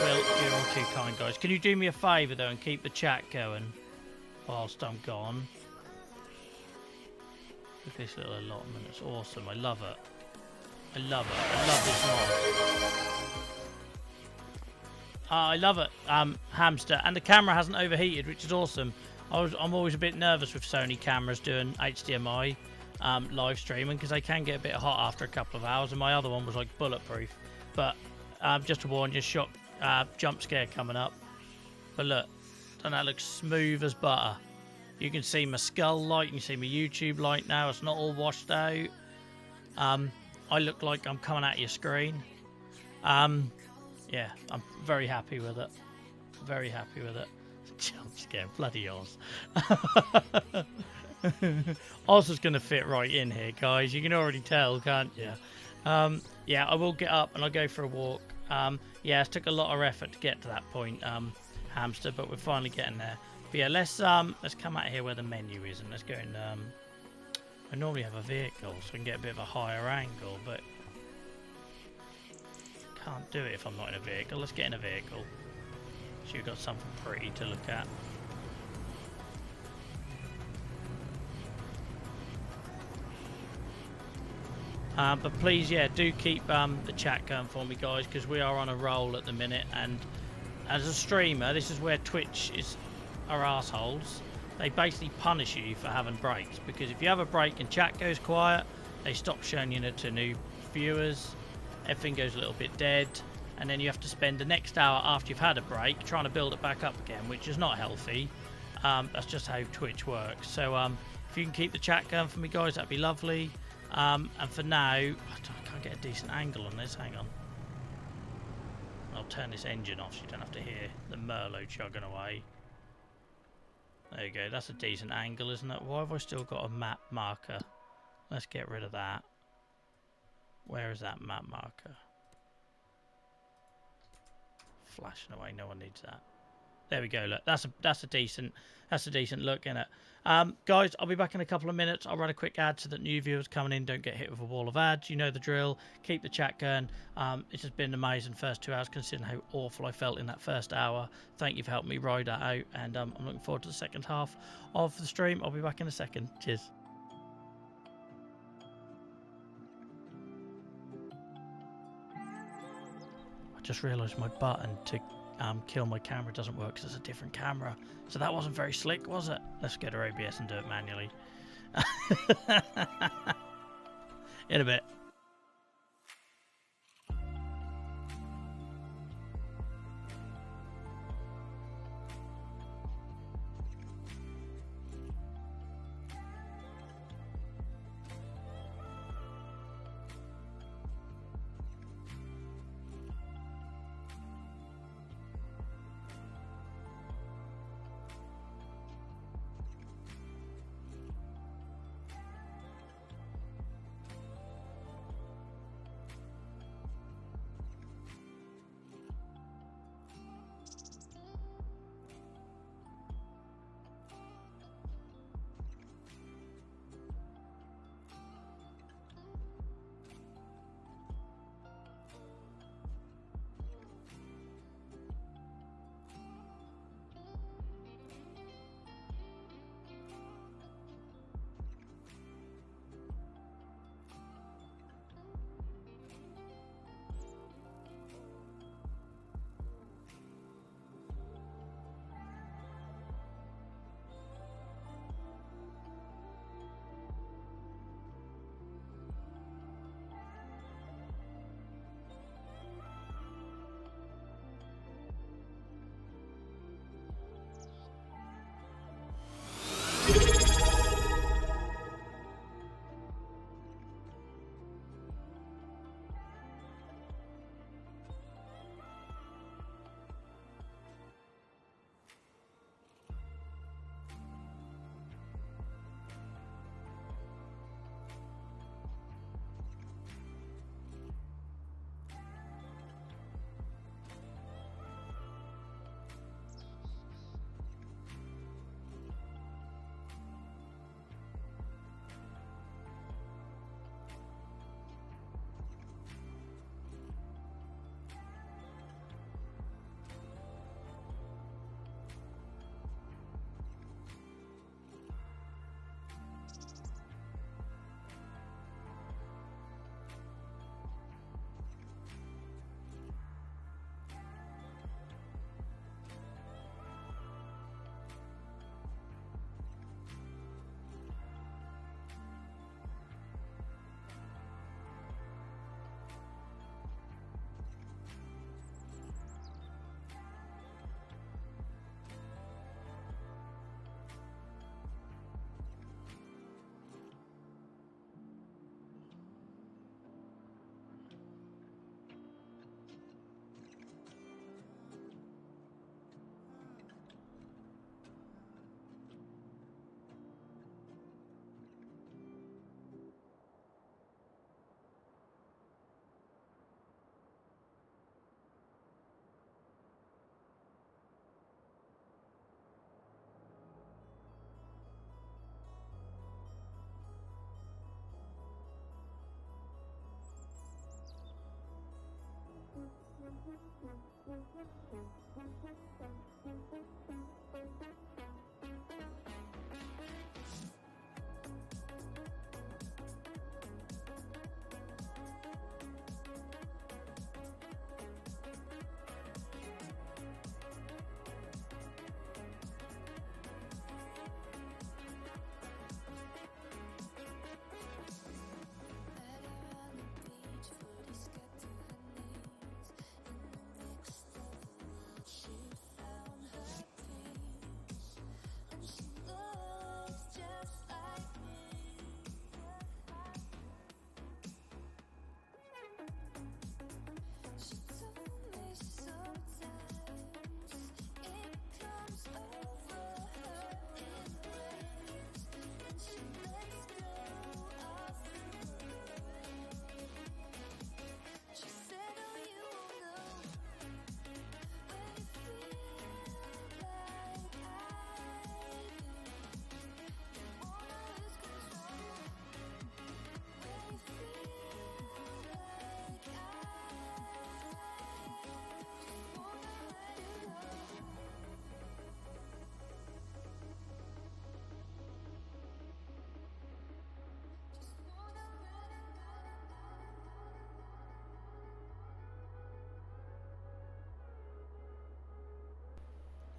You're all too kind, guys. Can you do me a favour though and keep the chat going whilst I'm gone? Look at this little allotment. It's awesome. I love it. I love it. I love this mod. I love it, Hamster. And the camera hasn't overheated, which is awesome. I'm always a bit nervous with Sony cameras doing HDMI live streaming because they can get a bit hot after a couple of hours, and my other one was like bulletproof. But just to warn you, jump scare coming up. But look, doesn't that look smooth as butter? You can see my skull light, you can see my YouTube light now. It's not all washed out. I look like I'm coming out of your screen. Yeah, I'm very happy with it. Very happy with it. Jump scare, bloody Oz. Oz is going to fit right in here, guys. You can already tell, can't you? Yeah, I will get up and I'll go for a walk. Yeah, it took a lot of effort to get to that point, Hamster, but we're finally getting there. But yeah, let's come out here where the menu is, and let's go in. I normally have a vehicle, so I can get a bit of a higher angle, but can't do it if I'm not in a vehicle. Let's get in a vehicle. So you've got something pretty to look at. But please, yeah, do keep the chat going for me, guys, because we are on a roll at the minute. And as a streamer, this is where Twitch are assholes. They basically punish you for having breaks, because if you have a break and chat goes quiet, they stop showing you to new viewers. Everything goes a little bit dead, and then you have to spend the next hour after you've had a break trying to build it back up again, which is not healthy. That's just how Twitch works. So if you can keep the chat going for me, guys, that'd be lovely. And for now, I can't get a decent angle on this. Hang on. I'll turn this engine off so you don't have to hear the Merlot chugging away. There you go. That's a decent angle, isn't it? Why have I still got a map marker? Let's get rid of that. Where is that map marker? Flashing away. No one needs that. There we go. Look, that's a decent look, innit? Guys, I'll be back in a couple of minutes. I'll run a quick ad so that new viewers coming in don't get hit with a wall of ads. You know the drill. Keep the chat going. It's just been an amazing first 2 hours, considering how awful I felt in that first hour. Thank you for helping me ride that out, and I'm looking forward to the second half of the stream. I'll be back in a second. Cheers. I just realised my button to kill my camera doesn't work because it's a different camera. So that wasn't very slick, was it? Let's get our OBS and do it manually. In a bit.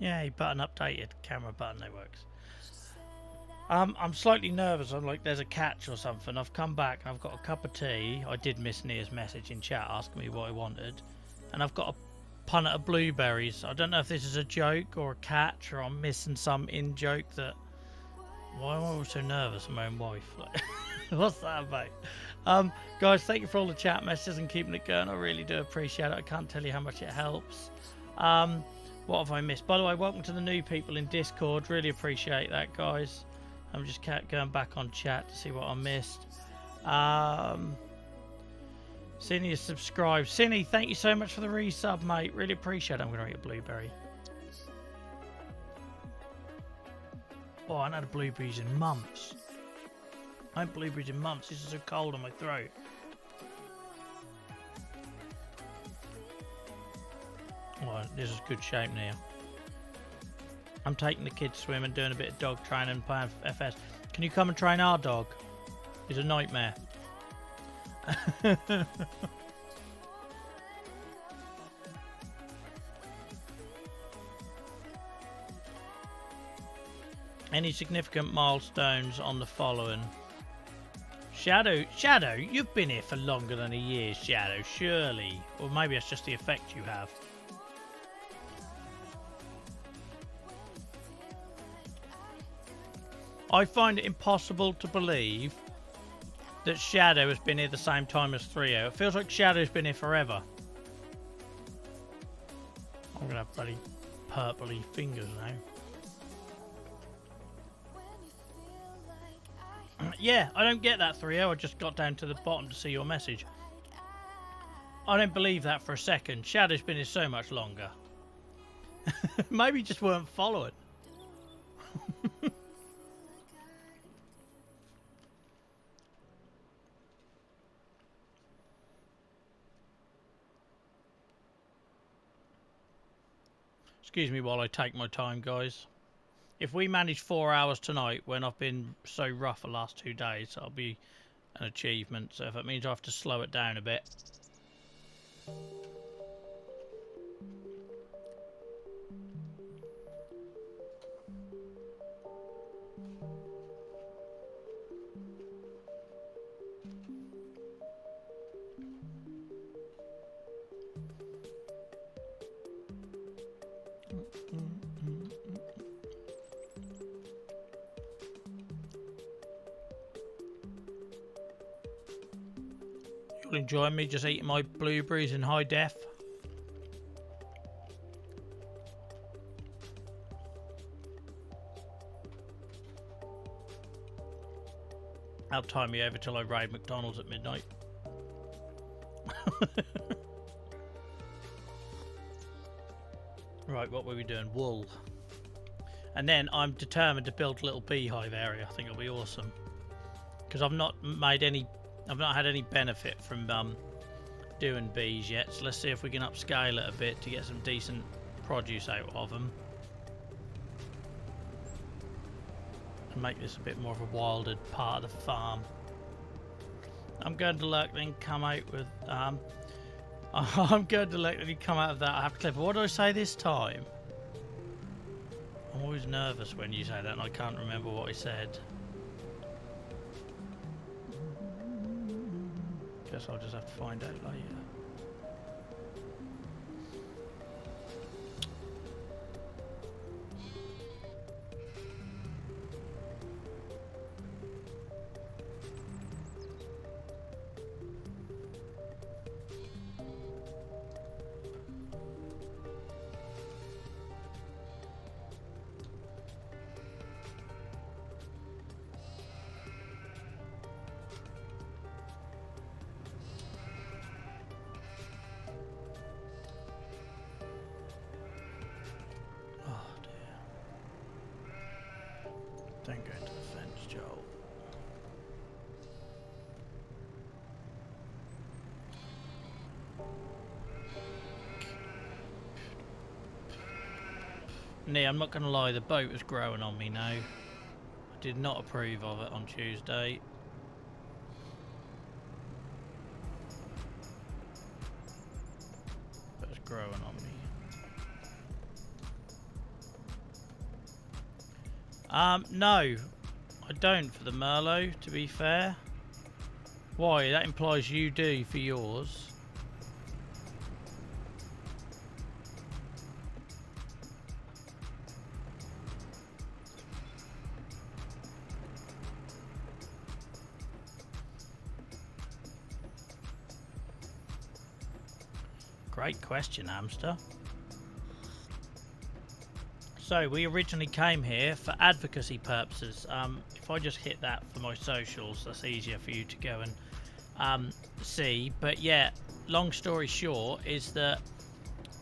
Yay, button updated. Camera button, that works. I'm slightly nervous. I'm like, there's a catch or something. I've come back and I've got a cup of tea. I did miss Nia's message in chat asking me what I wanted. And I've got a punnet of blueberries. I don't know if this is a joke or a catch or I'm missing some in-joke that... Why am I always so nervous of my own wife? Like, what's that about? Guys, thank you for all the chat messages and keeping it going. I really do appreciate it. I can't tell you how much it helps. What have I missed? By the way, welcome to the new people in Discord. Really appreciate that, guys. I'm just going back on chat to see what I missed. Cindy is subscribed. Cindy, thank you so much for the resub, mate. Really appreciate it. I'm going to eat a blueberry. Oh, I haven't had blueberries in months. I haven't blueberries in months. This is so cold on my throat. Oh, this is good shape now. I'm taking the kids swimming, doing a bit of dog training and playing FS. Can you come and train our dog? He's a nightmare. Any significant milestones on the following? Shadow, you've been here for longer than a year, Shadow, surely. Or maybe that's just the effect you have. I find it impossible to believe that Shadow has been here the same time as 3O. It feels like Shadow's been here forever. I'm gonna have bloody purpley fingers now. Yeah, I don't get that 3O. I just got down to the bottom to see your message. I don't believe that for a second. Shadow's been here so much longer. Maybe you just weren't following. Excuse me while I take my time, guys. If we manage 4 hours tonight, when I've been so rough the last 2 days, that'll be an achievement. So if it means I have to slow it down a bit. You'll enjoy me just eating my blueberries in high def. That'll tie me over till I raid McDonald's at midnight. Right, what were we doing? Wool. And then I'm determined to build a little beehive area. I think it'll be awesome. Because I've not had any benefit from doing bees yet. So let's see if we can upscale it a bit to get some decent produce out of them. And make this a bit more of a wilder part of the farm. I'm going to let them come out with I'm going to let them come out of that. I have to clip. What do I say this time? I'm always nervous when you say that and I can't remember what I said. Guess I'll just have to find out later. Don't go into the fence, Joel. Nee, I'm not going to lie, the boat was growing on me now. I did not approve of it on Tuesday. But it's growing on me. No, I don't for the Merlot, to be fair. Why? That implies you do for yours. Great question, Hamster. So we originally came here for advocacy purposes. If I just hit that for my socials, that's easier for you to go and see. But yeah, long story short is that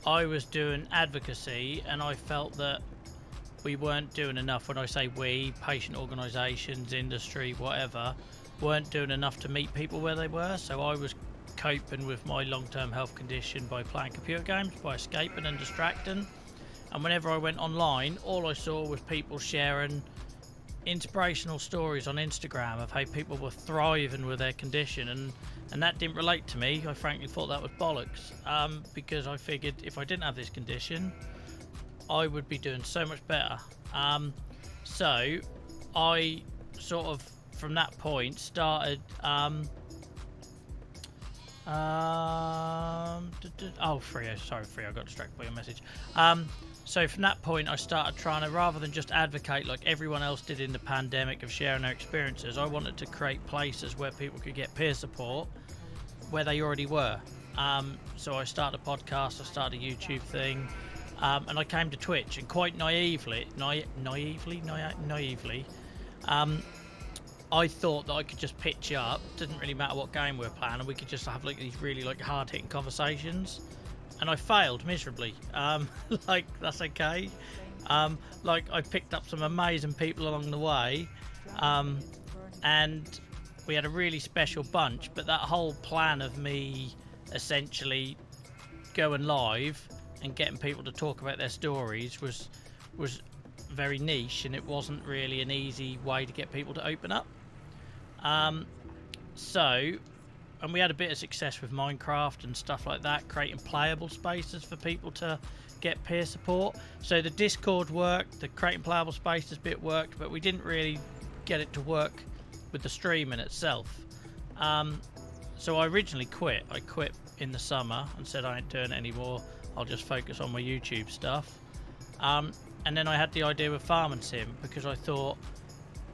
I was doing advocacy and I felt that we weren't doing enough. When I say we, patient organisations, industry, whatever, weren't doing enough to meet people where they were. So I was coping with my long-term health condition by playing computer games, by escaping and distracting. And whenever I went online, all I saw was people sharing inspirational stories on Instagram of how people were thriving with their condition, and that didn't relate to me. I frankly thought that was bollocks, because I figured if I didn't have this condition, I would be doing so much better. So I sort of, from that point, started Freo, sorry Freo, I got distracted by your message. So from that point I started trying to, rather than just advocate like everyone else did in the pandemic of sharing their experiences, I wanted to create places where people could get peer support where they already were. So I started a podcast, I started a YouTube thing, and I came to Twitch, and quite naively, I thought that I could just pitch up, didn't really matter what game we were playing, and we could just have like these really like hard-hitting conversations. And I failed miserably. Like, that's okay. Like, I picked up some amazing people along the way, and we had a really special bunch. But that whole plan of me essentially going live and getting people to talk about their stories was very niche, and it wasn't really an easy way to get people to open up. And we had a bit of success with Minecraft and stuff like that, creating playable spaces for people to get peer support. So the Discord worked, the creating playable spaces bit worked, but we didn't really get it to work with the streaming itself. So I originally quit. I quit in the summer and said I ain't doing it anymore. I'll just focus on my YouTube stuff. And then I had the idea with Farming Sim because I thought,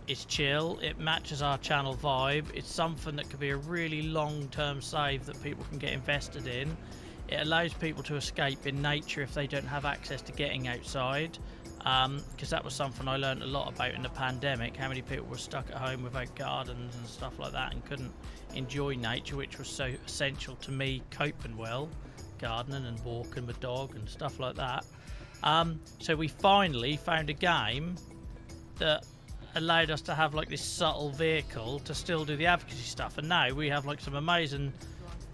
it's chill, it matches our channel vibe, it's something that could be a really long-term save that people can get invested in. It allows people to escape in nature if they don't have access to getting outside, because that was something I learned a lot about in the pandemic, how many people were stuck at home without gardens and stuff like that and couldn't enjoy nature, which was so essential to me coping well, gardening and walking with dog and stuff like that. So we finally found a game that allowed us to have like this subtle vehicle to still do the advocacy stuff, and now we have like some amazing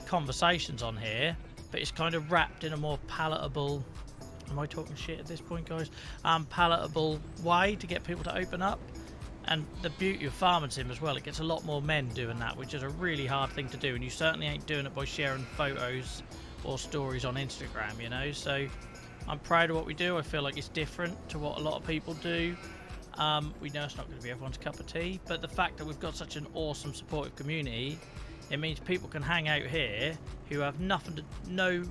conversations on here, but it's kind of wrapped in a more palatable, am I talking shit at this point, guys? Palatable way to get people to open up. And the beauty of Farming Sim as well, it gets a lot more men doing that, which is a really hard thing to do, and you certainly ain't doing it by sharing photos or stories on Instagram, you know. So I'm proud of what we do. I feel like it's different to what a lot of people do. We know it's not going to be everyone's cup of tea, but the fact that we've got such an awesome supportive community, it means people can hang out here who have no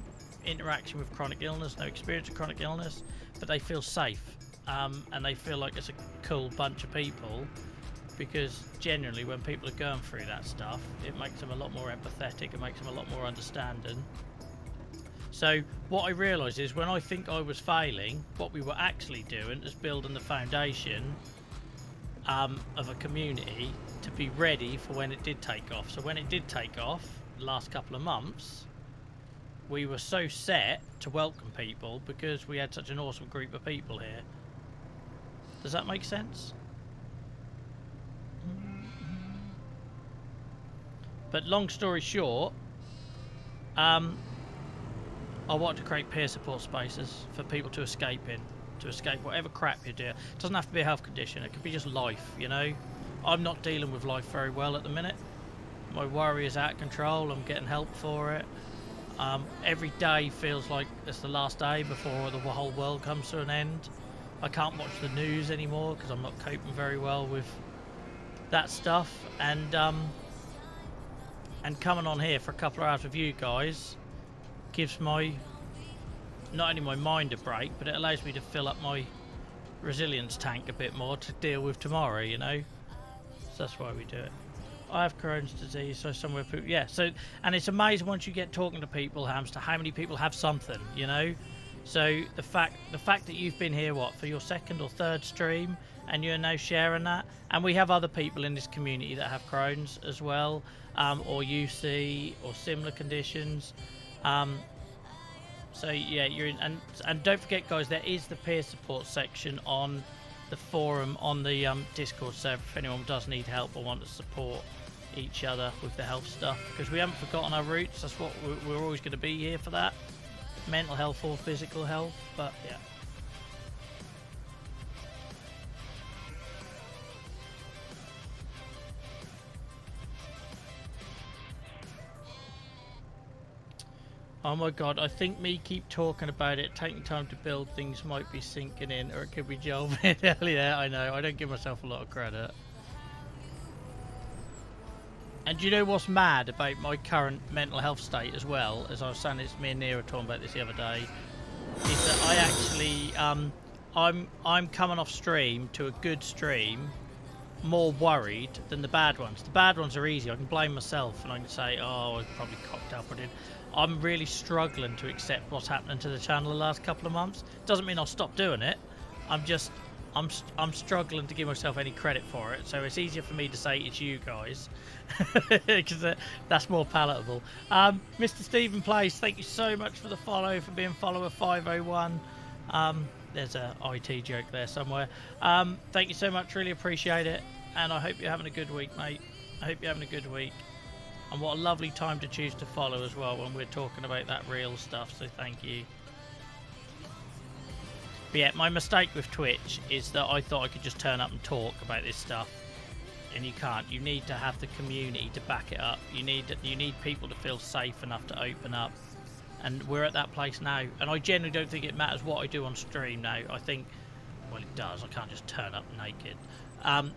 interaction with chronic illness, no experience of chronic illness, but they feel safe, and they feel like it's a cool bunch of people, because generally when people are going through that stuff, it makes them a lot more empathetic, it makes them a lot more understanding. So what I realised is when I think I was failing, what we were actually doing is building the foundation of a community to be ready for when it did take off. So when it did take off, the last couple of months, we were so set to welcome people because we had such an awesome group of people here. Does that make sense? But long story short, I want to create peer support spaces for people to escape in, to escape whatever crap you do. It doesn't have to be a health condition, it could be just life, you know. I'm not dealing with life very well at the minute. My worry is out of control, I'm getting help for it. Every day feels like it's the last day before the whole world comes to an end. I can't watch the news anymore because I'm not coping very well with that stuff. And coming on here for a couple of hours with you guys gives my not only my mind a break, but it allows me to fill up my resilience tank a bit more to deal with tomorrow, you know. So that's why we do it. I have Crohn's disease, so somewhere people, yeah. So, and it's amazing once you get talking to people, Hamster, how many people have something, you know. So the fact that you've been here, what, for your second or third stream, and you're now sharing that, and we have other people in this community that have Crohn's as well, or UC or similar conditions. So yeah, you're in, and don't forget, guys, there is the peer support section on the forum on the Discord server if anyone does need help or want to support each other with the health stuff, because we haven't forgotten our roots. That's what we're always going to be here for, that mental health or physical health. But yeah. Oh my god, I think me keep talking about it, taking time to build things might be sinking in, or it could be jolting. Hell yeah, I know. I don't give myself a lot of credit. And do you know what's mad about my current mental health state as well? As I was saying, it's me and Nira talking about this the other day, is that I actually, I'm coming off stream to a good stream more worried than the bad ones. The bad ones are easy. I can blame myself and I can say, oh, I probably cocked up. I did. I'm really struggling to accept what's happening to the channel the last couple of months. Doesn't mean I'll stop doing it. I'm struggling to give myself any credit for it. So it's easier for me to say it's you guys, because that's more palatable. Mr. Stephen Place, thank you so much for the follow, for being follower 501. There's a IT joke there somewhere. Thank you so much, really appreciate it, and I hope you're having a good week, mate. I hope you're having a good week. And what a lovely time to choose to follow as well when we're talking about that real stuff, so thank you. But yeah, my mistake with Twitch is that I thought I could just turn up and talk about this stuff, and you can't. You need to have the community to back it up. You need people to feel safe enough to open up, and we're at that place now. And I generally don't think it matters what I do on stream now. I think, well, it does. I can't just turn up naked.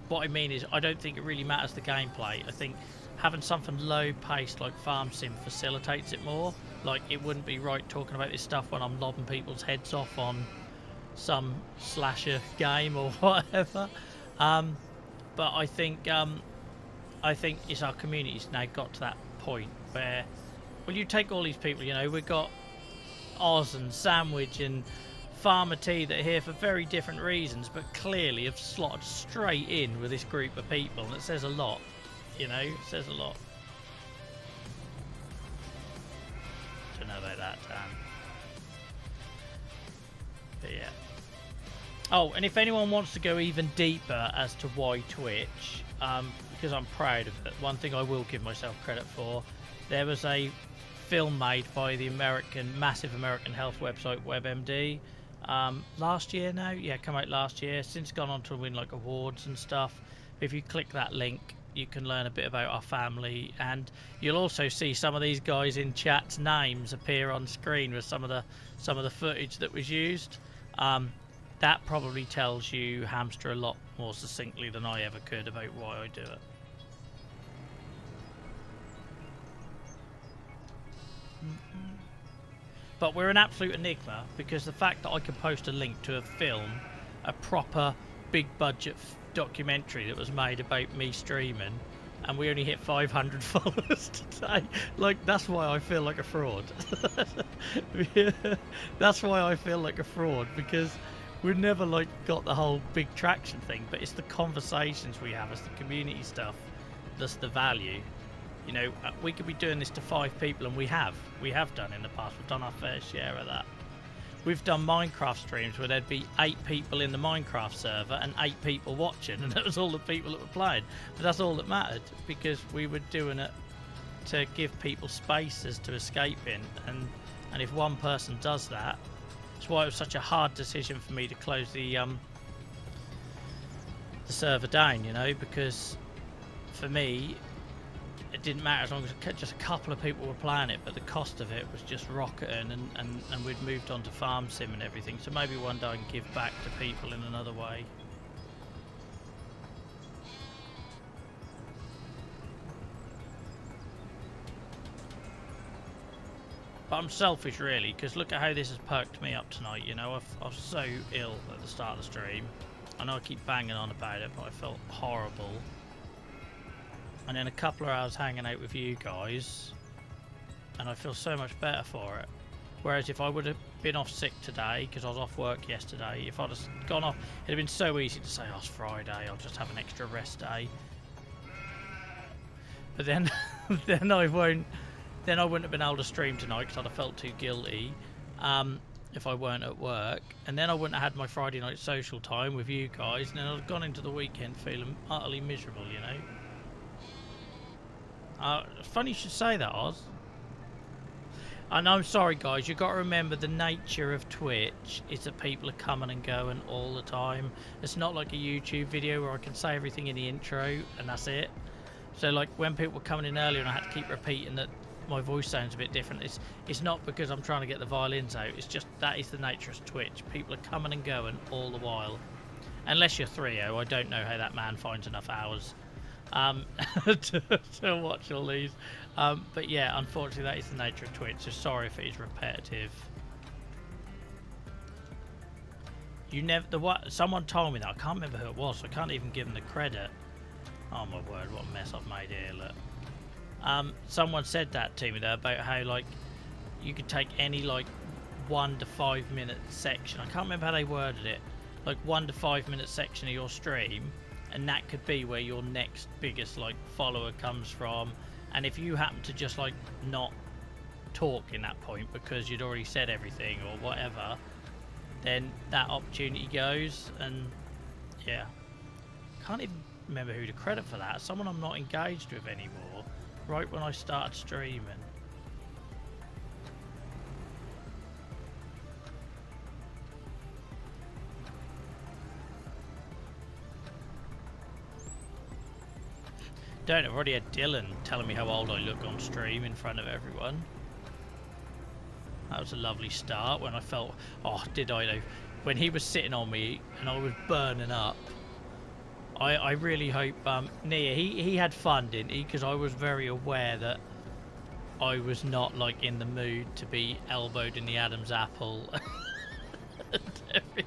What I mean is, I don't think it really matters the gameplay. I think having something low paced like Farm Sim facilitates it more. Like, it wouldn't be right talking about this stuff when I'm lobbing people's heads off on some slasher game or whatever. But I think it's our community's now got to that point where, well, you take all these people, you know, we've got Oz and Sandwich and Farmer T that are here for very different reasons, but clearly have slotted straight in with this group of people, and it says a lot, you know, it says a lot. Don't know about that, Dan. But yeah. Oh, and if anyone wants to go even deeper as to why Twitch, because I'm proud of it, one thing I will give myself credit for, there was a film made by the massive American health website WebMD last year now. Yeah, come out last year. Since gone on to win like awards and stuff. If you click that link, you can learn a bit about our family, and you'll also see some of these guys in chat's names appear on screen with some of the footage that was used. That probably tells you, Hamster, a lot more succinctly than I ever could about why I do it. But we're an absolute enigma, because the fact that I can post a link to a film, a proper big budget documentary that was made about me streaming, and we only hit 500 followers today, like, that's why I feel like a fraud. That's why I feel like a fraud, because we've never like got the whole big traction thing, but it's the conversations we have, it's the community stuff that's the value. You know, we could be doing this to 5 people, and we have done in the past. We've done our fair share of that. We've done Minecraft streams where there'd be 8 people in the Minecraft server and 8 people watching, and that was all the people that were playing. But that's all that mattered, because we were doing it to give people spaces to escape in, and if one person does that, that's why it was such a hard decision for me to close the server down, you know, because for me, it didn't matter as long as just a couple of people were playing it, but the cost of it was just rocketing, and we'd moved on to farm sim and everything, so maybe one day I can give back to people in another way. But I'm selfish really, because look at how this has perked me up tonight, you know. I was so ill at the start of the stream. I know I keep banging on about it, but I felt horrible. And then a couple of hours hanging out with you guys, and I feel so much better for it. Whereas if I would have been off sick today, because I was off work yesterday, if I'd have gone off, it'd have been so easy to say, oh, it's Friday, I'll just have an extra rest day. But then, then I wouldn't have been able to stream tonight because I'd have felt too guilty if I weren't at work. And then I wouldn't have had my Friday night social time with you guys, and then I'd have gone into the weekend feeling utterly miserable, you know. Funny you should say that, Oz. And I'm sorry guys, you've got to remember the nature of Twitch is that people are coming and going all the time. It's not like a YouTube video where I can say everything in the intro and that's it. So like when people were coming in earlier and I had to keep repeating that my voice sounds a bit different, it's not because I'm trying to get the violins out, it's just that is the nature of Twitch. People are coming and going all the while. Unless you're 3-0, I don't know how that man finds enough hours to watch all these. But yeah, unfortunately that is the nature of Twitch, so sorry if it is repetitive. Someone told me that, I can't remember who it was, so I can't even give them the credit. Oh my word, what a mess I've made here, look. Someone said that to me though, about how like you could take any like 1 to 5 minute section, I can't remember how they worded it, like 1 to 5 minute section of your stream, and that could be where your next biggest like follower comes from. And if you happen to just like not talk in that point because you'd already said everything or whatever, then that opportunity goes. And yeah, can't even remember who to credit for that. Someone I'm not engaged with anymore, right when I started streaming. Don't, I've already had Dylan telling me how old I look on stream in front of everyone. That was a lovely start when I felt, oh, did I know, when he was sitting on me and I was burning up. I really hope, Nia, he had fun, didn't he? Because I was very aware that I was not like in the mood to be elbowed in the Adam's apple and everything.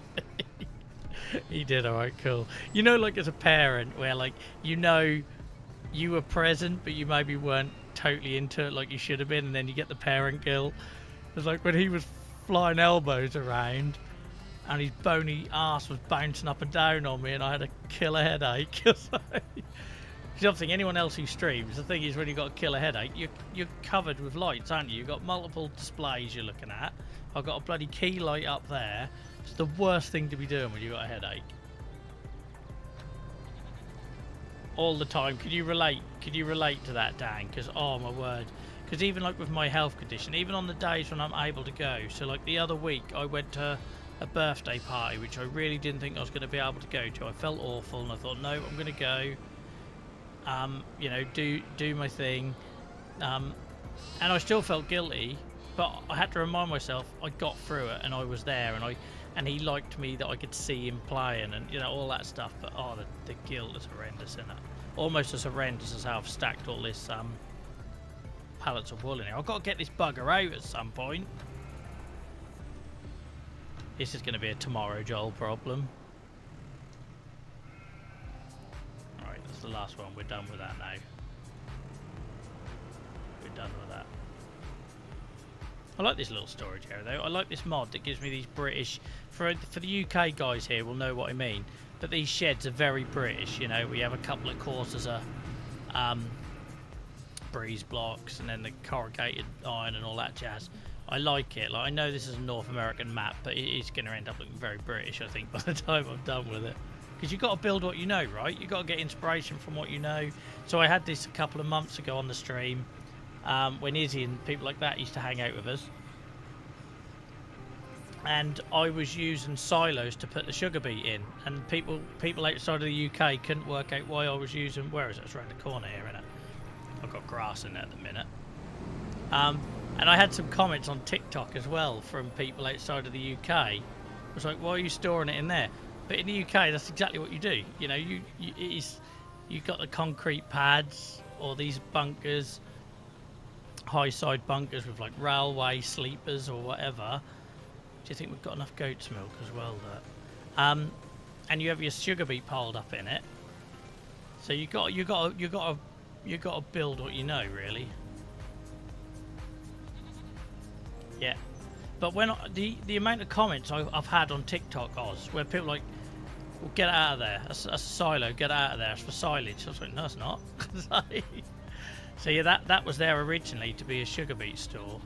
He did, alright, cool. You know, like as a parent where like, you know, you were present but you maybe weren't totally into it like you should have been, and then you get the parent guilt. It's like when he was flying elbows around and his bony ass was bouncing up and down on me and I had a killer headache. Because I don't think anyone else who streams, the thing is when you've got a killer headache, you're covered with lights, aren't you? You've got multiple displays you're looking at. I've got a bloody key light up there. It's the worst thing to be doing when you've got a headache. All the time. Could you relate to that, Dan? Because oh my word, because even like with my health condition, even on the days when I'm able to go, so like the other week I went to a birthday party which I really didn't think I was going to be able to go to. I felt awful and I thought, no, I'm going to go, you know, do my thing, and I still felt guilty, but I had to remind myself I got through it and I was there, and he liked me that I could see him playing and, you know, all that stuff. But oh, the guilt is horrendous, isn't it? Almost as horrendous as how I've stacked all this pallets of wool in here. I've got to get this bugger out at some point. This is going to be a tomorrow Joel problem. Alright, that's the last one. We're done with that now. We're done with that. I like this little storage area though. I like this mod that gives me these British, for the UK guys here will know what I mean, but these sheds are very British, you know. We have a couple of courses of breeze blocks and then the corrugated iron and all that jazz. I like it. Like, I know this is a North American map, but it is going to end up looking very British, I think, by the time I'm done with it. Because you've got to build what you know, right? You've got to get inspiration from what you know. So I had this a couple of months ago on the stream, when Izzy and people like that used to hang out with us. And I was using silos to put the sugar beet in, and people outside of the UK couldn't work out why I was using, where is it? It's around the corner here, isn't it? I've got grass in there at the minute. And I had some comments on TikTok as well from people outside of the UK. It was like, why are you storing it in there? But in the UK, that's exactly what you do. You know, you've got the concrete pads or these bunkers, high side bunkers with like railway sleepers or whatever. Do you think we've got enough goat's milk as well? And you have your sugar beet piled up in it. So you got to build what you know, really. Yeah. But when the amount of comments I've had on TikTok, Oz, where people are like, well, get it out of there. That's a silo. Get it out of there. It's for silage. I was like, no, it's not. So yeah, that was there originally to be a sugar beet store.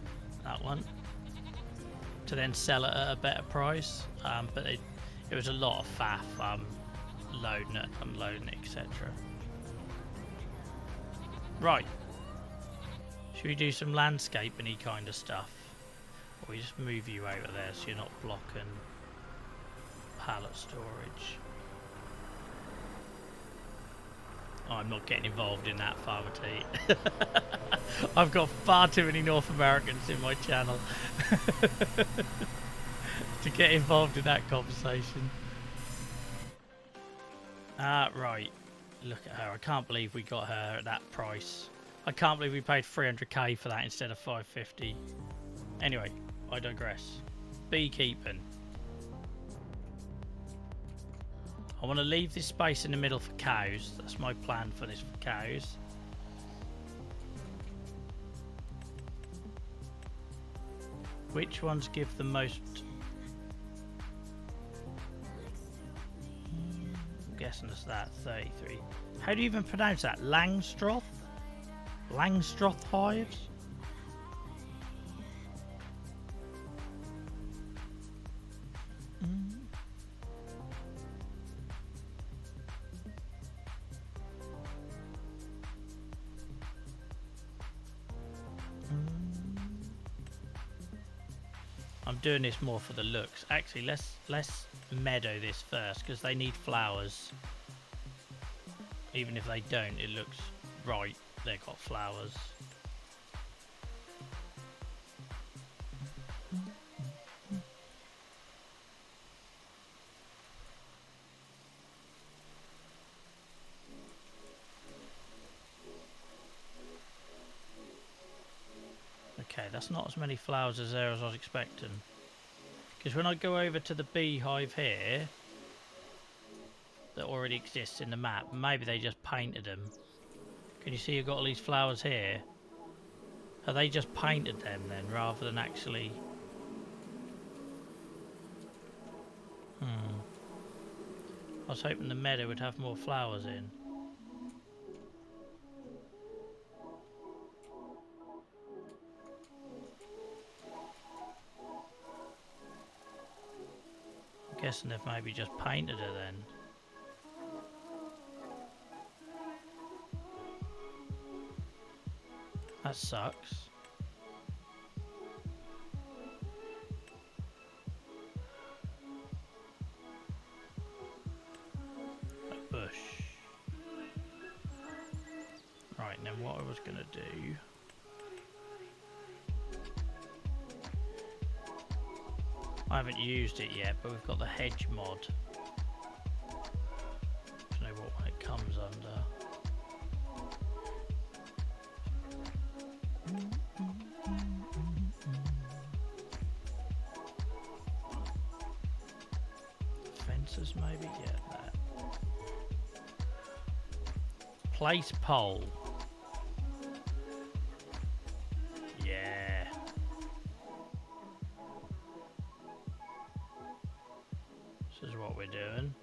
That one. To then sell it at a better price. But it was a lot of faff, loading it, unloading it, etc. Right. Should we do some landscaping-y kind of stuff? Or we just move you over there so you're not blocking pallet storage. Oh, I'm not getting involved in that, Farmer T. I've got far too many North Americans in my channel to get involved in that conversation. Right. Look at her. I can't believe we got her at that price. I can't believe we paid 300k for that instead of 550. Anyway, I digress. Beekeeping. I want to leave this space in the middle for cows. That's my plan for this, for cows. Which ones give the most? I'm guessing it's that 33. How do you even pronounce that? Langstroth? Langstroth hives? I'm doing this more for the looks. Actually, let's meadow this first because they need flowers. Even if they don't, it looks right. They've got flowers. Okay, that's not as many flowers as there as I was expecting. Because when I go over to the beehive here, that already exists in the map, maybe they just painted them. Can you see you've got all these flowers here? Have they just painted them then, rather than actually... I was hoping the meadow would have more flowers in. I'm guessing they've maybe just painted her then. That sucks. A bush. Right, and then what I was going to do... I haven't used it yet, but we've got the hedge mod. Don't know what one it comes under. Fences maybe? Yeah, that. Place pole. Yeah. This is what we're doing.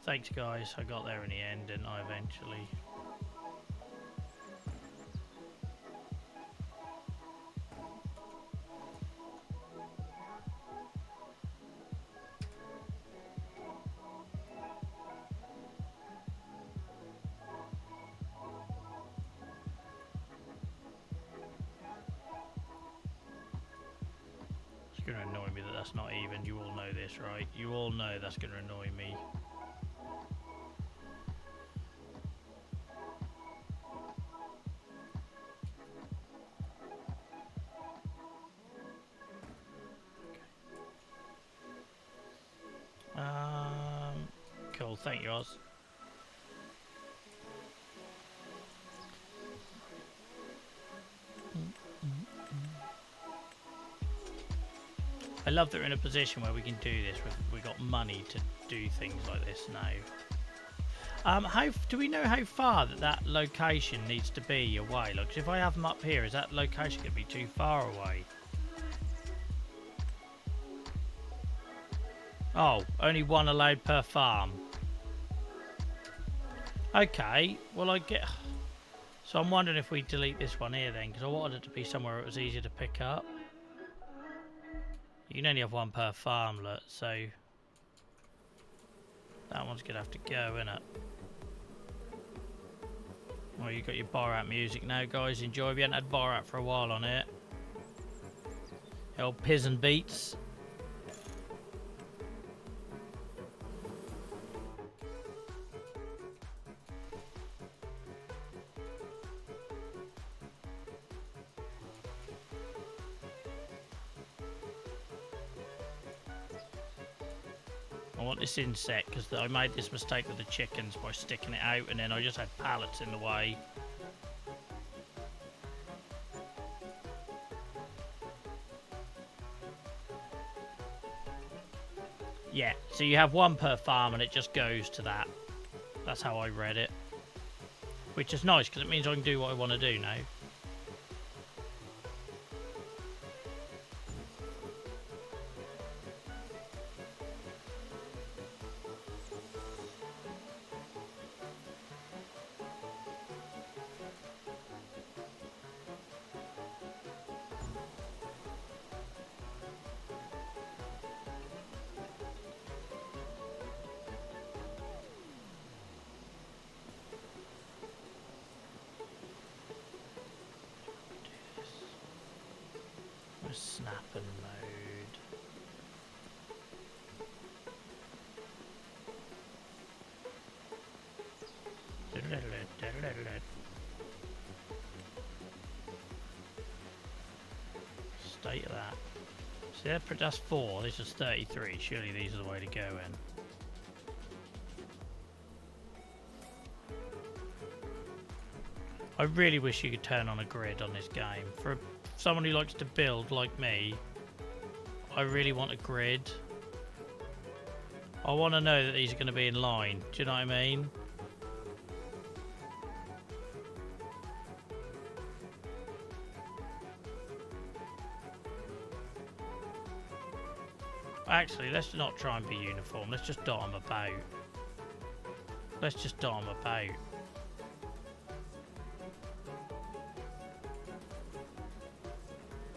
Thanks guys, I got there in the end, didn't I, eventually? It's going to annoy me that that's not even. You all know this, right? You all know that's going to annoy me. Thank you, Oz. I love that we're in a position where we can do this. We've got money to do things like this now. How do we know how far that location needs to be away? Like, 'cause if I have them up here, is that location going to be too far away? Oh, only one allowed per farm. Okay, well I get... So I'm wondering if we delete this one here then, because I wanted it to be somewhere it was easier to pick up. You can only have one per farmlet, so... That one's going to have to go, isn't it? Well, you got your bar out music now, guys. Enjoy. We haven't had bar out for a while on it. The old Pizen beats. I want this inset because I made this mistake with the chickens by sticking it out and then I just had pallets in the way. Yeah, so you have one per farm and it just goes to that. That's how I read it. Which is nice because it means I can do what I want to do now. Snapping mode. State of that. See, that's 4. This is 33. Surely these are the way to go in. I really wish you could turn on a grid on this game. For someone who likes to build like me, I really want a grid. I want to know that these are going to be in line. Do you know what I mean? Actually, let's not try and be uniform. Let's just dot them about. Let's just dot them about.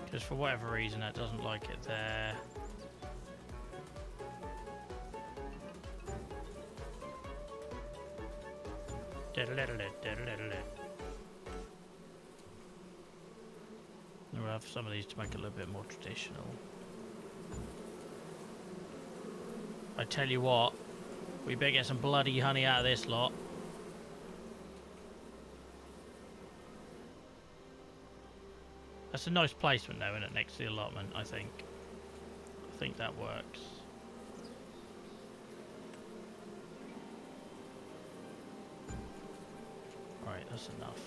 Because for whatever reason that doesn't like it there. We'll have some of these to make it a little bit more traditional. I tell you what, we better get some bloody honey out of this lot. That's a nice placement though, isn't it, next to the allotment, I think. I think that works. Right, that's enough.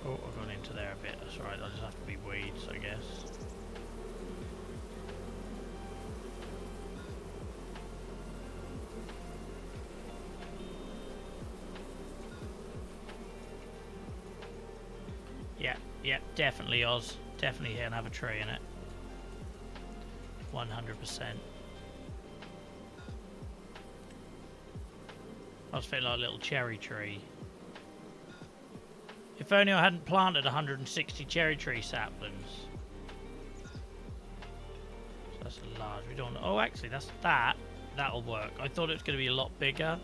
Oh, I've gone into there a bit. That's alright, I'll just have to be weeds, I guess. Yeah, definitely Oz. Definitely here and have a tree in it. 100%. I was feeling like a little cherry tree. If only I hadn't planted 160 cherry tree saplings. So that's a large. We don't. Oh, actually, that'll work. I thought it was going to be a lot bigger.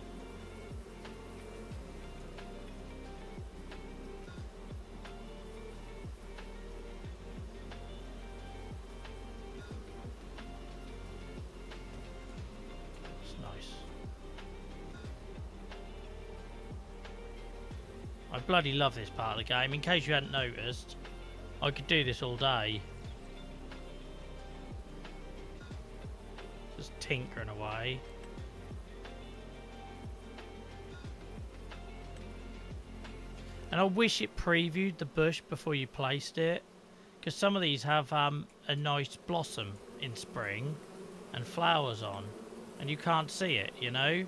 I bloody love this part of the game. In case you hadn't noticed, I could do this all day. Just tinkering away. And I wish it previewed the bush before you placed it, because some of these have a nice blossom in spring and flowers on, and you can't see it, you know?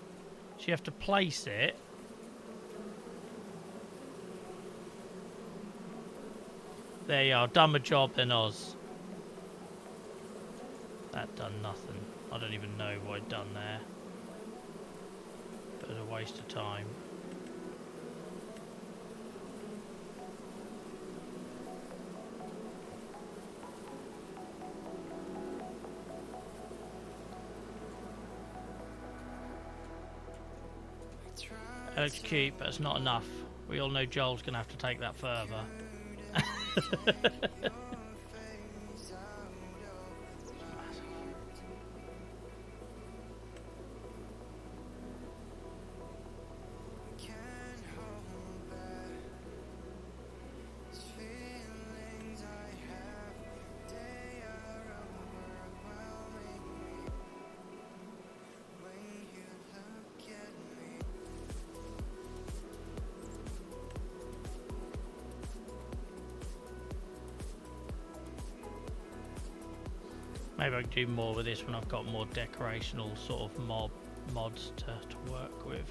So you have to place it. There you are, done my job then, Oz. That done nothing. I don't even know what I'd done there. It was a waste of time. That looks cute, but it's not enough. We all know Joel's going to have to take that further. Maybe I can do more with this when I've got more decorational sort of mods to work with.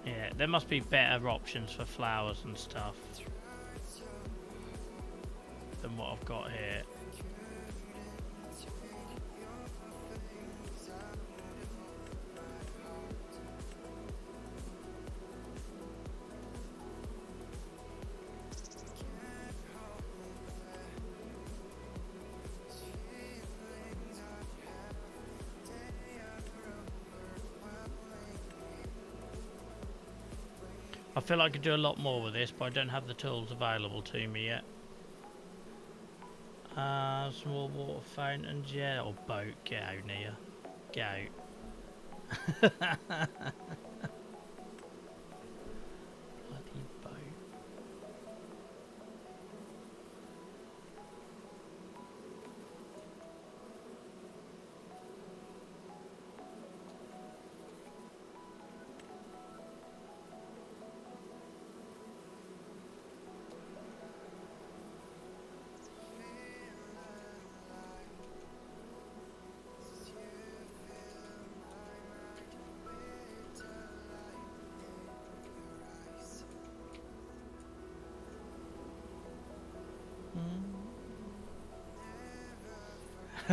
Yeah, there must be better options for flowers and stuff than what I've got here. I feel like I could do a lot more with this, but I don't have the tools available to me yet. Small water fountains, yeah, or boat. Get out, Nia. Get out. Bloody boat.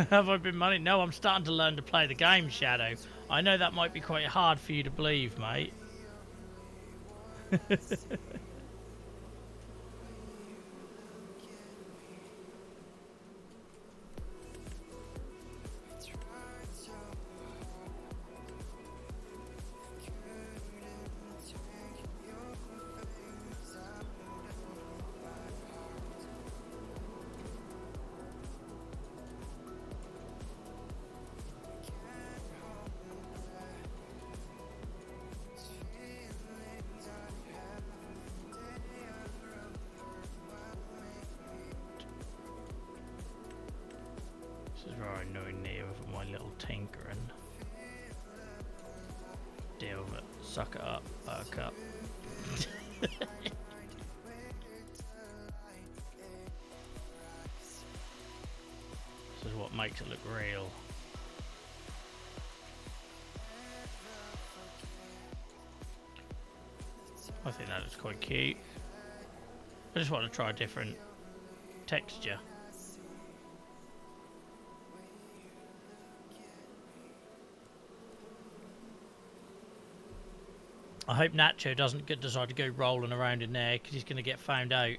Have I been money? No, I'm starting to learn to play the game, Shadow. I know that might be quite hard for you to believe, mate. This is where I know near with my little tinkering. Deal with it. Suck it up, buttercup. This is what makes it look real. I think that looks quite cute. I just want to try a different texture. I hope Nacho doesn't decide to go rolling around in there because he's going to get found out.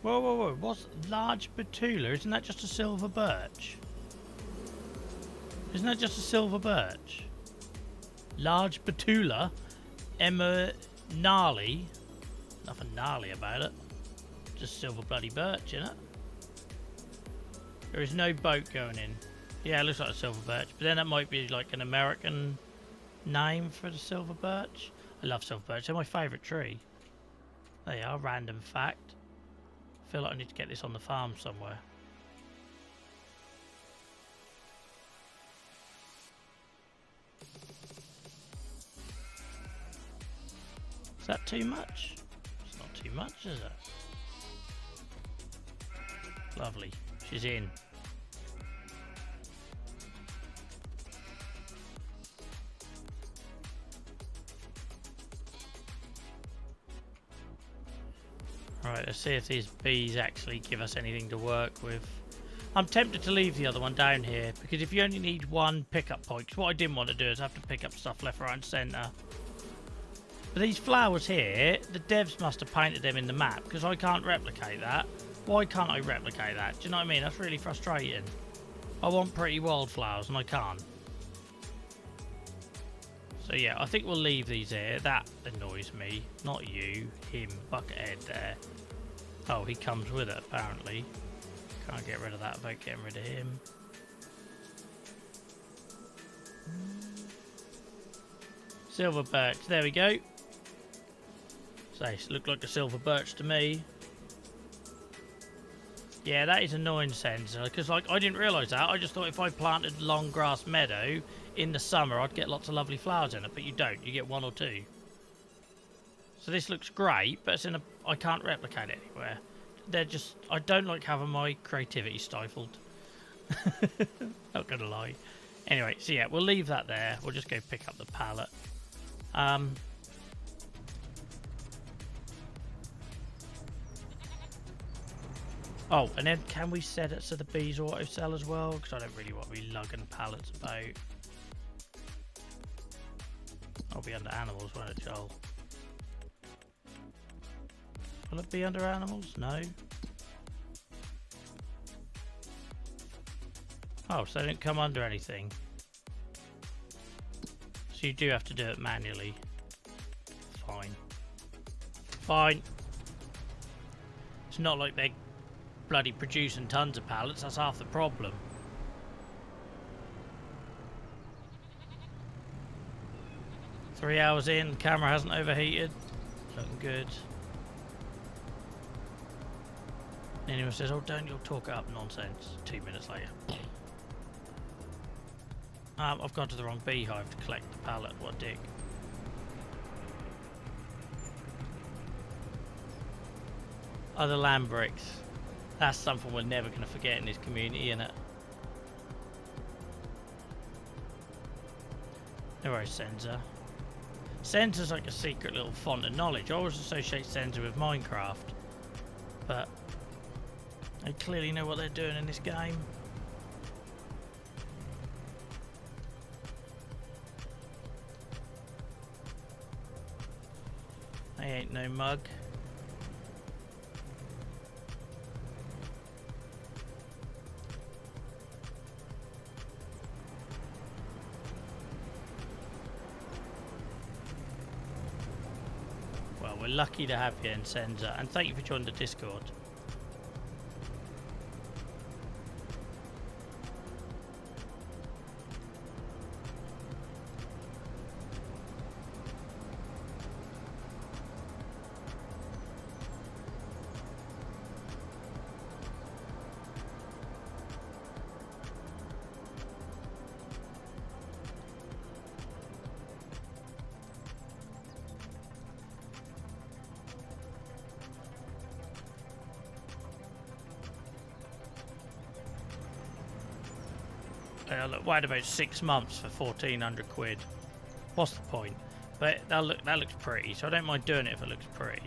Whoa, whoa, whoa. What's large betula? Isn't that just a silver birch? Isn't that just a silver birch? Large betula? Emma gnarly. Nothing gnarly about it. Just silver bloody birch, innit? There is no boat going in. Yeah, it looks like a silver birch. But then that might be like an American name for the silver birch. I love silver birch. They're my favourite tree. There you are, random fact. I feel like I need to get this on the farm somewhere. Is that too much? It's not too much, is it? Lovely. She's in. Right, let's see if these bees actually give us anything to work with. I'm tempted to leave the other one down here, because if you only need one pickup point, because what I didn't want to do is have to pick up stuff left, right and centre. But these flowers here, the devs must have painted them in the map, because I can't replicate that. Why can't I replicate that? Do you know what I mean? That's really frustrating. I want pretty wildflowers and I can't. So yeah, I think we'll leave these here. That annoys me. Not you. Him. Buckethead there. Oh, he comes with it apparently. Can't get rid of that without getting rid of him. Silver birch. There we go. So it looked like a silver birch to me. Yeah, that is annoying, Sensor, because like I didn't realise that. I just thought if I planted a long grass meadow in the summer, I'd get lots of lovely flowers in it, but you don't. You get one or two. So this looks great, but it's in a. I can't replicate it anywhere. They're just. I don't like having my creativity stifled. Not gonna lie. Anyway, so yeah, we'll leave that there. We'll just go pick up the pallet. Oh, and then can we set it so the bees auto sell as well? Because I don't really want to be lugging pallets about. I'll be under animals, won't it, Joel? Will it be under animals? No. Oh, so they don't come under anything. So you do have to do it manually. Fine. Fine. It's not like they're bloody producing tons of pallets, that's half the problem. Three hours in, camera hasn't overheated. Looking good. Anyone says, oh don't, you'll talk it up, nonsense. 2 minutes later. I've gone to the wrong beehive to collect the pallet, what a dick. Other land bricks. That's something we're never going to forget in this community, innit? No worries, Senza. Senza's like a secret little font of knowledge. I always associate Senza with Minecraft. But they clearly know what they're doing in this game. They ain't no mug. We're lucky to have you in Senza, and thank you for joining the Discord. Look, wait about 6 months for 1,400 quid. What's the point? But that looks pretty, so I don't mind doing it if it looks pretty.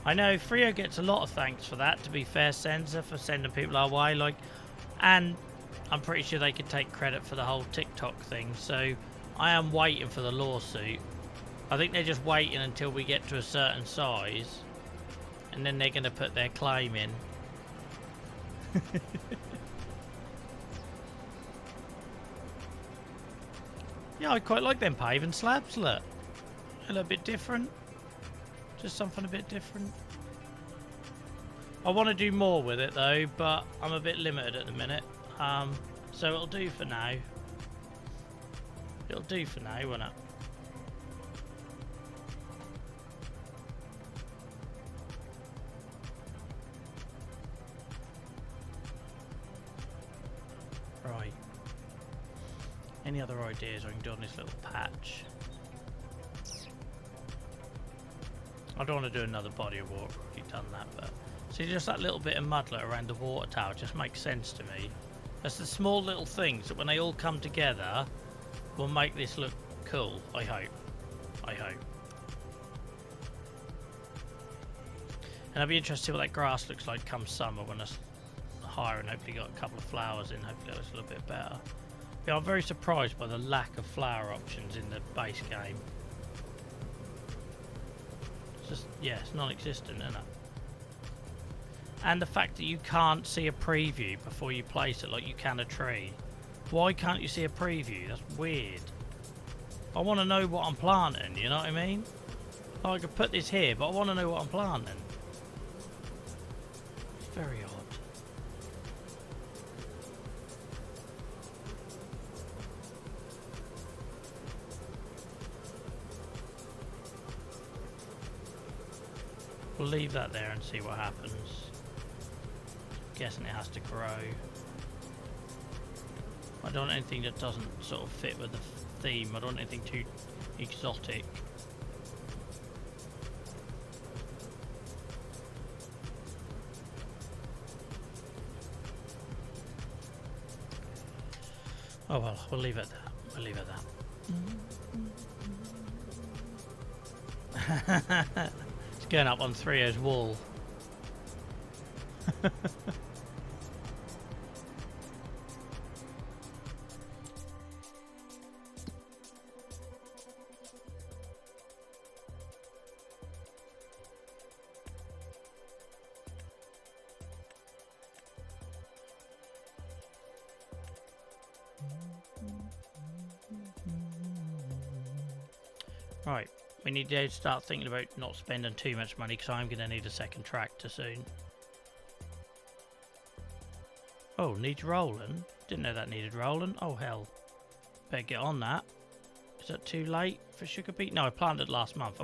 I know Frio gets a lot of thanks for that, to be fair, Senza, for sending people our way, like, and I'm pretty sure they could take credit for the whole TikTok thing, so I am waiting for the lawsuit. I think they're just waiting until we get to a certain size, and then they're going to put their claim in. Yeah, I quite like them paving slabs, look. A little bit different. Just something a bit different. I want to do more with it though, but I'm a bit limited at the minute. So it'll do for now. It'll do for now, won't it? Right. Any other ideas I can do on this little patch? I don't want to do another body of water. I've already done that, but see, just that little bit of mudlet around the water tower just makes sense to me. That's the small little things that when they all come together will make this look cool. I hope. I hope. And I'd be interested to see what that grass looks like come summer when it's higher and hopefully got a couple of flowers in. Hopefully it looks a little bit better. Yeah, I'm very surprised by the lack of flower options in the base game. It's just, yeah, it's non-existent, isn't it? And the fact that you can't see a preview before you place it like you can a tree. Why can't you see a preview? That's weird. I want to know what I'm planting, you know what I mean? Like, I could put this here, but I want to know what I'm planting. It's very odd. We'll leave that there and see what happens. Guessing it has to grow. I don't want anything that doesn't sort of fit with the theme. I don't want anything too exotic. Oh well, we'll leave it at that. We'll leave it at that. It's going up on 3O's wall. Right, we need to start thinking about not spending too much money because I'm going to need a second tractor soon. Oh, needs rolling? Didn't know that needed rolling. Oh hell. Better get on that. Is that too late for sugar beet? No, I planted last month.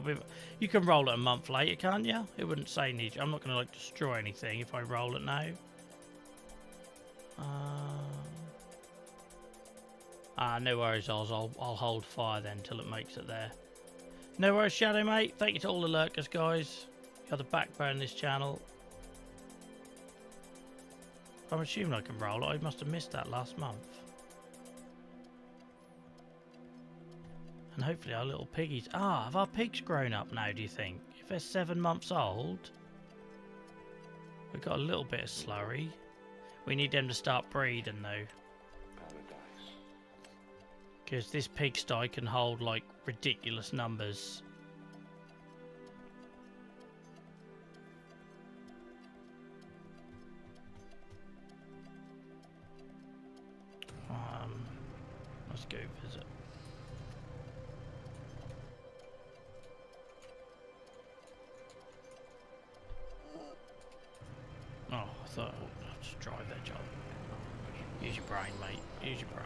You can roll it a month later, can't you? It wouldn't say need. I'm not going to like destroy anything if I roll it now. No worries, Oz. I'll hold fire then till it makes it there. No worries, Shadow mate. Thank you to all the lurkers, guys. You're the backbone of this channel. I'm assuming I can roll it. I must have missed that last month. And hopefully our little piggies... have our pigs grown up now, do you think? If they're 7 months old... We've got a little bit of slurry. We need them to start breeding, though. Because this pigsty can hold, like, ridiculous numbers. Let's go visit. Oh, I thought I'd just drive that job. Use your brain, mate. Use your brain.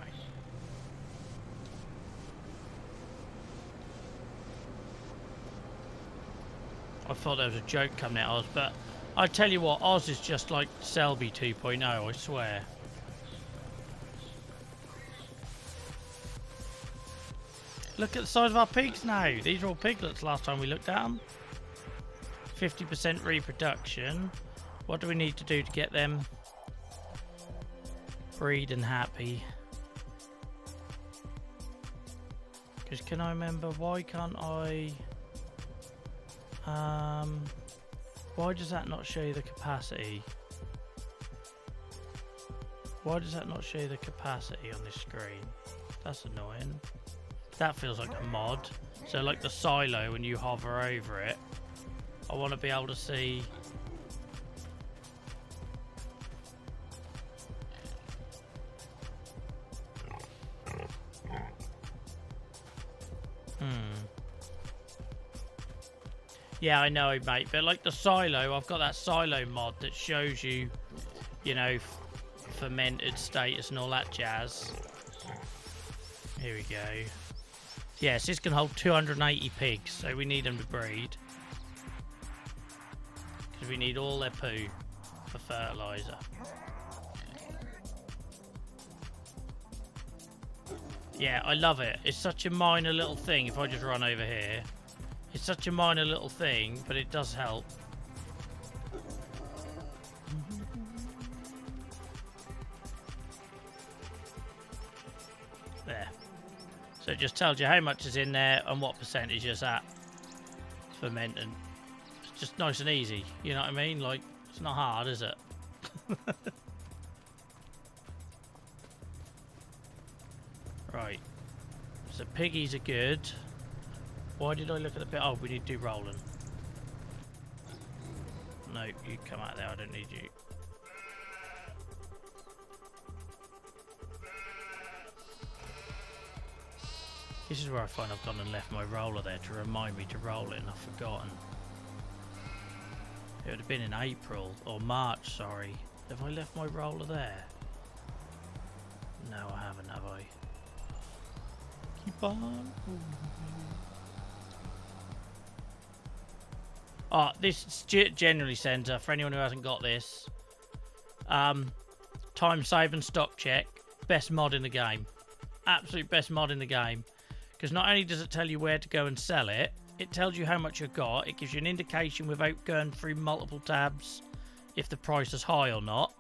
I thought there was a joke coming out of Oz, but I tell you what, Oz is just like Selby 2.0, I swear. Look at the size of our pigs now. These are all piglets last time we looked at them. 50% reproduction. What do we need to do to get them breed and happy? Because can I remember, why can't I... why does that not show you the capacity? Why does that not show you the capacity on this screen? That's annoying. That feels like a mod. So like the silo, when you hover over it, I want to be able to see. Yeah, I know, mate. But like the silo, I've got that silo mod that shows you, you know, fermented status and all that jazz. Here we go. Yes, this can hold 280 pigs, so we need them to breed. Because we need all their poo for fertiliser. Yeah, I love it. It's such a minor little thing if I just run over here. It's such a minor little thing, but it does help. There. So it just tells you how much is in there and what percentage is at fermenting. It's just nice and easy, you know what I mean? Like, it's not hard, is it? Right. So piggies are good. Why did I look at the bit? Oh, we need to do rolling. No, you come out there. I don't need you. This is where I find I've gone and left my roller there to remind me to roll it, and I've forgotten. It would have been in April or March, sorry. Have I left my roller there? No, I haven't, have I? Keep on. Oh, this is generally centre for anyone who hasn't got this. Time save and stock check. Best mod in the game. Absolute best mod in the game. Because not only does it tell you where to go and sell it, it tells you how much you've got. It gives you an indication without going through multiple tabs if the price is high or not.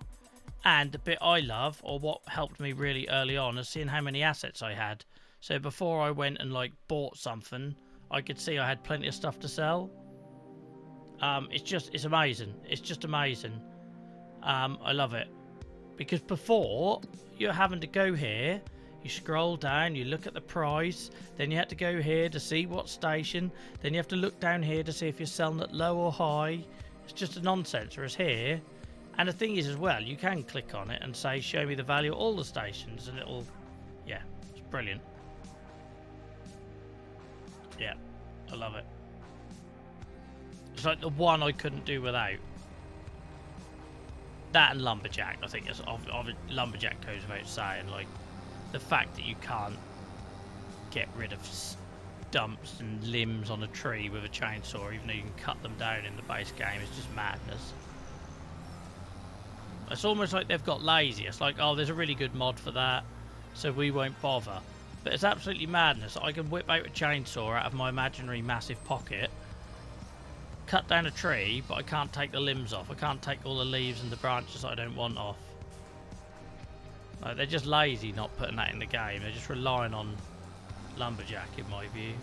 And the bit I love, or what helped me really early on, is seeing how many assets I had. So before I went and like bought something, I could see I had plenty of stuff to sell. It's amazing. It's just amazing. I love it. Because before, you're having to go here, you scroll down, you look at the price, then you have to go here to see what station, then you have to look down here to see if you're selling at low or high. It's just a nonsense. Whereas here, and the thing is as well, you can click on it and say, show me the value of all the stations, and it'll, yeah, it's brilliant. Yeah, I love it. It's like the one I couldn't do without. That and Lumberjack, I think. Lumberjack goes without saying. Like, the fact that you can't get rid of stumps and limbs on a tree with a chainsaw, even though you can cut them down in the base game, is just madness. It's almost like they've got lazy. It's like, oh, there's a really good mod for that, so we won't bother. But it's absolutely madness. I can whip out a chainsaw out of my imaginary massive pocket, cut down a tree, but I can't take the limbs off. I can't take all the leaves and the branches I don't want off. Like, they're just lazy not putting that in the game. They're just relying on Lumberjack, in my view.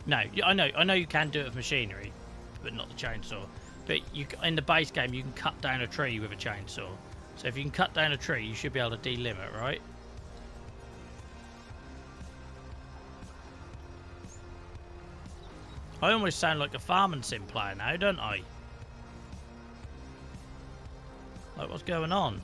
No, I know you can do it with machinery, but not the chainsaw. But in the base game, you can cut down a tree with a chainsaw. So if you can cut down a tree, you should be able to delimb it, right? I almost sound like a farming sim player now, don't I? Like, what's going on?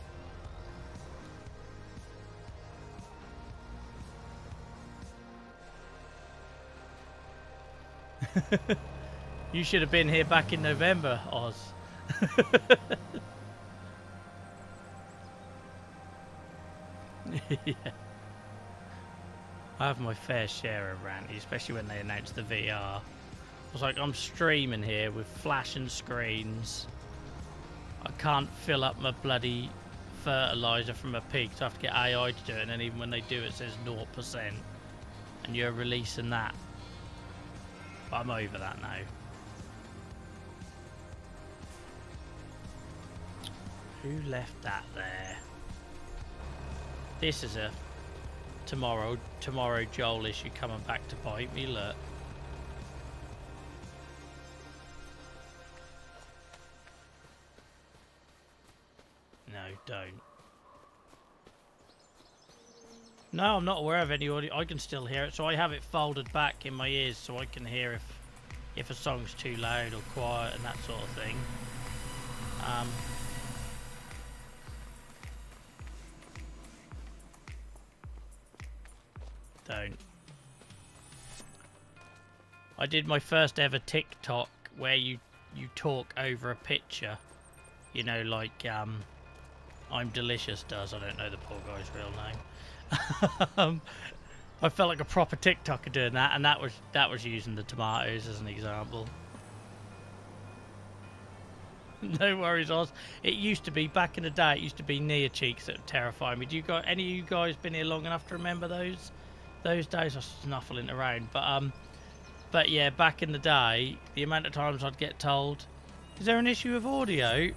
You should have been here back in November, Oz. Yeah. I have my fair share of ranty, especially when they announced the VR. I was like, I'm streaming here with flashing screens. I can't fill up my bloody fertiliser from a pig, so I have to get AI to do it, and then even when they do it, it says 0%. And you're releasing that. But I'm over that now. Who left that there? This is a tomorrow Joel issue coming back to bite me, look. No, don't. No, I'm not aware of any audio. I can still hear it, so I have it folded back in my ears so I can hear if a song's too loud or quiet and that sort of thing. Don't. I did my first ever TikTok where you talk over a picture. You know, like I'm Delicious does. I don't know the poor guy's real name. I felt like a proper TikToker doing that, and that was using the tomatoes as an example. No worries, Oz. It used to be, back in the day, it used to be near cheeks that terrified me. Do you got any of you guys been here long enough to remember those? Those days I was snuffling around, but yeah, back in the day, the amount of times I'd get told, "Is there an issue with audio?"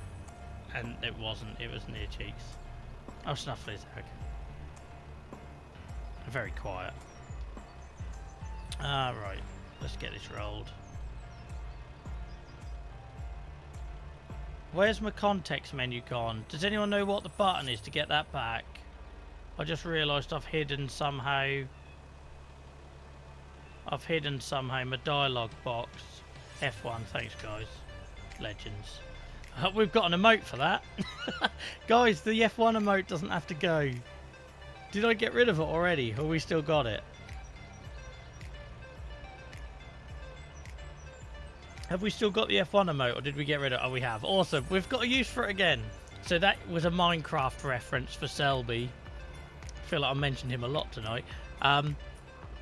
And it wasn't. It was near cheeks. Oh, snuffly as heck. Very quiet. Right. Let's get this rolled. Where's my context menu gone? Does anyone know what the button is to get that back? I just realised I've hidden somehow my dialogue box. F1, thanks guys. Legends. We've got an emote for that. Guys, the F1 emote doesn't have to go. Did I get rid of it already? Or we still got it? Have we still got the F1 emote, or did we get rid of it? Oh, we have. Awesome. We've got a use for it again. So that was a Minecraft reference for Selby. I feel like I mentioned him a lot tonight.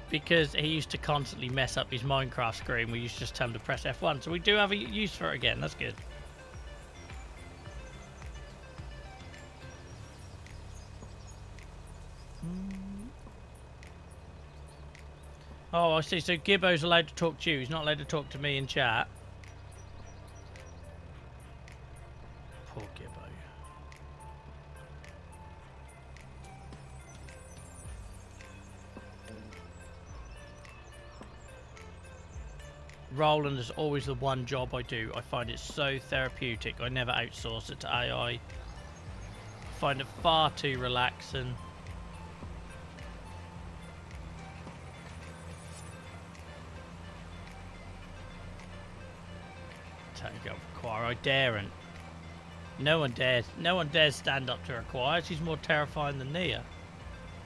Because he used to constantly mess up his Minecraft screen. We used to just tell him to press F1. So we do have a use for it again. That's good. Oh, I see. So Gibbo's allowed to talk to you. He's not allowed to talk to me in chat. Poor Gibbo. Roland is always the one job I do. I find it so therapeutic. I never outsource it to AI. I find it far too relaxing. Go for Choir. I daren't. No one dares stand up to her Choir. She's more terrifying than Nia.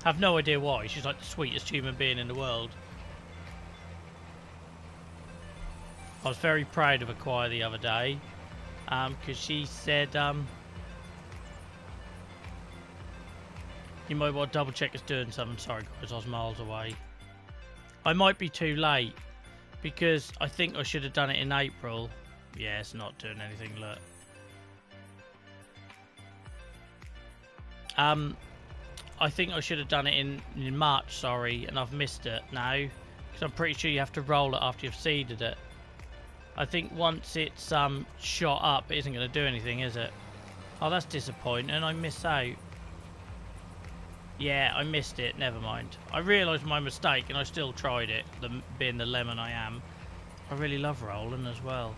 Have no idea why. She's like the sweetest human being in the world. I was very proud of Choir the other day, because she said, you might want to double check it's doing something. Sorry guys, I was miles away. I might be too late, because I think I should have done it in April. Yeah, it's not doing anything, look. I think I should have done it in March, sorry, and I've missed it now. Because I'm pretty sure you have to roll it after you've seeded it. I think once it's shot up, it isn't going to do anything, is it? Oh, that's disappointing. I miss out. Yeah, I missed it. Never mind. I realised my mistake, and I still tried it, being the lemon I am. I really love rolling as well.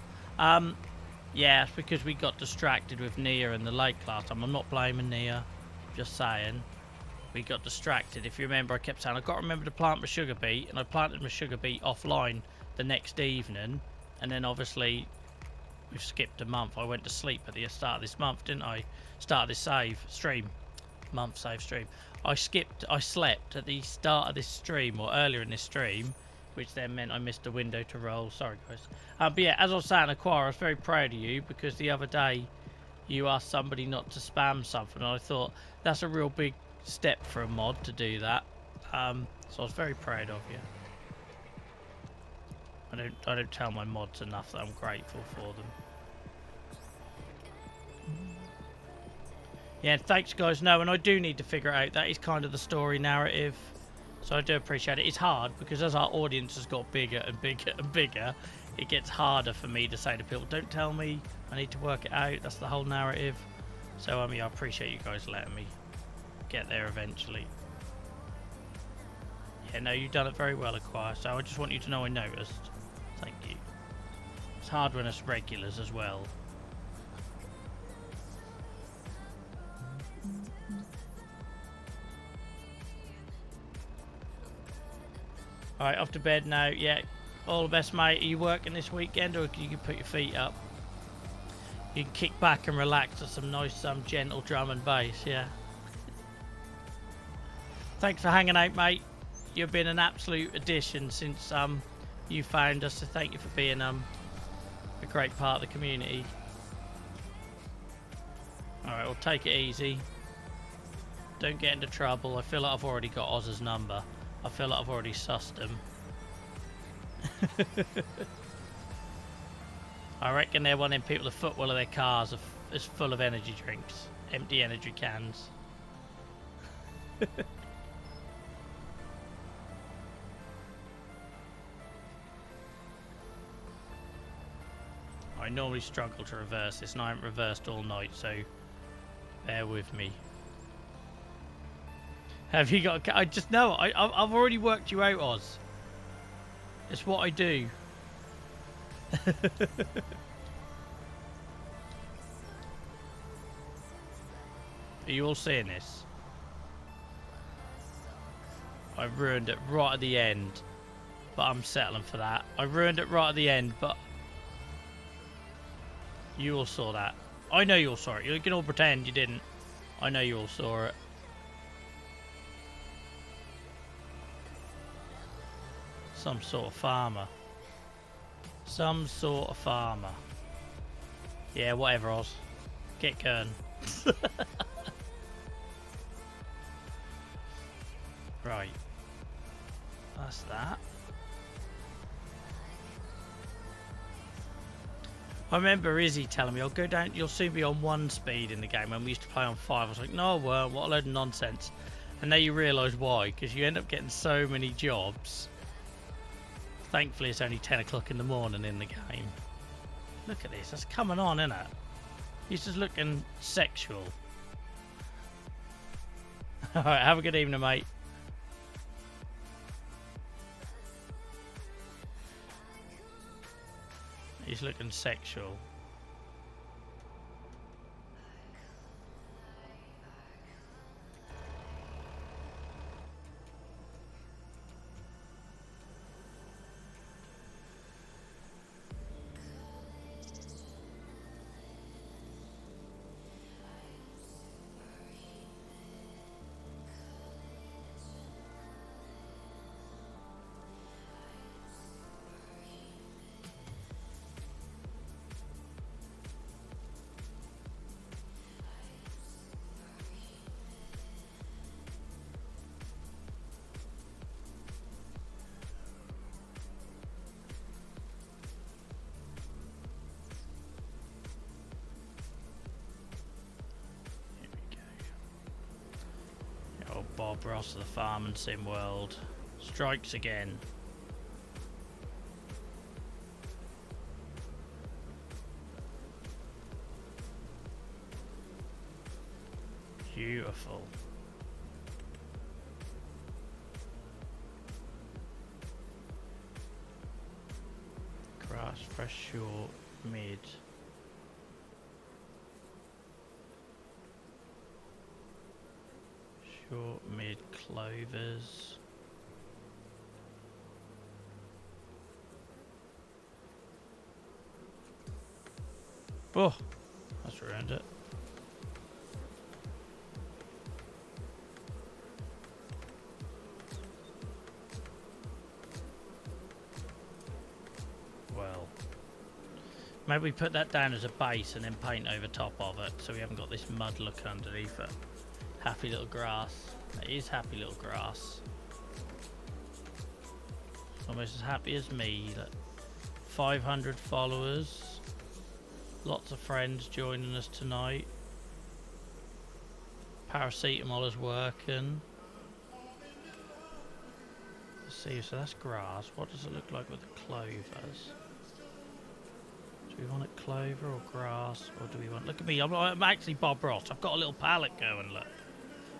Yeah, it's because we got distracted with Nia in the lake last time. I'm not blaming Nia, just saying. We got distracted. If you remember, I kept saying, I've got to remember to plant my sugar beet, and I planted my sugar beet offline the next evening. And then obviously, we've skipped a month. I went to sleep at the start of this month, didn't I? Start of this save stream. Month save stream. I slept at the start of this stream, or earlier in this stream, which then meant I missed a window to roll. Sorry, guys. But yeah, as I was saying, Aquara, I was very proud of you, because the other day you asked somebody not to spam something, and I thought that's a real big step for a mod to do that. So I was very proud of you. I don't tell my mods enough that I'm grateful for them. Yeah, thanks guys. No, and I do need to figure it out. That is kind of the story narrative. So I do appreciate it. It's hard because as our audience has got bigger and bigger and bigger, it gets harder for me to say to people, don't tell me, I need to work it out. That's the whole narrative. So yeah, I appreciate you guys letting me get there eventually. Yeah, no, you've done it very well, Acquire. So I just want you to know I noticed. Thank you. It's hard when it's regulars as well. Alright, off to bed now. Yeah, all the best, mate. Are you working this weekend, or you can put your feet up? You can kick back and relax to some nice, gentle drum and bass, yeah. Thanks for hanging out, mate. You've been an absolute addition since you found us, so thank you for being a great part of the community. Alright, well, take it easy. Don't get into trouble. I feel like I've already got Oz's number. I feel like I've already sussed him. I reckon they're one of them people that foot well of their cars is full of energy drinks. Empty energy cans. I normally struggle to reverse this, and I haven't reversed all night, so bear with me. Have you got I just know, I've already worked you out, Oz. It's what I do. Are you all seeing this? I ruined it right at the end, but I'm settling for that. I ruined it right at the end, but you all saw that. I know you all saw it. You can all pretend you didn't. I know you all saw it. Some sort of farmer. Some sort of farmer. Yeah, whatever, Oz. Get going. Right. That's that. I remember Izzy telling me, "I'll go down, you'll soon be on 1 speed in the game," when we used to play on 5. I was like, no, well, what a load of nonsense. And now you realise why, because you end up getting so many jobs. Thankfully, it's only 10 o'clock in the morning in the game. Look at this, that's coming on, isn't it? He's just looking sexual. Alright, have a good evening, mate. He's looking sexual. Bob Ross of the Farm and Sim World strikes again. Beautiful. Grass, fresh, short, mid. Short, mid, clovers. Oh, that's ruined it. Well, maybe we put that down as a base and then paint over top of it, so we haven't got this mud look underneath it. Happy little grass. It is happy little grass. Almost as happy as me. Look, 500 followers. Lots of friends joining us tonight. Paracetamol is working. Let's see, so that's grass. What does it look like with the clovers? Do we want it clover or grass? Or do we want... Look at me, I'm actually Bob Ross. I've got a little palette going, look.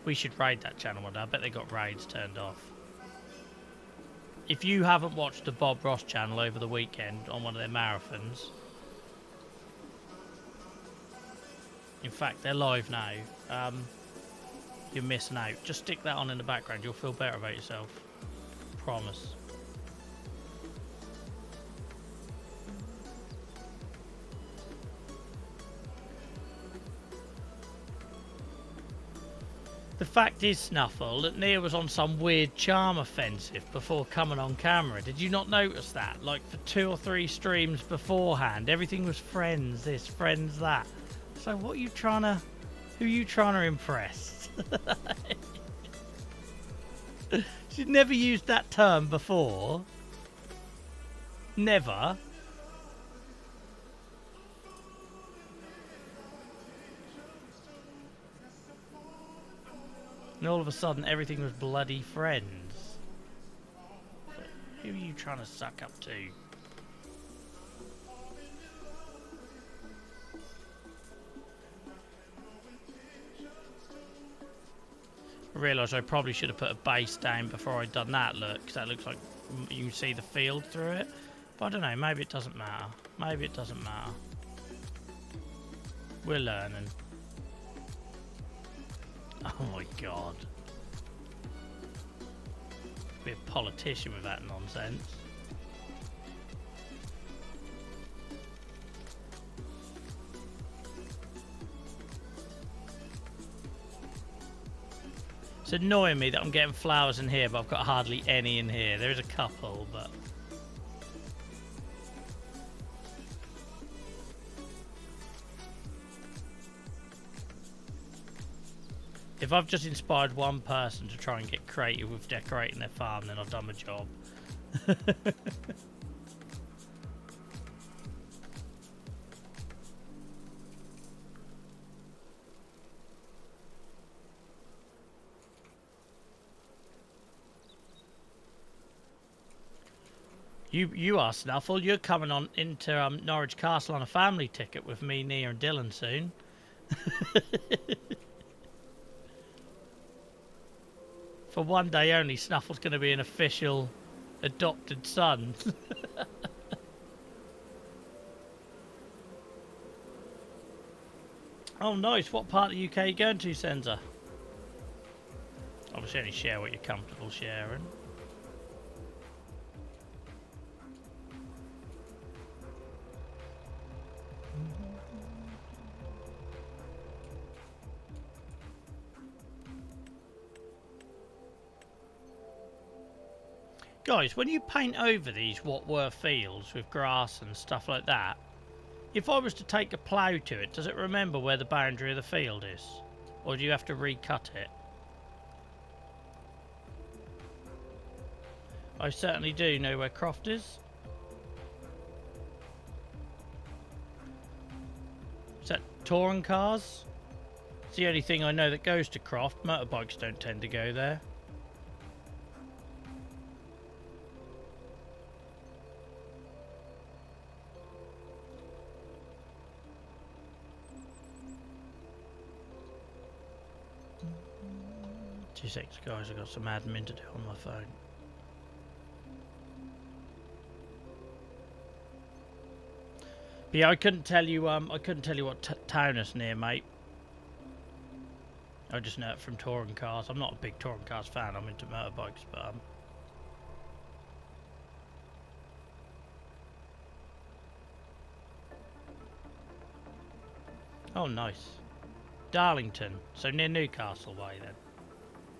We should raid that channel one day. I bet they got raids turned off. If you haven't watched the Bob Ross channel over the weekend on one of their marathons, in fact, they're live now. You're missing out. Just stick that on in the background. You'll feel better about yourself. Promise. The fact is, Snuffle, that Nia was on some weird charm offensive before coming on camera. Did you not notice that? Like for 2 or 3 streams beforehand, everything was friends this, friends that. So what are you trying to... Who are you trying to impress? She'd never used that term before. Never. And all of a sudden, everything was bloody friends. Who are you trying to suck up to? I realised I probably should have put a base down before I'd done that look, because that looks like you can see the field through it. But I don't know, maybe it doesn't matter. Maybe it doesn't matter. We're learning. Oh my god. Be a politician with that nonsense. It's annoying me that I'm getting flowers in here, but I've got hardly any in here. There is a couple, but... If I've just inspired one person to try and get creative with decorating their farm, then I've done my job. You are Snuffle. You're coming on into Norwich Castle on a family ticket with me, Nia, and Dylan soon. For one day only, Snuffle's going to be an official adopted son. Oh, nice. What part of the UK are you going to, Senza? Obviously, only share what you're comfortable sharing. Guys, when you paint over these what were fields with grass and stuff like that, if I was to take a plough to it, does it remember where the boundary of the field is? Or do you have to recut it? I certainly do know where Croft is. Is that touring cars? It's the only thing I know that goes to Croft. Motorbikes don't tend to go there. Two seconds, guys. I've got some admin to do on my phone. But yeah, I couldn't tell you. I couldn't tell you what town it's near, mate. I just know it from touring cars. I'm not a big touring cars fan. I'm into motorbikes, but oh, nice. Darlington, so near Newcastle way then.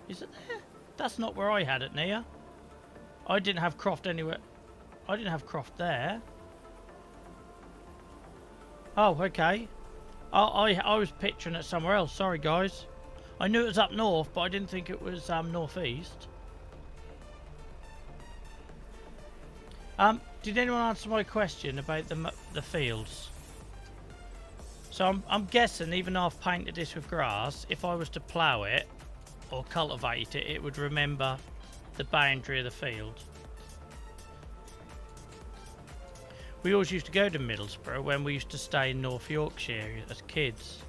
Is it there? That's not where I had it, Nia. I didn't have Croft anywhere. I didn't have Croft there. Oh, okay. I was picturing it somewhere else. Sorry, guys. I knew it was up north, but I didn't think it was northeast. Did anyone answer my question about the fields? So I'm guessing, even though I've painted this with grass, if I was to plough it or cultivate it, it would remember the boundary of the field. We always used to go to Middlesbrough when we used to stay in North Yorkshire as kids.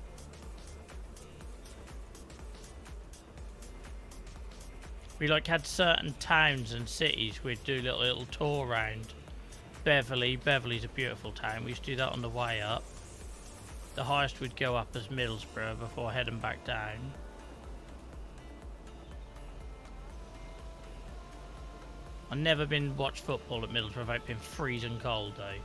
We had certain towns and cities we'd do a little tour around. Beverly's a beautiful town. We used to do that on the way up. The highest we'd go up is Middlesbrough before heading back down. I've never been watched football at Middlesbrough without being freezing cold though.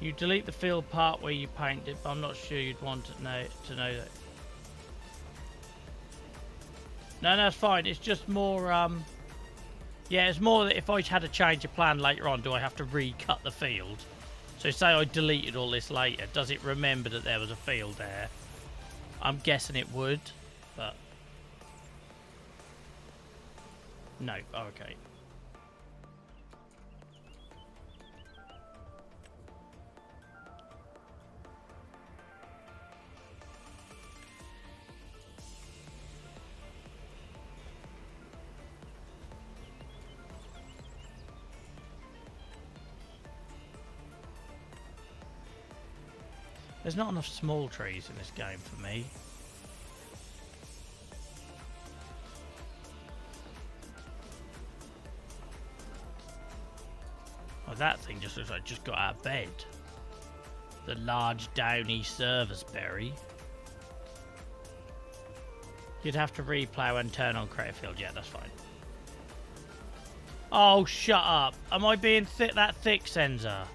You delete the field part where you paint it, but I'm not sure you'd want to know that. No, no, it's fine. It's just more, yeah, it's more that if I had a change of plan later on, do I have to recut the field? So say I deleted all this later, does it remember that there was a field there? I'm guessing it would, but... No, oh, okay. There's not enough small trees in this game for me. Oh, that thing just looks like it just got out of bed. The large downy service berry. You'd have to replow and turn on create field. Yeah, that's fine. Oh, shut up. Am I being that thick, Senza?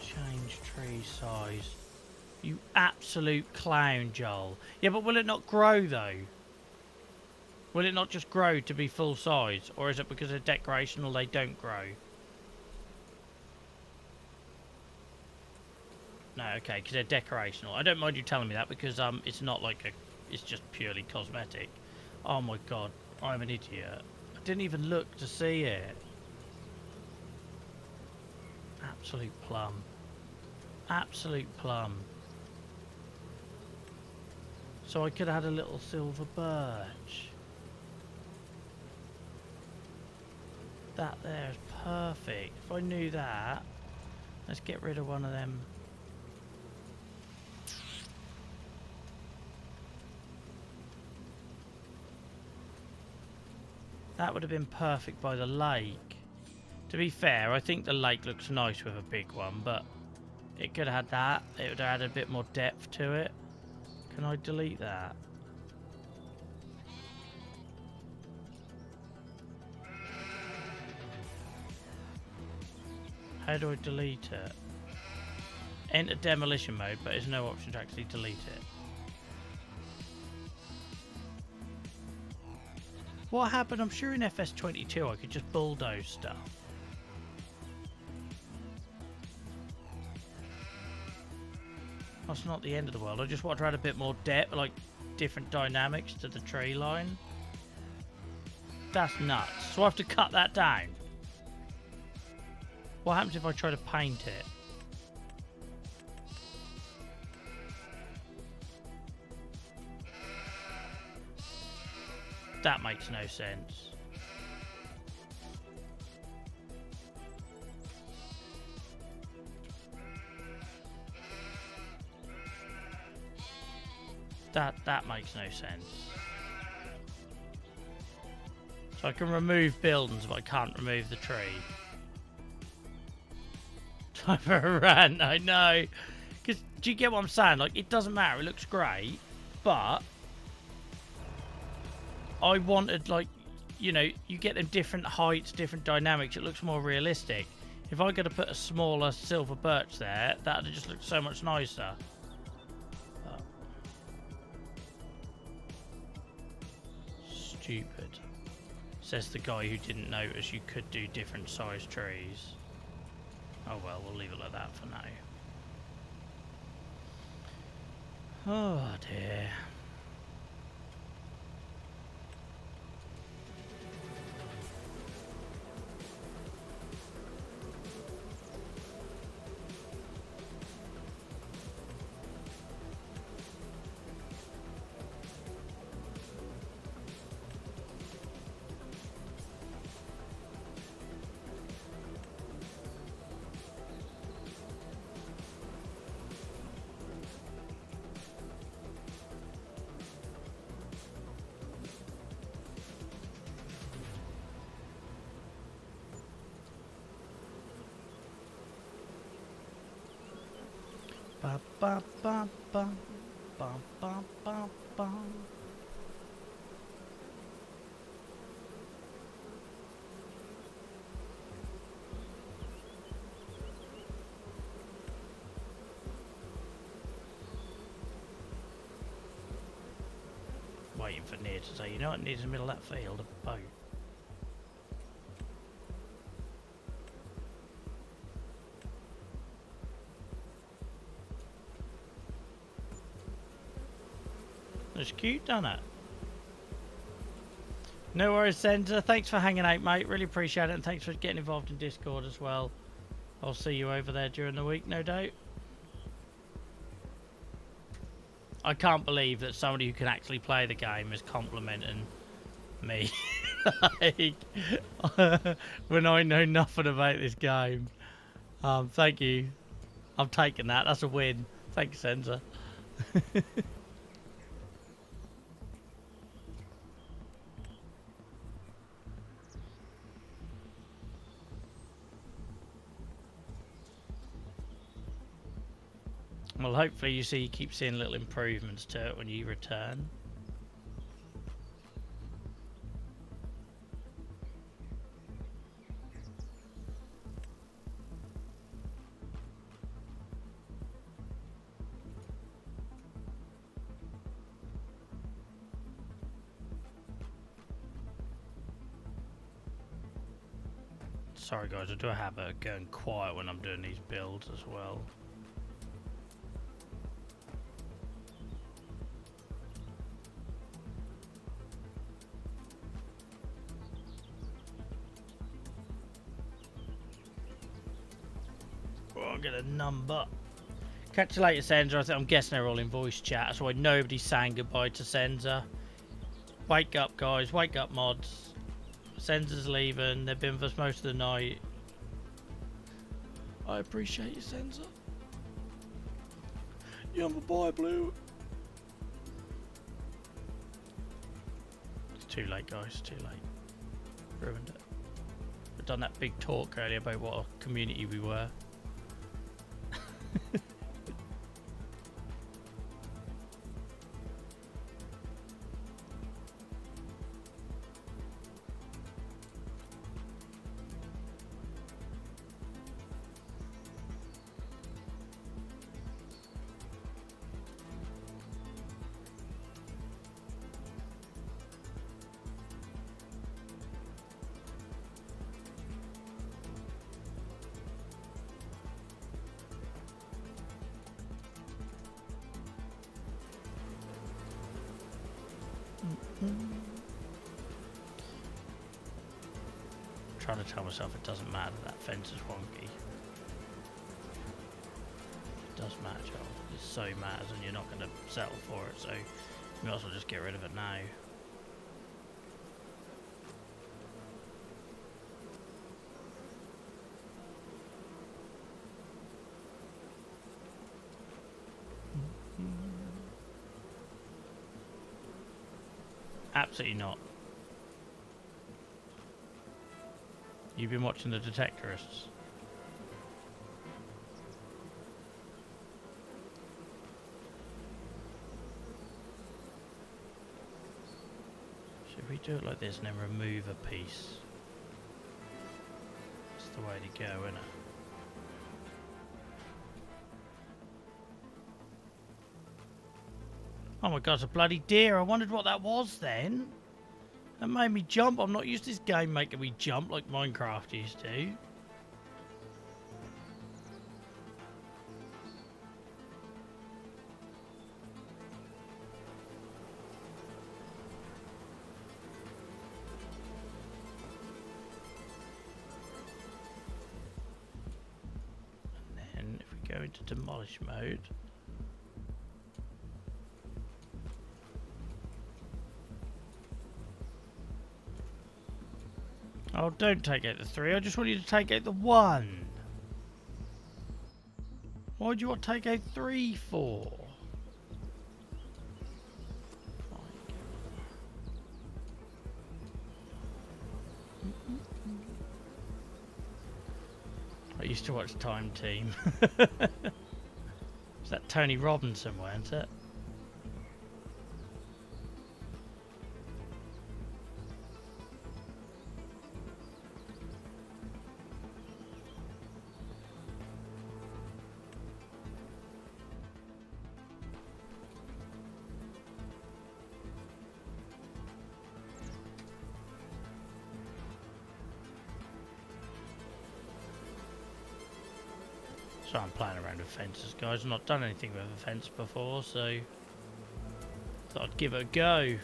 Change tree size. You absolute clown, Joel. Yeah, but will it not grow, though? Will it not just grow to be full size? Or is it because they're decorational they don't grow? No, okay, because they're decorational. I don't mind you telling me that because it's not like a... It's just purely cosmetic. Oh my god, I'm an idiot. I didn't even look to see it. Absolute plum. Absolute plum. So I could have had a little silver birch. That there is perfect. If I knew that, let's get rid of one of them. That would have been perfect by the lake. To be fair, I think the lake looks nice with a big one, but it could have had that. It would have had a bit more depth to it. Can I delete that? How do I delete it? Enter demolition mode, but there's no option to actually delete it. What happened? I'm sure in FS22 I could just bulldoze stuff. That's not the end of the world. I just want to add a bit more depth, like different dynamics to the tree line. That's nuts. So I have to cut that down. What happens if I try to paint it? That makes no sense. That makes no sense. So I can remove buildings, but I can't remove the tree. Time for a rant, I know. Because, do you get what I'm saying? Like, it doesn't matter, it looks great, but I wanted, like, you know, you get them different heights, different dynamics, it looks more realistic. If I could have put a smaller silver birch there, that would have just looked so much nicer. But... Stupid. Says the guy who didn't notice you could do different size trees. Oh well, we'll leave it like that for now. Oh dear. Ba ba ba ba ba ba ba ba. waiting for Near to say, you know what needs in the middle of that field? A boat. It's cute, doesn't it? No worries, Sensor. Thanks for hanging out, mate. Really appreciate it, and thanks for getting involved in Discord as well. I'll see you over there during the week, no doubt. I can't believe that somebody who can actually play the game is complimenting me. Like, when I know nothing about this game. Thank you. I'm taking that. That's a win. Thanks, Sensor. Well, hopefully you keep seeing little improvements to it when you return. Sorry guys, I do have a going quiet when I'm doing these builds as well. I'll get a number. Catch you later, Senza. I'm guessing they're all in voice chat. That's why nobody's saying goodbye to Senza. Wake up, guys. Wake up, mods. Senza's leaving. They've been with us most of the night. I appreciate you, Senza. You're my boy, Blue. It's too late, guys. Too late. Ruined it. We've done that big talk earlier about what a community we were. Trying to tell myself it doesn't matter that fence is wonky. It does matter, Joel. It so matters and you're not going to settle for it, so you might as well just get rid of it now. Absolutely not. You've been watching the Detectorists. Should we do it like this and then remove a piece? That's the way to go, isn't it? Oh my god, it's a bloody deer. I wondered what that was then. That made me jump. I'm not used to this game making me jump like Minecraft used to. And then if we go into demolish mode. Oh, don't take out the 3. I just want you to take out the 1. Why do you want to take out 3 for? I used to watch Time Team. Is that Tony Robinson, weren't it? So I'm playing around with fences, guys. I've not done anything with a fence before, so thought I'd give it a go.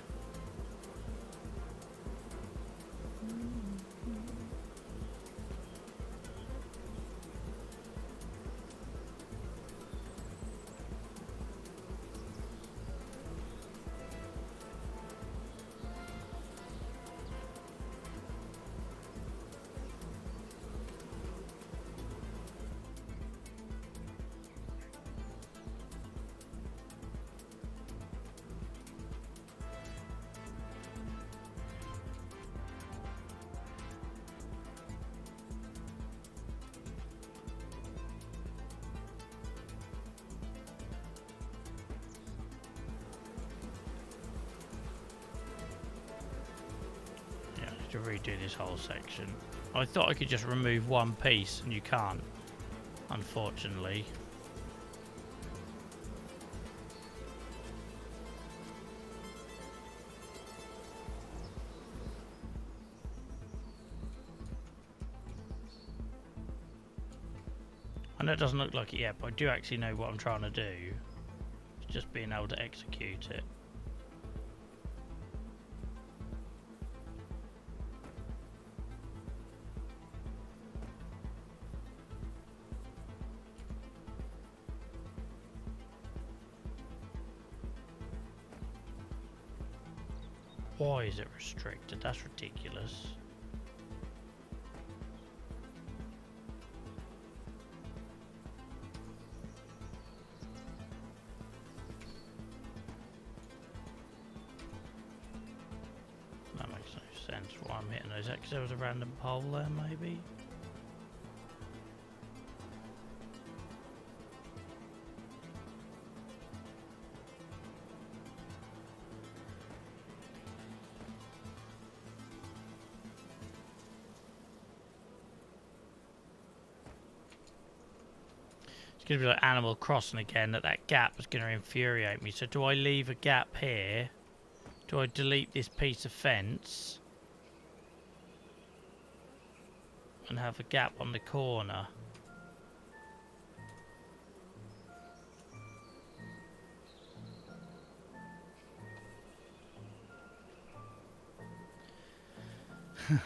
To redo this whole section. I thought I could just remove one piece, and you can't, unfortunately. I know it doesn't look like it yet, but I do actually know what I'm trying to do. It's just being able to execute it. Why is it restricted? That's ridiculous. That makes no sense why I'm hitting those. Is that because there was a random pole there, maybe? It's going to be like Animal Crossing again, that gap is going to infuriate me. So do I leave a gap here? Do I delete this piece of fence? And have a gap on the corner?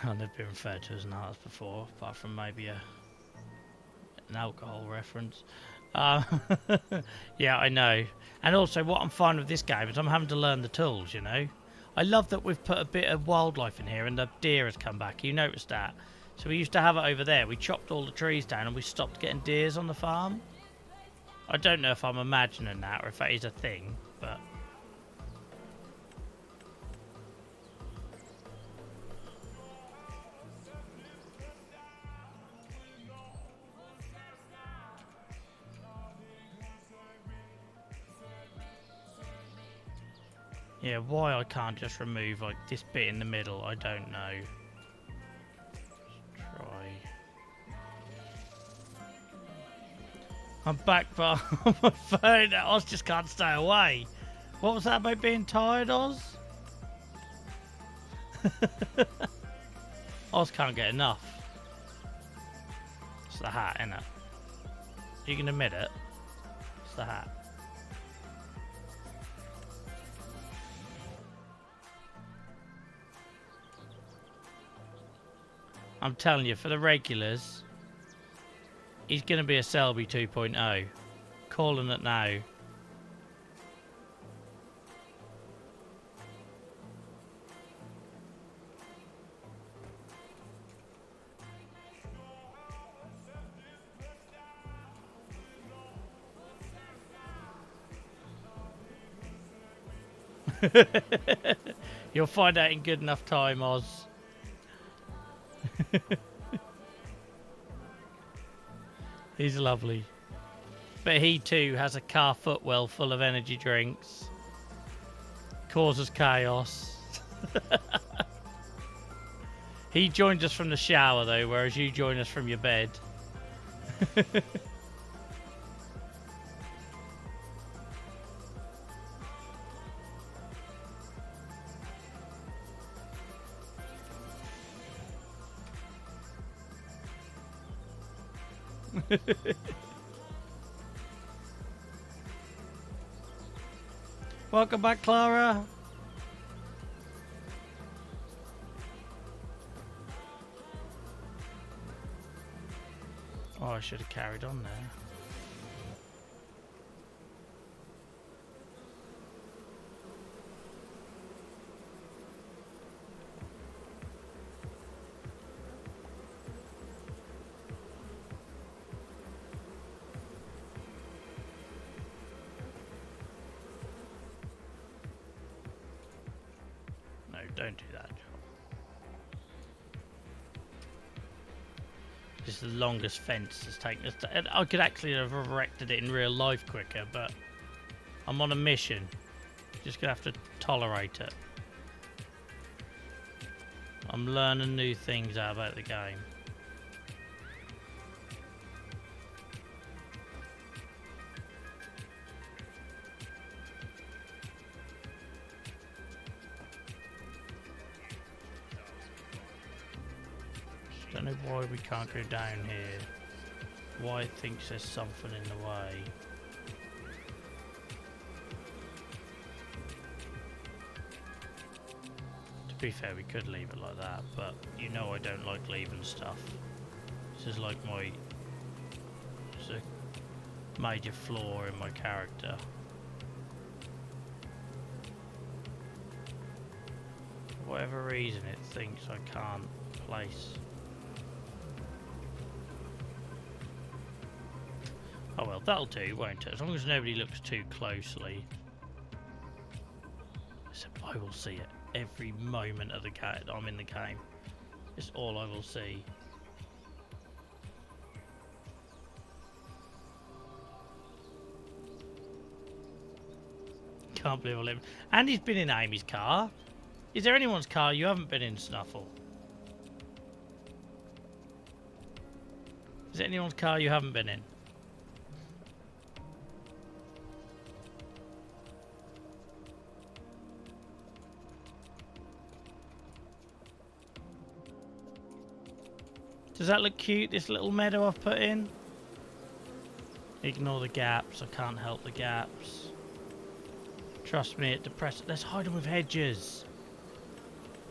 I've never been referred to as an artist before, apart from maybe an alcohol reference. Yeah, I know. And also what I'm finding with this game is I'm having to learn the tools, you know. I love that we've put a bit of wildlife in here and the deer has come back. You noticed that? So we used to have it over there. We chopped all the trees down and we stopped getting deers on the farm. I don't know if I'm imagining that or if that is a thing, but... yeah, why I can't just remove like this bit in the middle, I don't know. Let's try. I'm back, but on my phone, Oz just can't stay away. What was that about being tired, Oz? Oz can't get enough. It's the hat, innit? You can admit it. It's the hat. I'm telling you, for the regulars, he's going to be a Selby 2.0. Calling it now. You'll find out in good enough time, Oz. He's lovely. But he too has a car footwell full of energy drinks. Causes chaos. He joined us from the shower though, whereas you join us from your bed. Welcome back, Clara. Oh, I should have carried on there. No, don't do that, Joel. This is the longest fence it's taken us. I could actually have erected it in real life quicker, but I'm on a mission. Just gonna have to tolerate it. I'm learning new things out about the game. Don't know why we can't go down here. Why it thinks there's something in the way. To be fair, we could leave it like that, but you know I don't like leaving stuff. This is like my... It's a major flaw in my character. For whatever reason it thinks I can't place. Oh well, that'll do, won't it? As long as nobody looks too closely. I will see it every moment of the game. I'm in the game. It's all I will see. Can't believe I live. And he's been in Amy's car. Is there anyone's car you haven't been in, Snuffle? Is there anyone's car you haven't been in? Does that look cute, this little meadow I've put in? Ignore the gaps, I can't help the gaps. Trust me, it depresses. Let's hide them with hedges.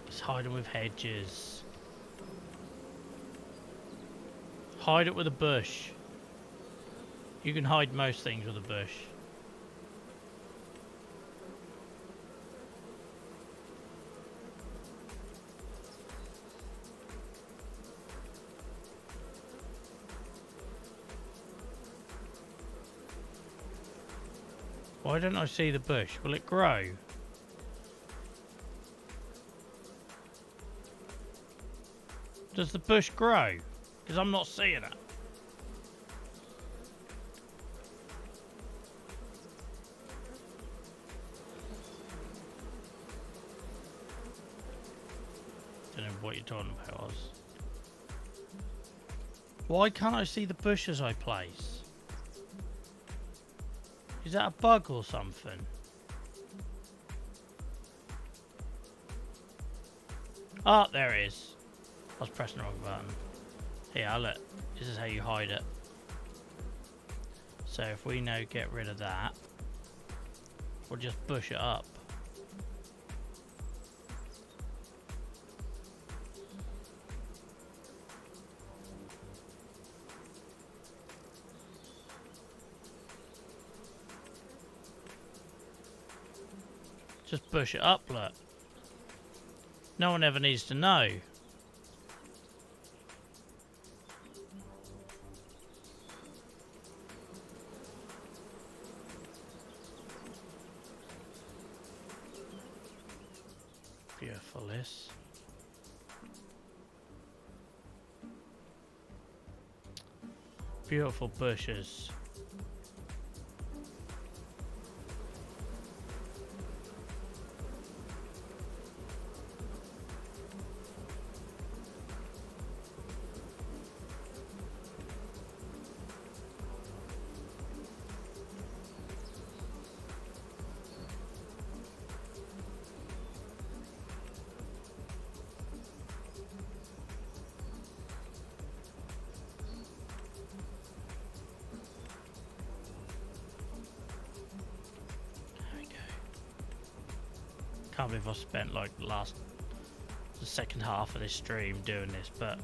Let's hide them with hedges. Hide it with a bush. You can hide most things with a bush. Why don't I see the bush? Will it grow? Does the bush grow? Because I'm not seeing it. Don't know what you're talking about, Oz. Why can't I see the bush as I place? Is that a bug or something? Oh, there it is. I was pressing the wrong button. Here, look. This is how you hide it. So if we now get rid of that, we'll just bush it up. Just push it up, look. No one ever needs to know. Beautiful, this. Beautiful bushes. Can't believe I've spent like the second half of this stream doing this, but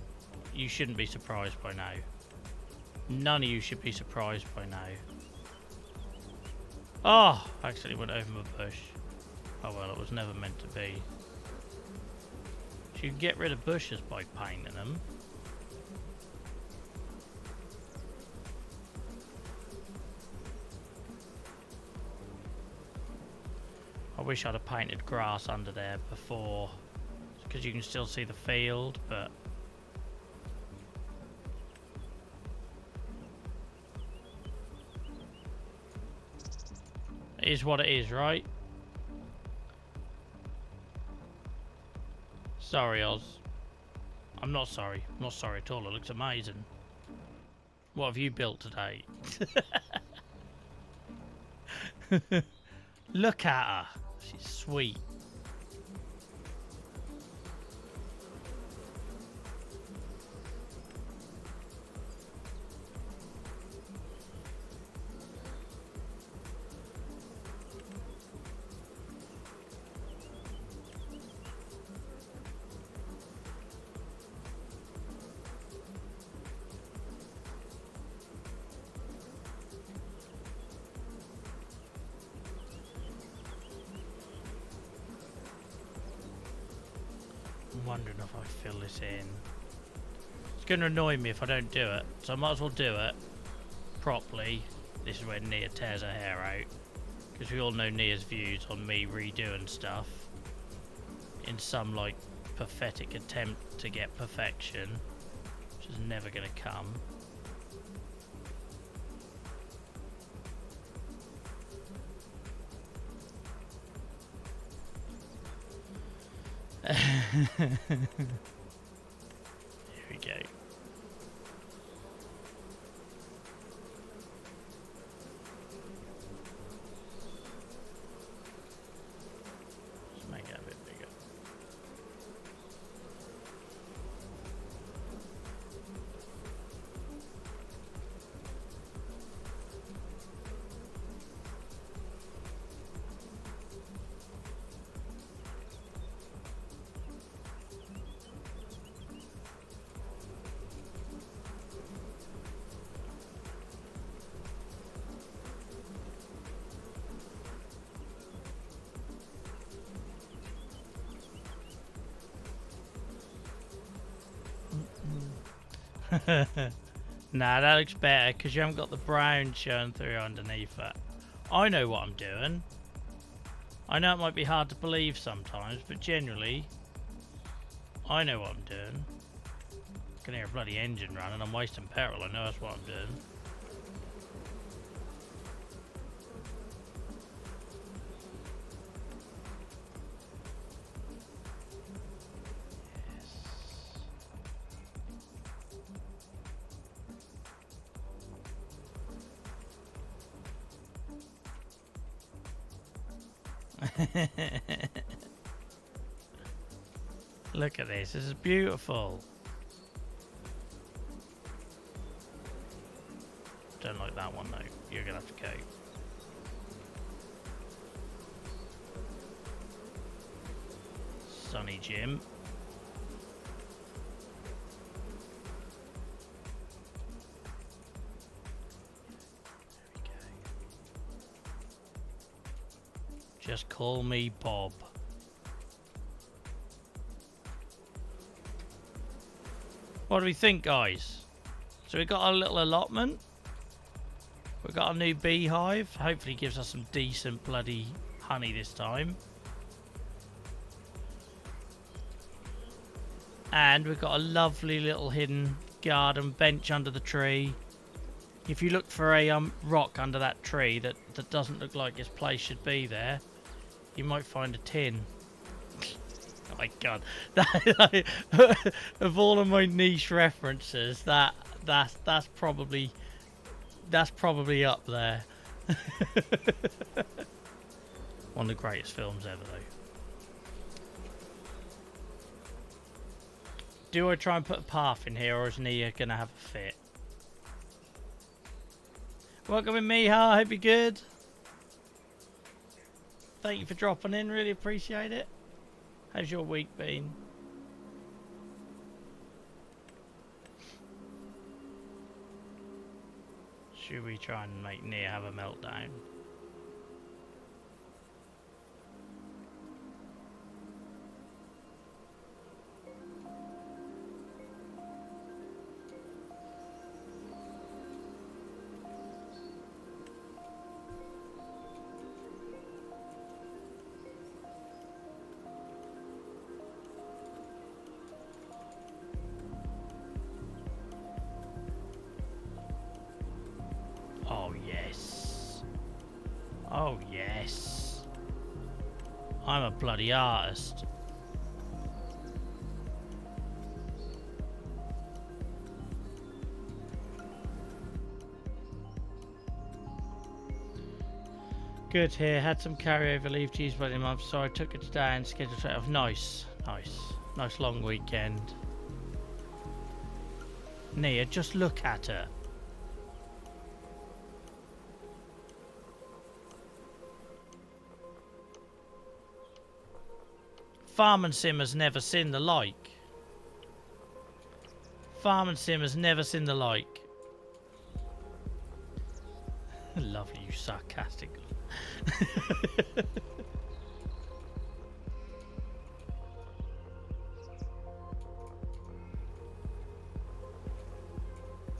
you shouldn't be surprised by now. None of you should be surprised by now. Oh, I accidentally went over my bush. Oh well, it was never meant to be. So you can get rid of bushes by painting them. I wish I'd have painted grass under there before, because you can still see the field, but it is what it is, right? Sorry, Oz. I'm not sorry. I'm not sorry at all. It looks amazing. What have you built today? Look at her. She's sweet. I'm wondering if I fill this in. It's going to annoy me if I don't do it, so I might as well do it properly. This is where Nia tears her hair out, because we all know Nia's views on me redoing stuff in some like pathetic attempt to get perfection, which is never going to come. Here we go. Let's make it a bit bigger. Nah, that looks better because you haven't got the brown showing through underneath it. I know what I'm doing. I know it might be hard to believe sometimes, but generally, I know what I'm doing. I can hear a bloody engine running. I'm wasting petrol. I know that's what I'm doing. Look at this. This is beautiful. Don't like that one though. You're gonna have to go. Sunny Jim. Just call me Bob. What do we think, guys? So we got our little allotment. We've got a new beehive. Hopefully gives us some decent bloody honey this time. And we've got a lovely little hidden garden bench under the tree. If you look for a rock under that tree that doesn't look like its place should be there, you might find a tin. Oh my god! Of all of my niche references, that's probably up there. One of the greatest films ever, though. Do I try and put a path in here, or is Nia gonna have a fit? Welcome in, Miha. Hope you're good. Thank you for dropping in. Really appreciate it. How's your week been? Should we try and make Nia have a meltdown? Oh yes. Oh yes. I'm a bloody artist. Good here. Had some carryover leave cheese by the month, so I took it today and scheduled it off. Nice. Nice long weekend. Nia, just look at her. Farm and Sim has never seen the like. Farm and Sim has never seen the like. Lovely, you sarcastic.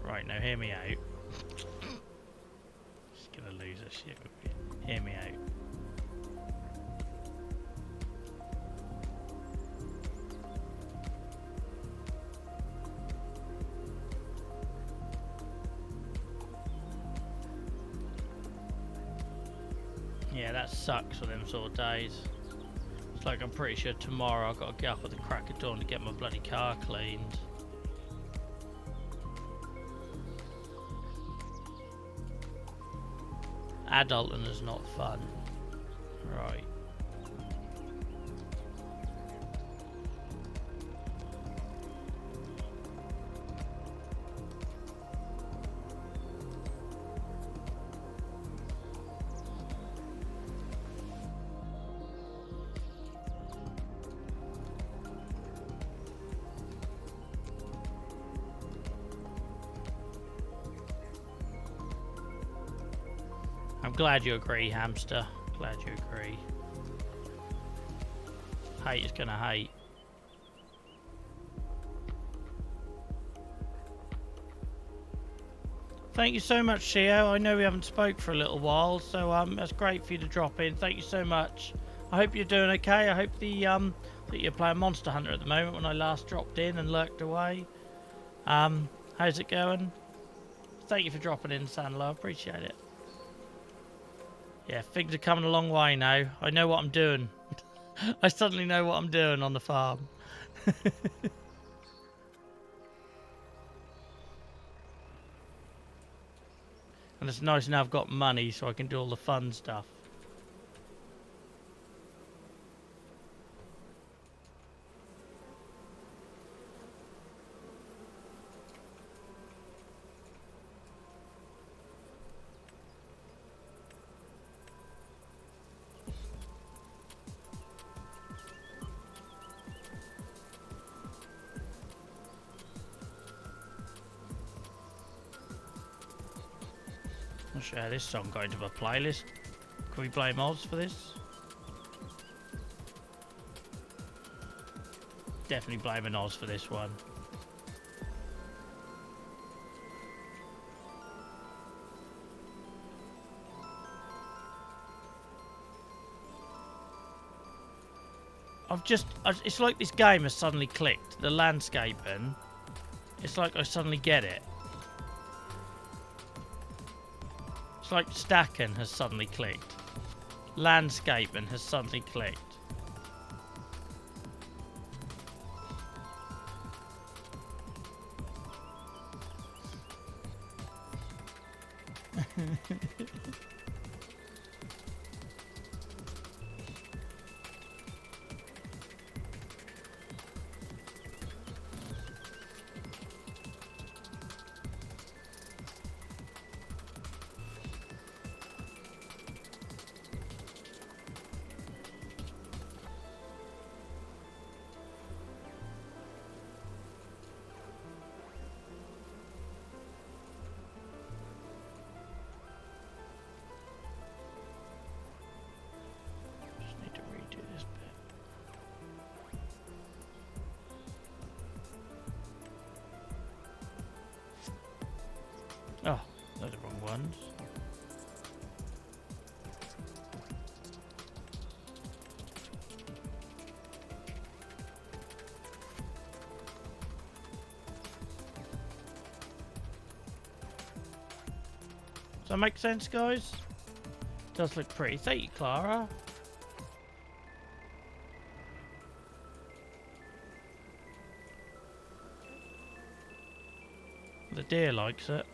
Right, now hear me out. Just gonna lose her shit with me. Hear me out. Yeah, that sucks for them sort of days. It's like I'm pretty sure tomorrow I've got to get up at the crack of dawn to get my bloody car cleaned. Adulting is not fun. Right. I'm glad you agree, hamster. Glad you agree. Hate is gonna hate. Thank you so much, Shio. I know we haven't spoke for a little while, so that's great for you to drop in. Thank you so much. I hope you're doing okay. I hope that you're playing Monster Hunter at the moment. When I last dropped in and lurked away, how's it going? Thank you for dropping in, Sandler. I appreciate it. Yeah, things are coming a long way now. I know what I'm doing. I suddenly know what I'm doing on the farm. And it's nice now I've got money so I can do all the fun stuff. I'll share this song going to a playlist. Can we play mods for this? Definitely blaming Oz for this one. It's like this game has suddenly clicked. The landscaping. It's like I suddenly get it. It's like stacking has suddenly clicked. Landscaping has suddenly clicked. ones. Does that make sense, guys? Does look pretty. Thank you, Clara. The deer likes it.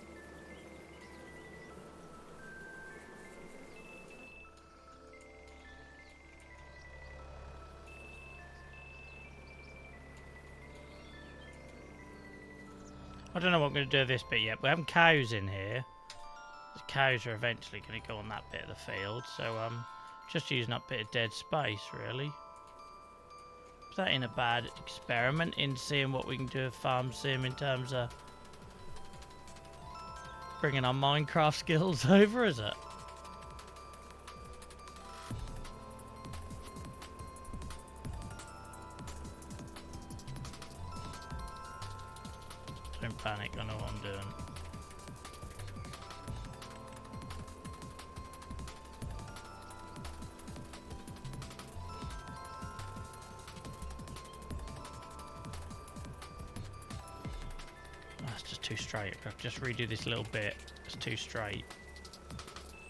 I don't know what I'm going to do with this bit yet. We're having cows in here. The cows are eventually going to go on that bit of the field, so just using up a bit of dead space, really. Is that in a bad experiment in seeing what we can do with farm sim in terms of bringing our Minecraft skills over, is it? Don't panic, I know what I'm doing. That's just too straight. I've just redo this little bit. It's too straight.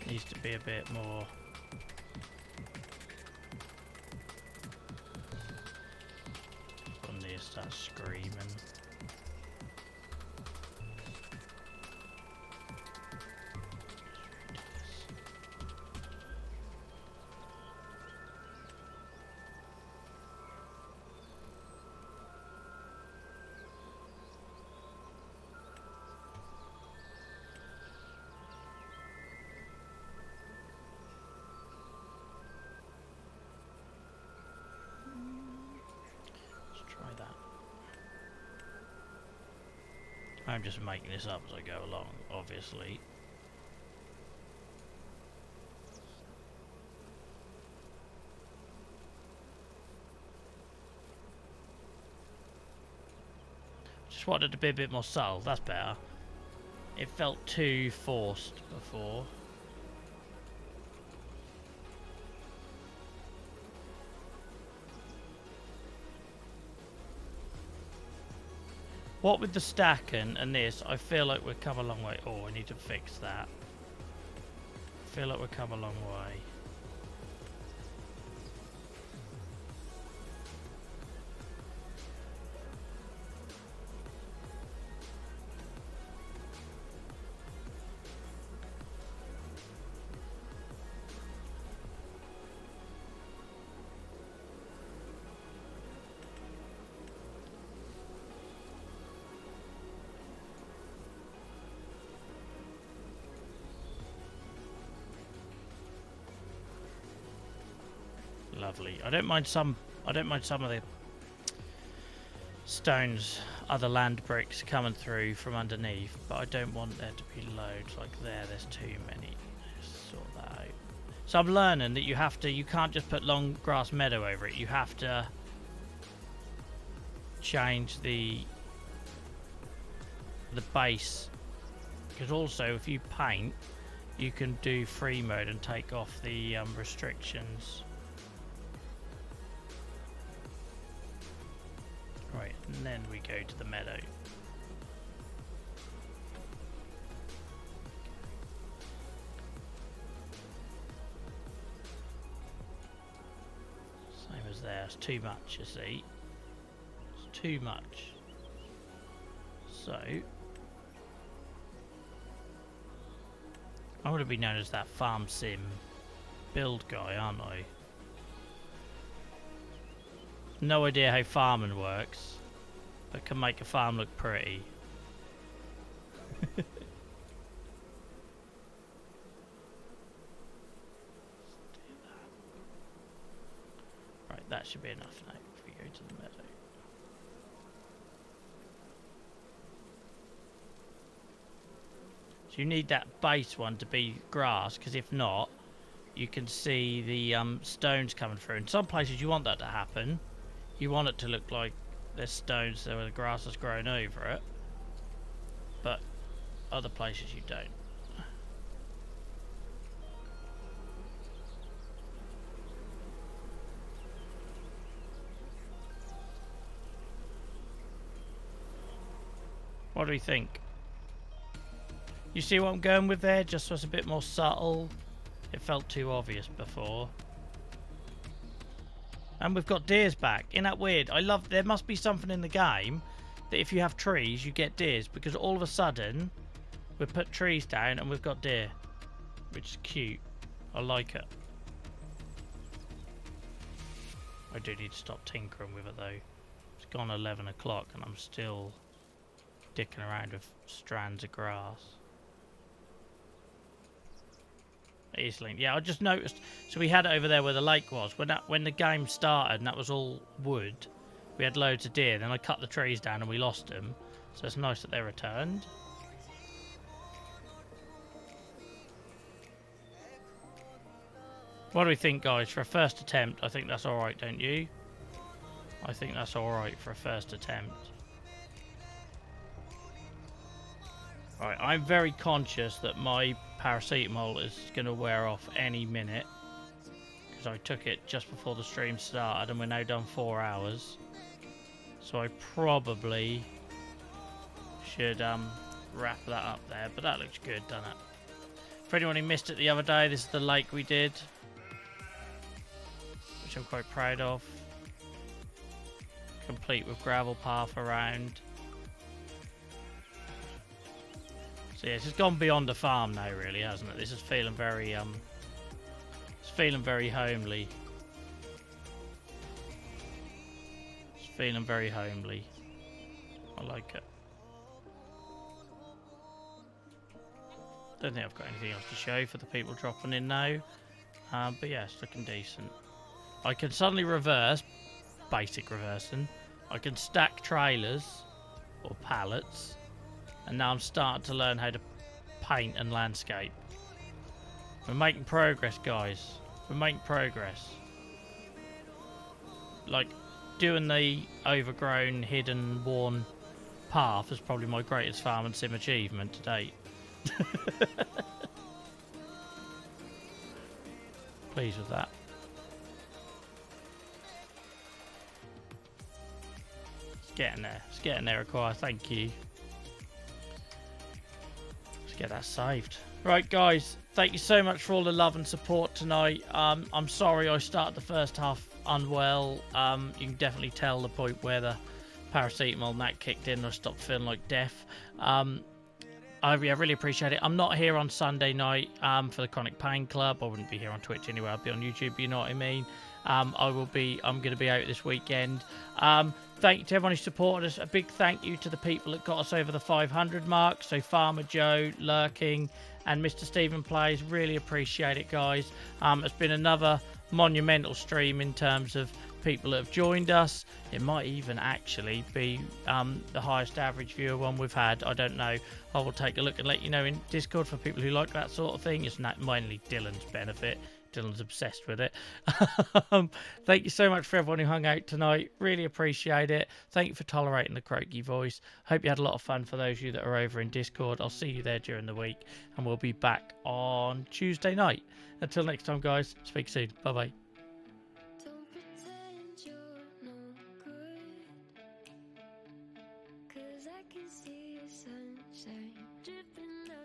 Needs to be a bit more. One near starts screaming. I'm just making this up as I go along, obviously. Just wanted it to be a bit more subtle, that's better. It felt too forced before. What with the stacking and this, I feel like we've come a long way. Oh, I need to fix that. I feel like we've come a long way. Lovely. I don't mind some of the stones, other land bricks coming through from underneath, but I don't want there to be loads like there's too many. Just sort that out. So I'm learning that you can't just put long grass meadow over it. You have to change the base, because also if you paint, you can do free mode and take off the restrictions. Right, and then we go to the meadow. Same as there, it's too much, you see. It's too much. So, I want to be known as that farm sim build guy, aren't I? No idea how farming works, but can make a farm look pretty. Right, that should be enough now if we go to the meadow. So you need that base one to be grass, because if not, you can see the stones coming through. In some places you want that to happen. You want it to look like there's stones there where the grass has grown over it, but other places you don't. What do we think? You see what I'm going with there? Just so it's a bit more subtle. It felt too obvious before. And we've got deers back. Isn't that weird? I love... There must be something in the game that if you have trees, you get deers. Because all of a sudden, we've put trees down and we've got deer. Which is cute. I like it. I do need to stop tinkering with it though. It's gone 11 o'clock and I'm still dicking around with strands of grass. It is linked. Yeah, I just noticed. So we had it over there where the lake was. When the game started and that was all wood, we had loads of deer. Then I cut the trees down and we lost them. So it's nice that they returned. What do we think, guys? For a first attempt, I think that's alright, don't you? I think that's alright for a first attempt. Right, I'm very conscious that my paracetamol is going to wear off any minute. Because I took it just before the stream started and we're now done 4 hours. So I probably should wrap that up there. But that looks good, doesn't it? For anyone who missed it the other day, this is the lake we did. Which I'm quite proud of. Complete with gravel path around. So yeah, it's just gone beyond the farm now, really, hasn't it? This is feeling very it's feeling very homely. It's feeling very homely. I like it. Don't think I've got anything else to show for the people dropping in now. But yeah, it's looking decent. I can suddenly reverse, basic reversing. I can stack trailers or pallets. And now I'm starting to learn how to paint and landscape. We're making progress, guys. We're making progress. Like, doing the overgrown, hidden, worn path is probably my greatest farm and sim achievement to date. Pleased with that. It's getting there. It's getting there, Achy. Thank you. Let's get that saved. Right, guys. Thank you so much for all the love and support tonight. I'm sorry I started the first half unwell. You can definitely tell the point where the paracetamol and that kicked in and I stopped feeling like death. I really appreciate it. I'm not here on Sunday night for the Chronic Pain Club. I wouldn't be here on Twitch anyway. I'll be on YouTube, you know what I mean. I'm going to be out this weekend. Thank you to everyone who supported us. A big thank you to the people that got us over the 500 mark. So Farmer Joe, Lurking, and Mr. Stephen Plays. Really appreciate it, guys. It's been another monumental stream in terms of people that have joined us. It might even actually be the highest average viewer one we've had. I don't know. I will take a look and let you know in Discord for people who like that sort of thing. It's not mainly Dylan's benefit. Dylan's obsessed with it. Thank you so much for everyone who hung out tonight. Really appreciate it. Thank you for tolerating the croaky voice. Hope you had a lot of fun. For those of you that are over in Discord, I'll see you there during the week, and we'll be back on Tuesday night. Until next time, guys, speak soon. Bye bye.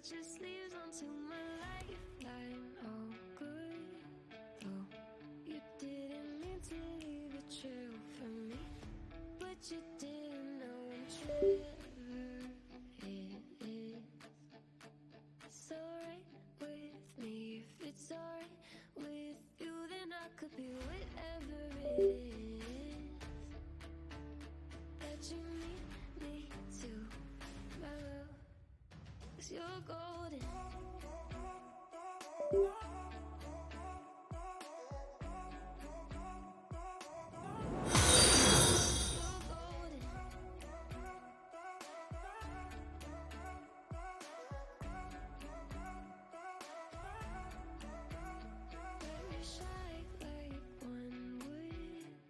Just leaves onto my lifeline. Oh, good. Though you didn't mean to leave a trail for me, but you didn't know untrue it is. It's alright with me. If it's alright with you, then I could be whatever it is that you need me to, my love. 'Cause you're golden. Wish I like one would.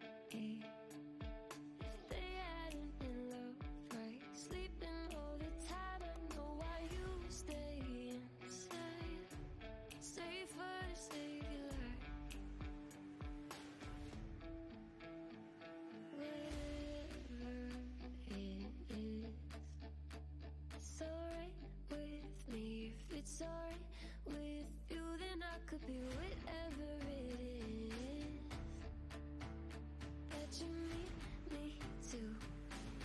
could be whatever